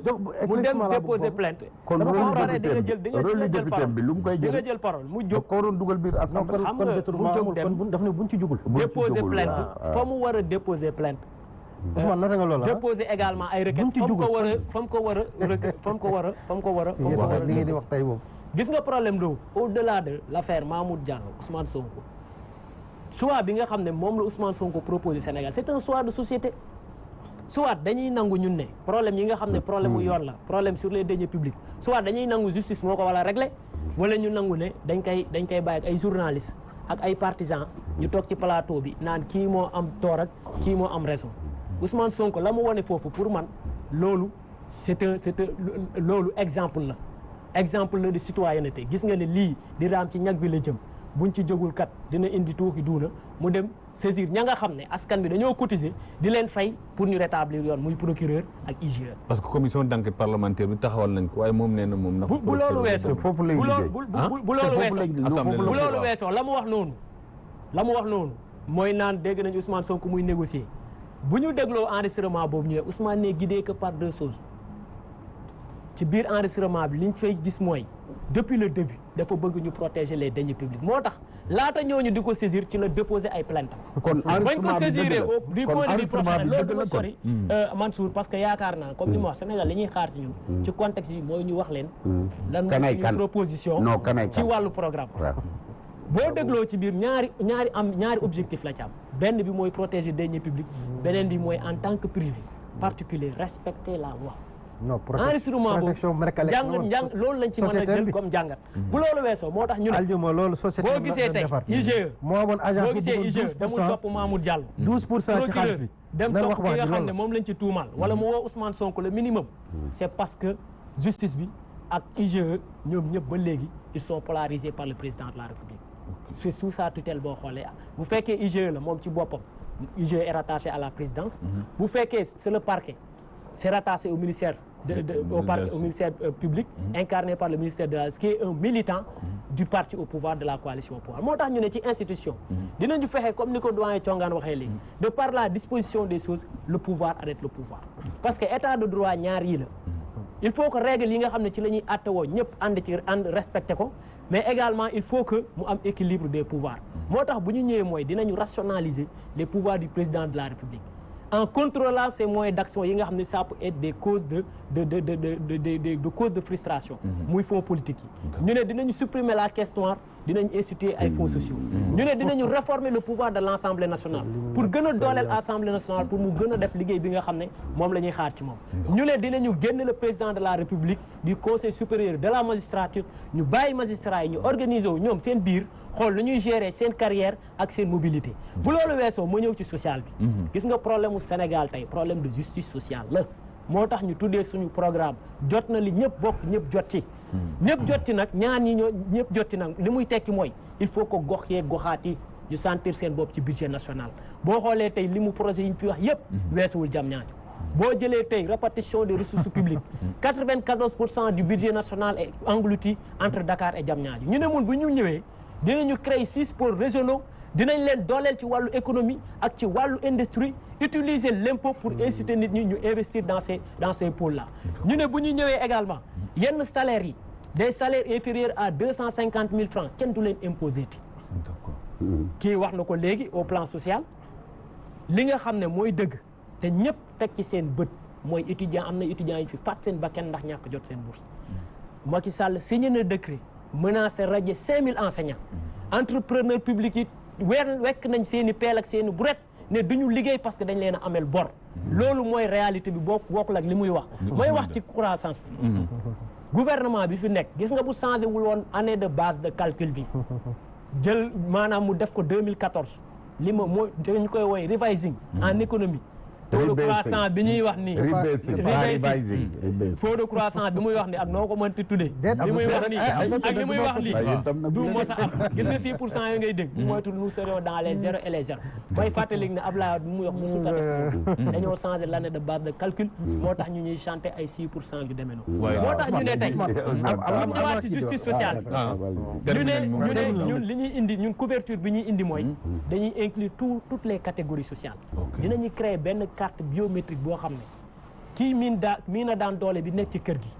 mu dem déposer plainte kon rôle député bi lu mu koy di nga jël parole mu jóg ko waroon dugal biir assemblée xam nga mu jóg dem daf ne buñ ci jógul déposer plainte fa mu war a déposer plainte Ousmane nota nga loolu déposer également ay requêtes fa mu ko war a li ngeen di wax tey boobu gis nga problème do au-delà de l'affaire Mamour Diallo Ousmane Sonko choix bi nga xam ne moom la Ousmane Sonko proposé Sénégal c'est un choix de société soit dañuy nangu ñun ne problème yi nga xam ne problème mu yoon la problème sur les deniers publics soit dañuy nangu justice moo ko war a régler wala ñu nangu ne dañ koy bàyyi ak ay journalistes ak ay partisans ñu toog ci plateau bi naan kii moo am tort ak kii moo am raison Ousmane Sonko la mu wone foofu pour man loolu loolu exemple la de citoyenneté gis nga ne lii di raam ci ñag bi la jëm buñ ci jógul kat dina indi tuuxi duuna mu dem saisir ña nga xam ne askan bi dañoo cotiser di leen fay pour ñu rétablir yoon muy procureur ak IGE. parce que commission d'enquête parlementaire bi taxawal nañ ko waaye moom nee na moom na bu loolu weesoo foofu lay liggéey bu loolu weesoo la mu wax noonu mooy naan dégg nañ Ousmane Sonko muy négocier bu ñu dégloo enregistrement boobu ñëwee Ousmane n'est guidé que par deux choses ci biir enregistrement bi liñ fay gis mooy depuis le début dafa bëgg ñu protéger les deniers publics moo tax laata ñooñu di ko saisir ci la déposer ay plainte kon bañ ko saisir du point de vue professionnel loolu dama sori Mansour parce que yaakaar naa comme ni ma wax Sénégal li ñuy xaar ci ñun ci contexte bi mooy ñu wax leen lan mooy suñu proposition ci wàllu programme boo dégloo ci biir ñaari objectif la ci am benn bi mooy protéger deniers publics beneen bi mooy en tant que privé particulier respecter la loi non enregistrement boobu jàng loolu lañ ci mën a jël comme jàngat bu loolu weesoo moo tax ñu ne aljuma loolu société boo gisee tey IGE moo amoon agence boo gisee IGE demul topp Mamour Diallo 12% ci xaalis bi dem topp ki nga xam ne moom lañ ci tuumal wala mu woo Ousmane Sonko le minimum c'est parce que justice bi ak IGE ñoom ñëpp ba léegi ils sont polarisés par le président de la République c'est sous sa tutelle boo xoolee bu fekkee IGE la moom ci boppam IGE est rattaché à la présidence bu fekkee c'est le parquet c'est rattaché au ministère au ministère public incarné par le ministère de la qui est un militant du parti au pouvoir de la coalition au pouvoir moo tax ñu ne ci institution dinañu fexe comme ni ko doyen Thiongaan waxee léegi de par la disposition des choses le pouvoir arrête le pouvoir parce que état de droit ñaar yi la il faut que règle yi nga xam ne ci la ñuy attewoo ñëpp ànd respecté ko mais également il faut que mu am équilibre des pouvoirs moo tax bu ñu ñëwee mooy dinañu rationaliser les pouvoirs du président de la République en contrôlant ces moyens d'action yi nga xam ne ça peut être des causes de causes de frustration muy fonds politique yi ñu ne dinañu supprimer la caisse noire dinañu instituer ay fonds sociaux ñu ne dinañu réformer le pouvoir de l'Assemblée nationale pour gën a dooleel Assemblée nationale pour mu gën a def liggéey bi nga xam ne moom la ñuy xaar ci moom ñu ne dinañu génn le président de la République du conseil supérieur de la magistrature ñu bàyyi magistrats yi ñu organiser wu ñoom seen biir xool lu ñuy gérer seen carrière ak seen mobilité bu loolu weesoo ma ñëw ci social bi gis nga problème mu Sénégal tey problème de justice sociale la moo tax ñu tuddee suñu programme jot na li ñëpp bokk ñëpp jot ci ñëpp jot ci nag ñaar ñi ñoo ñëpp jot ci nag li muy tekki mooy il faut que gox yee goxaat yi ñu sentir seen bopp ci budget national boo xoolee tey li mu projet yi ñu fi wax yëpp weesuwul Diamniadio boo jëlee tey répartition des ressources publiques 94% du budget national est englouti entre Dakar et Diamniadio ñu ne mun bu ñu ñëwee dinañu créer 6 pôles régionaux dinañ leen dooleel ci wàllu économie ak ci wàllu industrie utiliser l'impôt pour inciter nit ñi ñu investir dans ces pôles là ñu ne bu ñu ñëwee également yenn salaires yi des salaires inférieurs à 250 000 francs kenn du leen imposer ti kii wax na ko léegi au plan social li nga xam ne mooy dëgg te ñëpp teg ci seen bët mooy étudiant am na étudiants yi fi faat seen bakkan ndax ñàkk jot seen bourse Macky Sall signé na décret menacé radier 5000 enseignants entrepreneur public yi wekk nañ seen i peel ak seen i buret ne duñu liggéey parce que dañ leen a amel bor loolu mooy réalité bi bokkul ak li muy wax mooy wax ci croissance bi gouvernement bi fi nekk gis nga bu changé wul woon année de base de calcul bi jël maanaam mu def ko 2014 li ma mooy dañu koy woy revising en économie taux de croissance bi ñuy wax nii taux de croissance bi muy wax ni ak noo ko mënti tuddee li muy wax nii ak li muy wax lii du mos a am gis nga 6% yooyu ngay dégg mooy tudd nous serions dans les zéros et les zéros mooy fàttali ne Abdoulaye Wade bi muy wax mosul ko def dañoo changé l'année de base de calcul moo tax ñu ñuy chanter ay 6% yu demee noonu moo tax ñu ne tey ñu ñëwaat ci justice sociale ñu ne ñun li ñuy indi ñun couverture bi ñuy indi mooy dañuy inclure toutes les catégories sociales dinañuy créer benn carte biométrique boo xam ne kii miin na daan doole bi nekk ci kër gi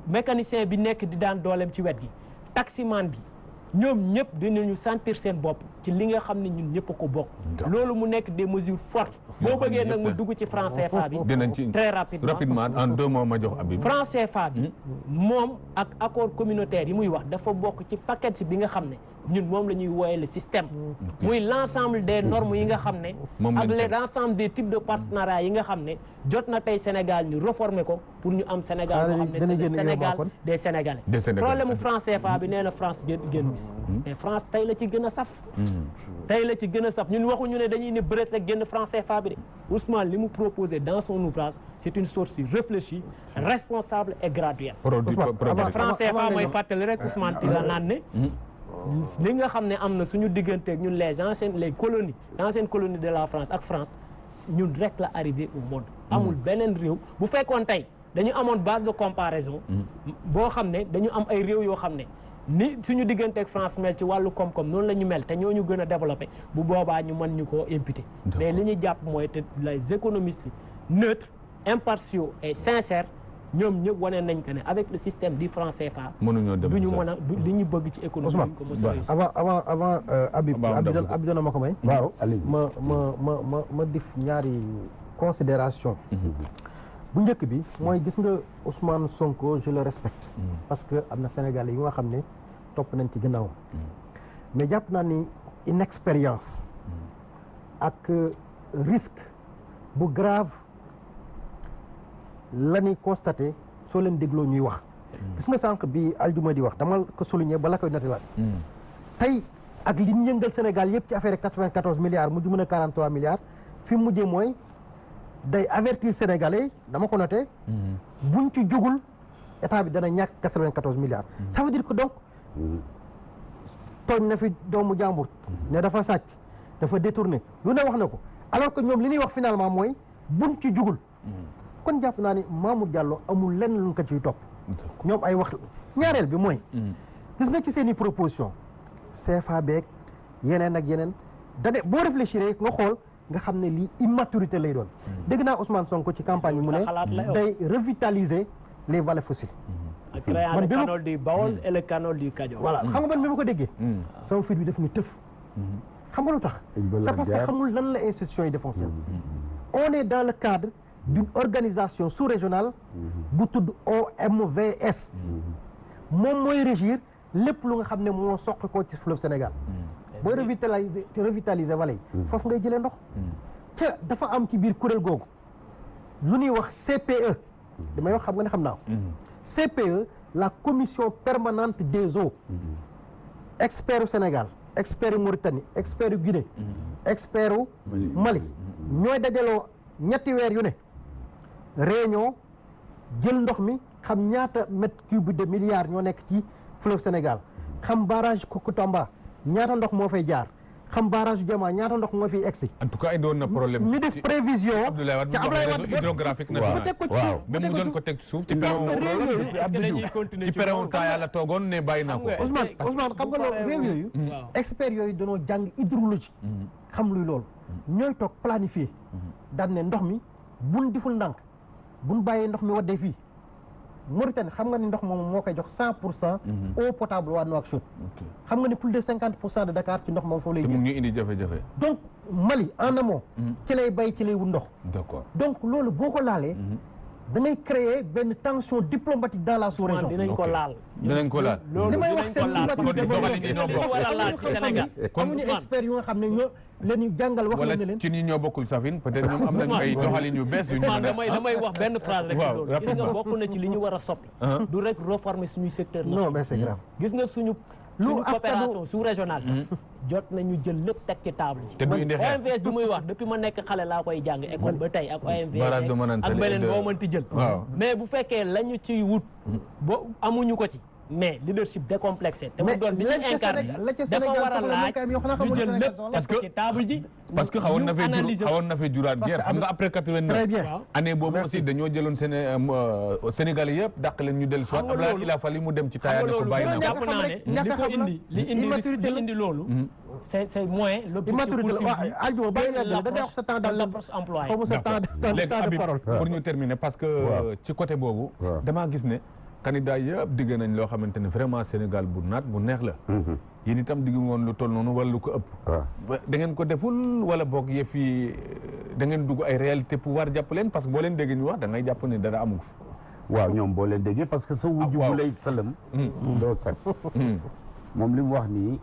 mécanicien bi nekk di daan dooleem ci wet gi taximan bi ñoom ñëpp dinañu sentir seen bopp ci li nga xam ne ñun ñëpp a ko bokk loolu mu nekk des mesures fortes boo bëggee nag mu dugg ci franc CFA bi très rapidement en 2 mots ma jox Habib franc CFA bi moom ak accord communautaire yi muy wax dafa bokk ci paquet bi nga xam ne ñun moom la ñuy wooyee le système muy l'ensemble des normes yi nga xam ne ak l'ensemble des types de partenariats yi nga xam ne jot na tey Sénégal ñu réformer ko pour ñu am Sénégal boo xam ne c'est le Sénégal des Sénégalais problème mu franc CFA bi nee na France génn bis mais France tey la ci gën a saf tey la ci gën a saf ñun waxuñu ne dañuy ne bëreet rek génn franc CFA bi de Ousmane li mu proposé dans son ouvrage c'est une sortie réfléchie responsable et graduelle franc CFA mooy fàttali rek Ousmane ti la naan ne li nga xam ne am na suñu digganteeg ñun les anciennes colonies de la France ak France ñun rek la arrivé au monde amul beneen réew bu fekkoon tey dañu amoon base de comparaison boo xam ne dañu am ay réew yoo xam ne ni suñu digganteeg France mel ci wàllu koom-koom noonu la ñu mel te ñoo ñu gën a développé bu boobaa ñu mën ñu koo imputer mais li ñu jàpp mooy te les économistes neutres impartiaux et sincères ñoom ñëpp wane nañ que ne avec le système du franc CFA du ñu mën a li ñu bëgg ci économie ñu ko mos a réussir avant Habib dana ma ko may waaw ma def ñaari considération bu njëkk bi mooy gis nga Ousmane Sonko je le respecte parce que am na Sénégalais yu nga xam ne topp nañ ci ginnaawam mais jàpp naa ni inexpérience ak risque bu grave la ñuy constaté soo leen dégloo ñuy wax gis nga sànq bi Aljuma di wax dama ko souligné ba la koy notiwaat tey ak li ñu yëngal Sénégal yëpp ci affaire 94 milliards mujj mën a 43 milliards fi mu mujjee mooy day avertir Sénégalais dama ko noté buñ ci jugul état bi dana ñàkk 94 milliards ça veut dire que donc tooñ na fi doomu jàmbur ne dafa sàcc dafa détourné lu ne wax na ko alors que ñoom li ñuy wax finalement mooy buñ ci jugul kon jàpp naa ni Mamour Diallo amul lenn lu ko ciy topp ñoom ay wax ñaareel bi mooy gis nga ci seen i proposition CFA beeg yeneen ak yeneen da nga boo réfléchir nga xool nga xam ne lii immaturité lay doon dégg naa Ousmane Sonko ci campagne bi mu ne day revitaliser les vallées fossiles en créant le canal du Baol et le canal du Kajoor voilà xam nga man bi ma ko déggee sama fit bi def ni tëf xam nga lu tax c'est parce que xamul lan la institution yi de fonctionner on est dans le cadre d'une organisation sous-régionale bu tudd OMVS moom mooy régir lépp lu nga xam ne moo soqi ko ci fleuve Sénégal booy revitaliser vallée yi foofu ngay jëlee ndox ca dafa am ci biir kuréel googu lu ñuy wax CPE damay wax xam nga ne xam naa ko CPE la commission permanente des eaux expert u Sénégal expert u Mauritanie expert u Guinée expert u Mali ñooy dajaloo ñetti weer yu ne réunion jël ndox mi xam ñaata mètre cube de milliards ñoo nekk ci fleuve Sénégal xam barrage Koukountamba ñaata ndox moo fay jaar xam barrage Diama ñaata ndox moo fiy egsi en tout cas ay doon na problème ñu def prévision Abdoulaye Wade hydrographique national teg ko ci suuf même mu doon ko teg ci suuf ci peron temps yàlla toogoon ne bàyyi naa ko Ousmane xam nga loolu réew yooyu experts yooyu dañoo jàng hydrologie xam luy loolu ñooy toog planifier daan ne ndox mi buñ deful ndànk buñ bàyyee ndox mi waddee fii Mauritanie xam nga ni ndox moom moo koy jox 100% eau potable waa Nouakchott xam nga ni plus de 50% de Dakar ci ndox moom foofu lay te mu ngi indi jafe-jafe donc Mali en amont ci lay bay ci lay wut ndox d'accord donc loolu boo ko laalee da ngay créer benn tension diplomatique dans la sous-région dinañ ko laal dinañ ko laal li may wax seen war a laal ci Sénégal amuñu expert yu nga xam ne ñoo leen ñu jàngal wax wala ne leen ci ñi ñoo bokkul safin peut-être ñoom am nañu ay doxalin yu bees yu damay wax benn phrase rek waaw loolu gis nga bokk na ci li ñu war a soppi du rek réformer suñuy secteur non mais c'est grave gis nga suñu coopération sous-régionale jot nañu jël lépp teg ci table ji te du indi xeex OMVS bi muy wax depuis ma nekk xale laa koy jàng école ba tey ak barrage de OMVS Manantali ak beneen boo mënti jël waaw mais bu fekkee lañu ciy wut ba amuñu ko ci mais leadership décomplexé te mu doon bi ñu incarné dafa war a laaj ñu jël lépp parce que ci table ji parce que xawoon na fee juraat guerre xam nga après 89 très bien année boobu aussi dañoo jëloon Sénégal yëpp dàq leen ñu dellu soit Abdoulaye il a fallu mu dem ci tayaane ko bàyyi na ko jàpp naa ne li ko indi li indi loolu c'est moins l'objectif poursuivi Aljuma bàyyi nga da ngay wax sa temps l'approche employée léegi Habib pour ñu terminer parce que ci côté boobu damaa gis ne candidat yëpp digg nañ loo xamante ne vraiment Sénégal bu naat bu neex la yéen itam digg woon lu toll noonu wala lu ko ëpp da ngeen ko deful wala boog yëf yi da ngeen dugg ay réalité pouvoir jàpp leen parce que boo leen dégg ñu wax da ngay jàpp ne dara amul waaw ñoom boo leen déggee parce que sa wujju bu lay sëlëm doo set moom li mu wax nii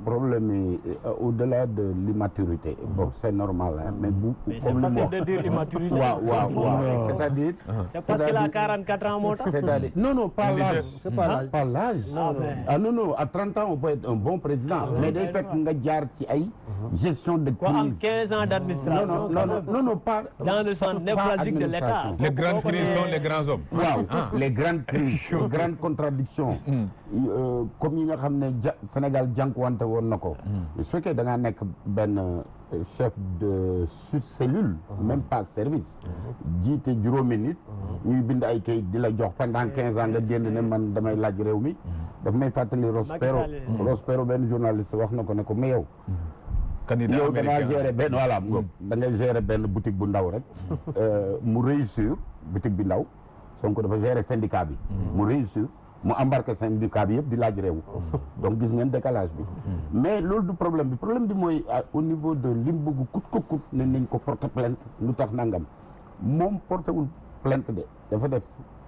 problème yi au-delà de l'immaturité bon c'est normal hein mais bu c'est facile de dire immaturité waaw c'est-à-dire c'est parce qu'il a 44 ans moo tax c'est-à-dire non pas l'âge c'est pas l'âge non à 30 ans on peut être un bon président mais day fekk nga jaar ci ay gestion de ko am crise 15 ans d'administration non pas dans le champ névralgique de l'État les grandes crises sont les grands hommes waaw les grandes crises les grandes contradictions comme yi nga xam ne Sénégal jànkuwante woon na ko su fekkee da ngaa nekk benn chef de sous-cellule même pas service jiite juróomi nit ñuy bind ay kayit di la jox pendant 15 ans nga génn ne man damay laaj réew mi daf may fàttali Rospero benn journaliste wax na ko ne ko mais yow yow da ngaa gérer benn voilà da ngay gérer benn boutique bu ndaw rek mu réussir boutique bi ndaw Sonko dafa gérer syndicat bi mu réussir mu embarqué syndicat bi yëpp di laaj réew donc gis ngeen décalage bi mais loolu du problème bi mooy au niveau de li mu bëgg kut ko kut ne nañ ko porter plainte lu tax nangam moom porté wul plainte de dafa def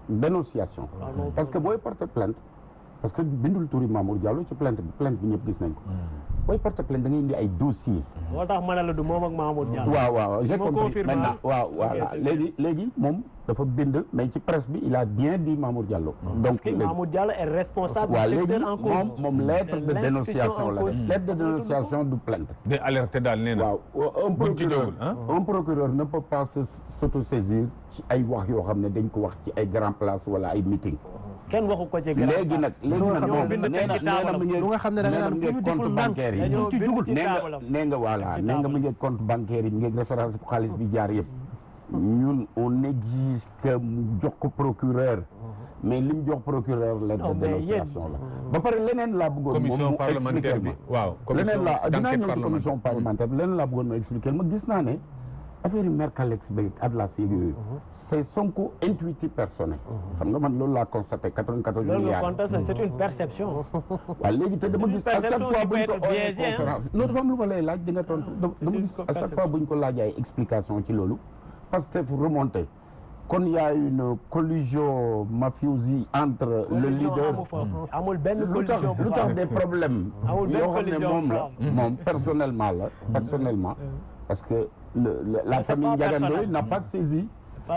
dénonciation parce que booy porter plainte parce que bindul turi Mamour Diallo ci plainte bi ñëpp gis nañ ko. booy porter plainte da ngay indi ay dossiers. moo tax ma ne la du moom ak Mamour Diallo. waaw j'ai compris maintenant voilà léegi moom dafa bind mais ci presse bi il a bien dit Mamour Diallo. donc parce que Mamour Diallo est responsable du secteur en cause. moom lettre de dénonciation la def lettre de dénonciation du plainte. de alerte daal nee na. waaw un procureur ne peut pas s'autosaisir ci ay wax yoo xam ne dañ ko wax ci ay grand place wala ay meeting. kenn waxu ko ci grand place léegi nag ñoo bind teg ci taabalam lu nga xam ne da nga naan bu ñu compte bancaire yi dañoo bind ci taabalam nee nga voilà nee nga mu ngi compte bancaire yi mu ngi référence bu xaalis bi jaar yëpp ñun on exige que mu jox ko procureur mais li mu jox procureur lettre de dénonciation la ba pare leneen laa bëggoon commission parlementaire bi waaw leneen laa dinaa ñëw ci commission parlementaire bi leneen laa bëggoon ma expliquer ma gis naa ne affaire yu Mercalex beeg Atlas yooyu c'est Sonko intuitif personnel xam nga man loolu laa constaté 94 milliards c'est une perception waaw léegi te dama gis à chaque fois buñ ko conférence non dafa am lu ma lay laaj di nga tontu dama gis à chaque fois buñ ko laaj ay explication ci loolu parce que fu remonté kon y a une collusion mafiosi entre le leader amul benn collusion lu tax des problèmes yoo xam ne moom la moom personnellement parce que la famille Ndiaga Ndoye n'a pas saisi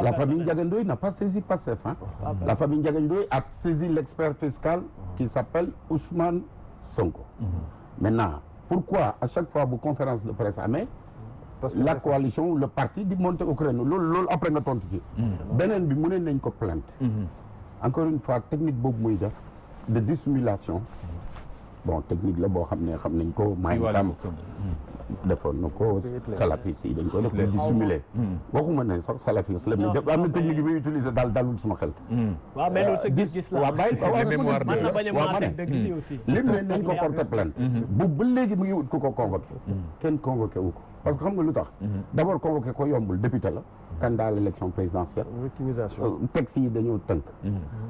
la famille Ndiaga Ndoye n'a pas saisi Pastef la famille Ndiaga Ndoye a saisi l'expert fiscal qui s'appelle Ousmane Sonko maintenant pourquoi à chaque fois bu conférence de presse amee la coalition ou le parti di monter au créneau loolu après nga tontu ci beneen bi mu ne nañ ko plainte encore une fois technique boobu muy def de dissimulation bon technique la boo xam nañ ko may tam defoon na ko salafis yi dañ ko def di dissimuler waxuma ne sax salafis la mais am na technique bi utiliser daal dalul sama xel waaw mais loolu sa gis-gis la waaw bàyyi man na bañ a maase dëgg li aussi lim ne nañ ko porter plainte bu ba léegi mu ngi ut ku ko convoqué kenn convoqué wu ko parce que xam nga lu tax d'abord convoqué ko yombul député la candidat à l'élection présidentielle texte yi dañoo tënk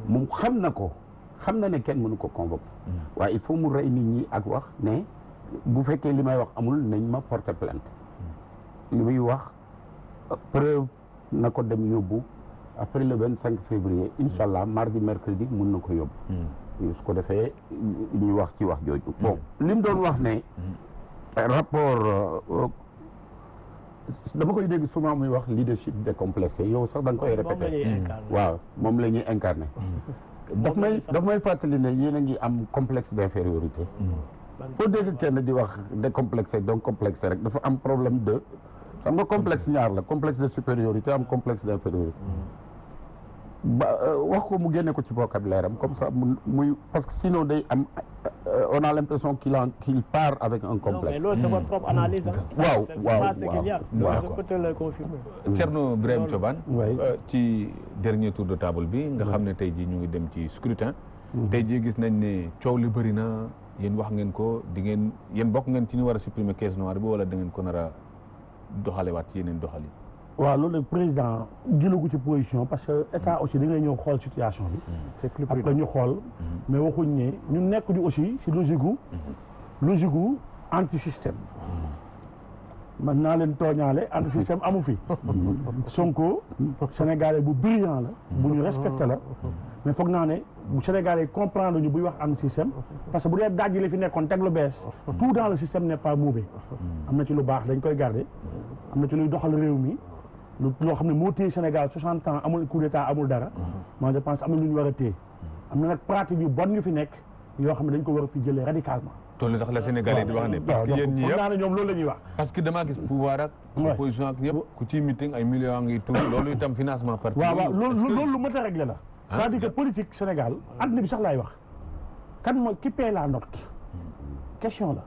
moom xam na ne kenn mënu ko convoqué waaye il faut mu rey nit ñi ak wax ne bu fekkee li may wax amul nañ ma porter plainte li muy wax preuve na ko dem yóbbu après le 25 février incha allah mardi mercredi mun na ko yóbbu su ko defee ñu wax ci wax jooju bon li mu doon wax ne rapport dama koy dégg souvent muy wax leadership décomplexé yow sax da nga koy répété waaw moom la ñuy incarné daf may fàttali ne yéen a ngi am complexe d'infériorité boo dégg kenn di wax décomplexé donc complexé rek dafa am problème de xam nga complexe ñaar la complexe de supériorité am complexe d'infériorité wax ko mu génne ko ci vocabulaire am comme ça muy parce que sinon day am on a l'impression qu'il part avec un complexe. Non mais loolu c'est votre propre analyse. waaw je peux te le confirmer. Thierno Birahim Thioban ci dernier tour de table bi nga xam ne tey jii ñu ngi dem ci scrutin. tey jii gis nañ ne coow li bëri na yéen wax ngeen ko di ngeen yéen bokk ngeen ci ñu war a supprimer caisse noire bi wala da ngeen ko nar a doxalewaat ci yeneen doxali. waaw loolu nag président jëlagu ci position parce que état aussi da ngay ñëw xool situation bi. c'est plus après ñu xool. mais waxuñ ne ñu nekk ñu aussi si logique gu anti système. man naa leen tooñaale anti système amu fi. Sonko Sénégalais bu brillant la. bu ñu respecté la. mais foog naa ne bu Sénégalais comprendre ñu buy wax anti système parce que bu dee daj li fi nekkoon teg lu bees. tout dans le système n'est pas mauvais. am na ci lu baax dañ koy garder. am na ci luy doxal réew mi. loo xam ne moo téye Sénégal 60 ans amul coup d'état amul dara. moi je pense am na lu ñu war a téye. am na nag pratique yu bon yu fi nekk yoo xam ne dañ ko war a fi jëlee radicalement. toll sax la Sénégalais di wax ne. parce que yéen ñii yëpp naa ne ñoom loolu la ñuy wax. parce que damaa gis pouvoir ak. opposition ak yëpp ku ci meeting ay millions ngi tuur loolu itam financement parti. waaw loolu lu mët a réglé la. c'est-à-dire que politique Sénégal àdduna bi sax laay wax. kan mooy qui paie la note. question la.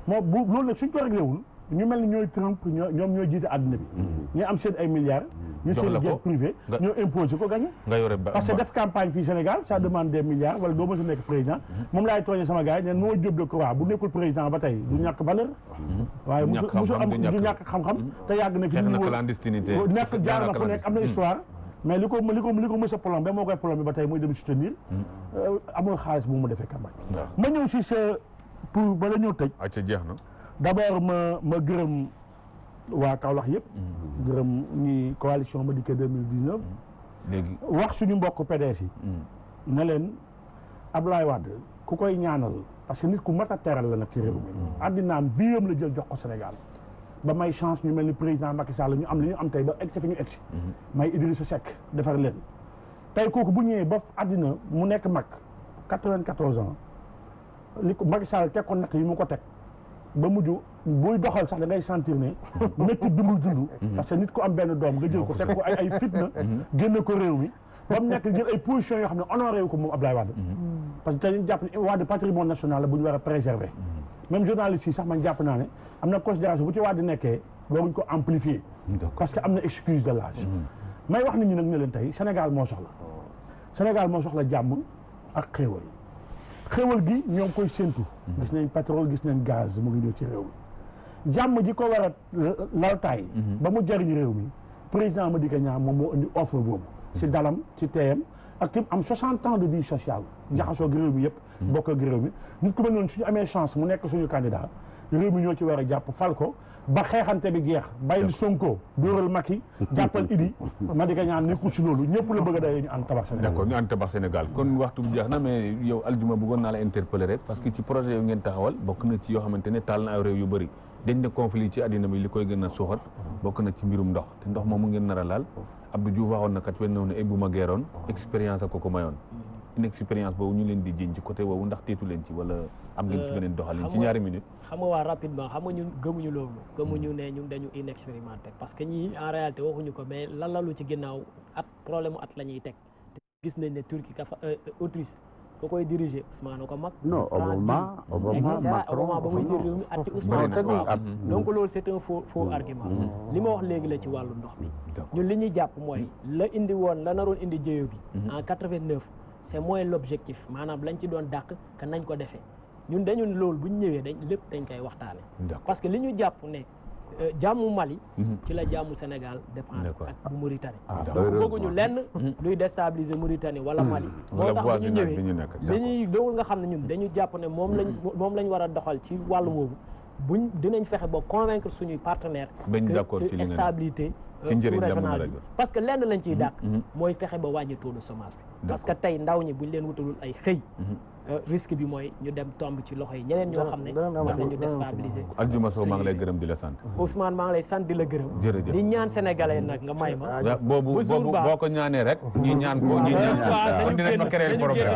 moo bu loolu nag suñ ko réglé wul. ñu mel ni ñooy Trump ñoom ñooy jiite àdduna bi. ñu am seen ay milliards. ñu seen jet privé ñoo imposé ko gagné. nga yore parce que def campagne fii Sénégal ça demande des milliards wala doo mën a nekk président. moom laay tooñee sama gars yi ne moo jóg de ko waa bu nekkul président ba tey du ñàkk valeur. waaye musu am du ñàkk xam-xam. te yàgg na fi xeex na clandestinité nekk jaar na fu nekk am na histoire. mais li ko mës a plombé moo koy plombé ba tey muy dem soutenir. amul xaalis bu mu defee campagne. ma ñëw si sa pour bala ñëw tëj. acca jeex na. d'abord ma gërëm waa Kaolack yëpp. gërëm ñi coalition Madické 2019. léegi wax suñu mbokk PDS yi. ne leen Abdoulaye Wade ku koy ñaanal parce que nit ku mat a teral la nag ci réew mi addinaam biam la jël jox ko Sénégal ba may chance ñu mel ni président Macky Sall ñu am li ñu am tey ba egg ci fi ñu egg si may Idrissa Seck defar leen tey kooku bu ñëwee ba àddina mu nekk mag 94 ans li ko Macky Sall teg ko natt yi mu ko teg ba mujj buy doxal sax da ngay sentir ne métti bi muy dund parce que nit ku am benn doom nga jël ko teg ko ay fitna génne ko réew mi ba mu nekk jël ay positions yoo xam ne honoré wu ko moom Abdoulaye Wade parce que dañu jàpp ne Wade patrimoine national la bu ñu war a préserver même journaliste yi sax man jàpp naa ne am na considération bu ci Wade nekkee waruñ ko amplifier parce que am na excuse de l'âge may wax nit ñi nag ne leen tey Sénégal moo soxla jàmm ak xéewal gi ñoo ngi koy séntu gis nañ pétrole gis nañ gaz mu ngi ñëw ci réew mi jàmm ji ko war a laltaay ba mu jariñ réew mi président Madické Niang moom moo indi offre boobu ci dalam ci teeyam ak tim am 60 ans de vie sociale jaxasoo ak réew mi yëpp bokk ak réew mi nit ku mel noonu suñu amee chance mu nekk suñu candidat réew mi ñoo ci war a jàpp fal ko ba xeexante bi jeex bàyyil Sonko dóoral Macky jàppal Idi Madické Niang nekkul si loolu ñëpp la bëgg a day ñu ànd tabax Sénégal d'accord ñu ànd tabax Sénégal kon waxtu bi jeex na mais yow aljuma bëggoon naa la interpeller rek parce que ci projet yu ngeen taxawal bokk na ci yoo xamante ne taal na ay réew yu bëri dañ ne conflit ci àddina bi li koy gën a suuxat bokk na ci mbirum ndox te ndox moomu ngeen nar a laal Abdou Diouf waxoon na kat wen ne ay bu ma geeroon expérience ak ko mayoon une expérience boobu ñu leen di jiñ ci côté boobu ndax tiitu leen ci wala am ngeen ci beneen doxalin ci ñaari minutes xam nga waa rapidement xam nga ñun gëmuñu loolu gëmuñu ne ñun dañu inexpérimenté parce que ñii en réalité waxuñu ko mais lan lalu ci ginnaaw at problème at la ñuy teg gis nañ ne Turquie ka fa Autriche ko koy diriger Ousmane ko mag non Obama ba muy jël réew mi atti Ousmane donc loolu c'est un faux argument li ma wax léegi la ci wàllu ndox mi ñun li ñuy jàpp mooy la indi woon la naroon indi jéyo bi en 89 c'est moins l'objectif maanaam lañ ci doon dàq que nañ ko defee ñun dañu loolu bu ñu ñëwee lépp dañ koy waxtaane parce que li ñu jàpp ne jàmmu Mali ci la jàmmu Sénégal dépendre ak bu Mauritanie bëgguñu lenn luy déstabiliser Mauritanie wala Mali moo tax bu ñu ñëwee li ñuy loolu nga xam ne ñun dañu jàpp ne moom lañ war a doxal ci wàllu woowu dinañ fexe ba convaincre suñuy partenaires que stabilité sous-régional bi parce que lenn lañ ciy dàq mooy fexe ba wàññi taux de chômage bi parce que tey ndaw ñi buñ leen wutalul ay xëy risque bi mooy ñu dem tomb ci loxo yi ñeneen ñoo xam ne mën nañu déstabiliser Aljuma Sow maa ngi lay gërëm di la sant Ousmane maa ngi lay sant di la gërëm jërëjëf di ñaan sénégalais nag nga may ma boobu boo ko ñaanee rek ñi ñaan ko ñi ñaan kon dinañ ma créer problème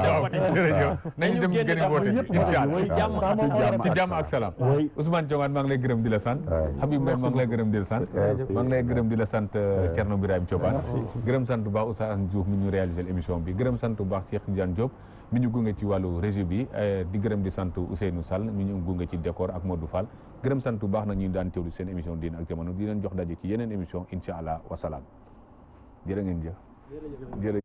jërëjëf nañu dem gën a voté incha allah ci jàmm ak salaam Ousmane Diongane maa ngi lay gërëm di la sant Habib Mbaye maa ngi lay gërëm di la sant maa ngi lay gërëm di la sant Thierno Birahim Thioban gërëm sant bu baax Oustaz Diouf mi ñu réalisé émission bi gërëm sant bu baax Cheikh Tidiane Diop mi ñu gunge ci wàllu régie bi di gërëm di sant Ousseynou Sall mi ñu gunge ci décor ak Modou Fall gërëm sant bu baax na ñu daan teewlu seen émission Diine ak Jamono di leen jox daje ci yeneen émission incha allah wasalaam jërë ngeen jëf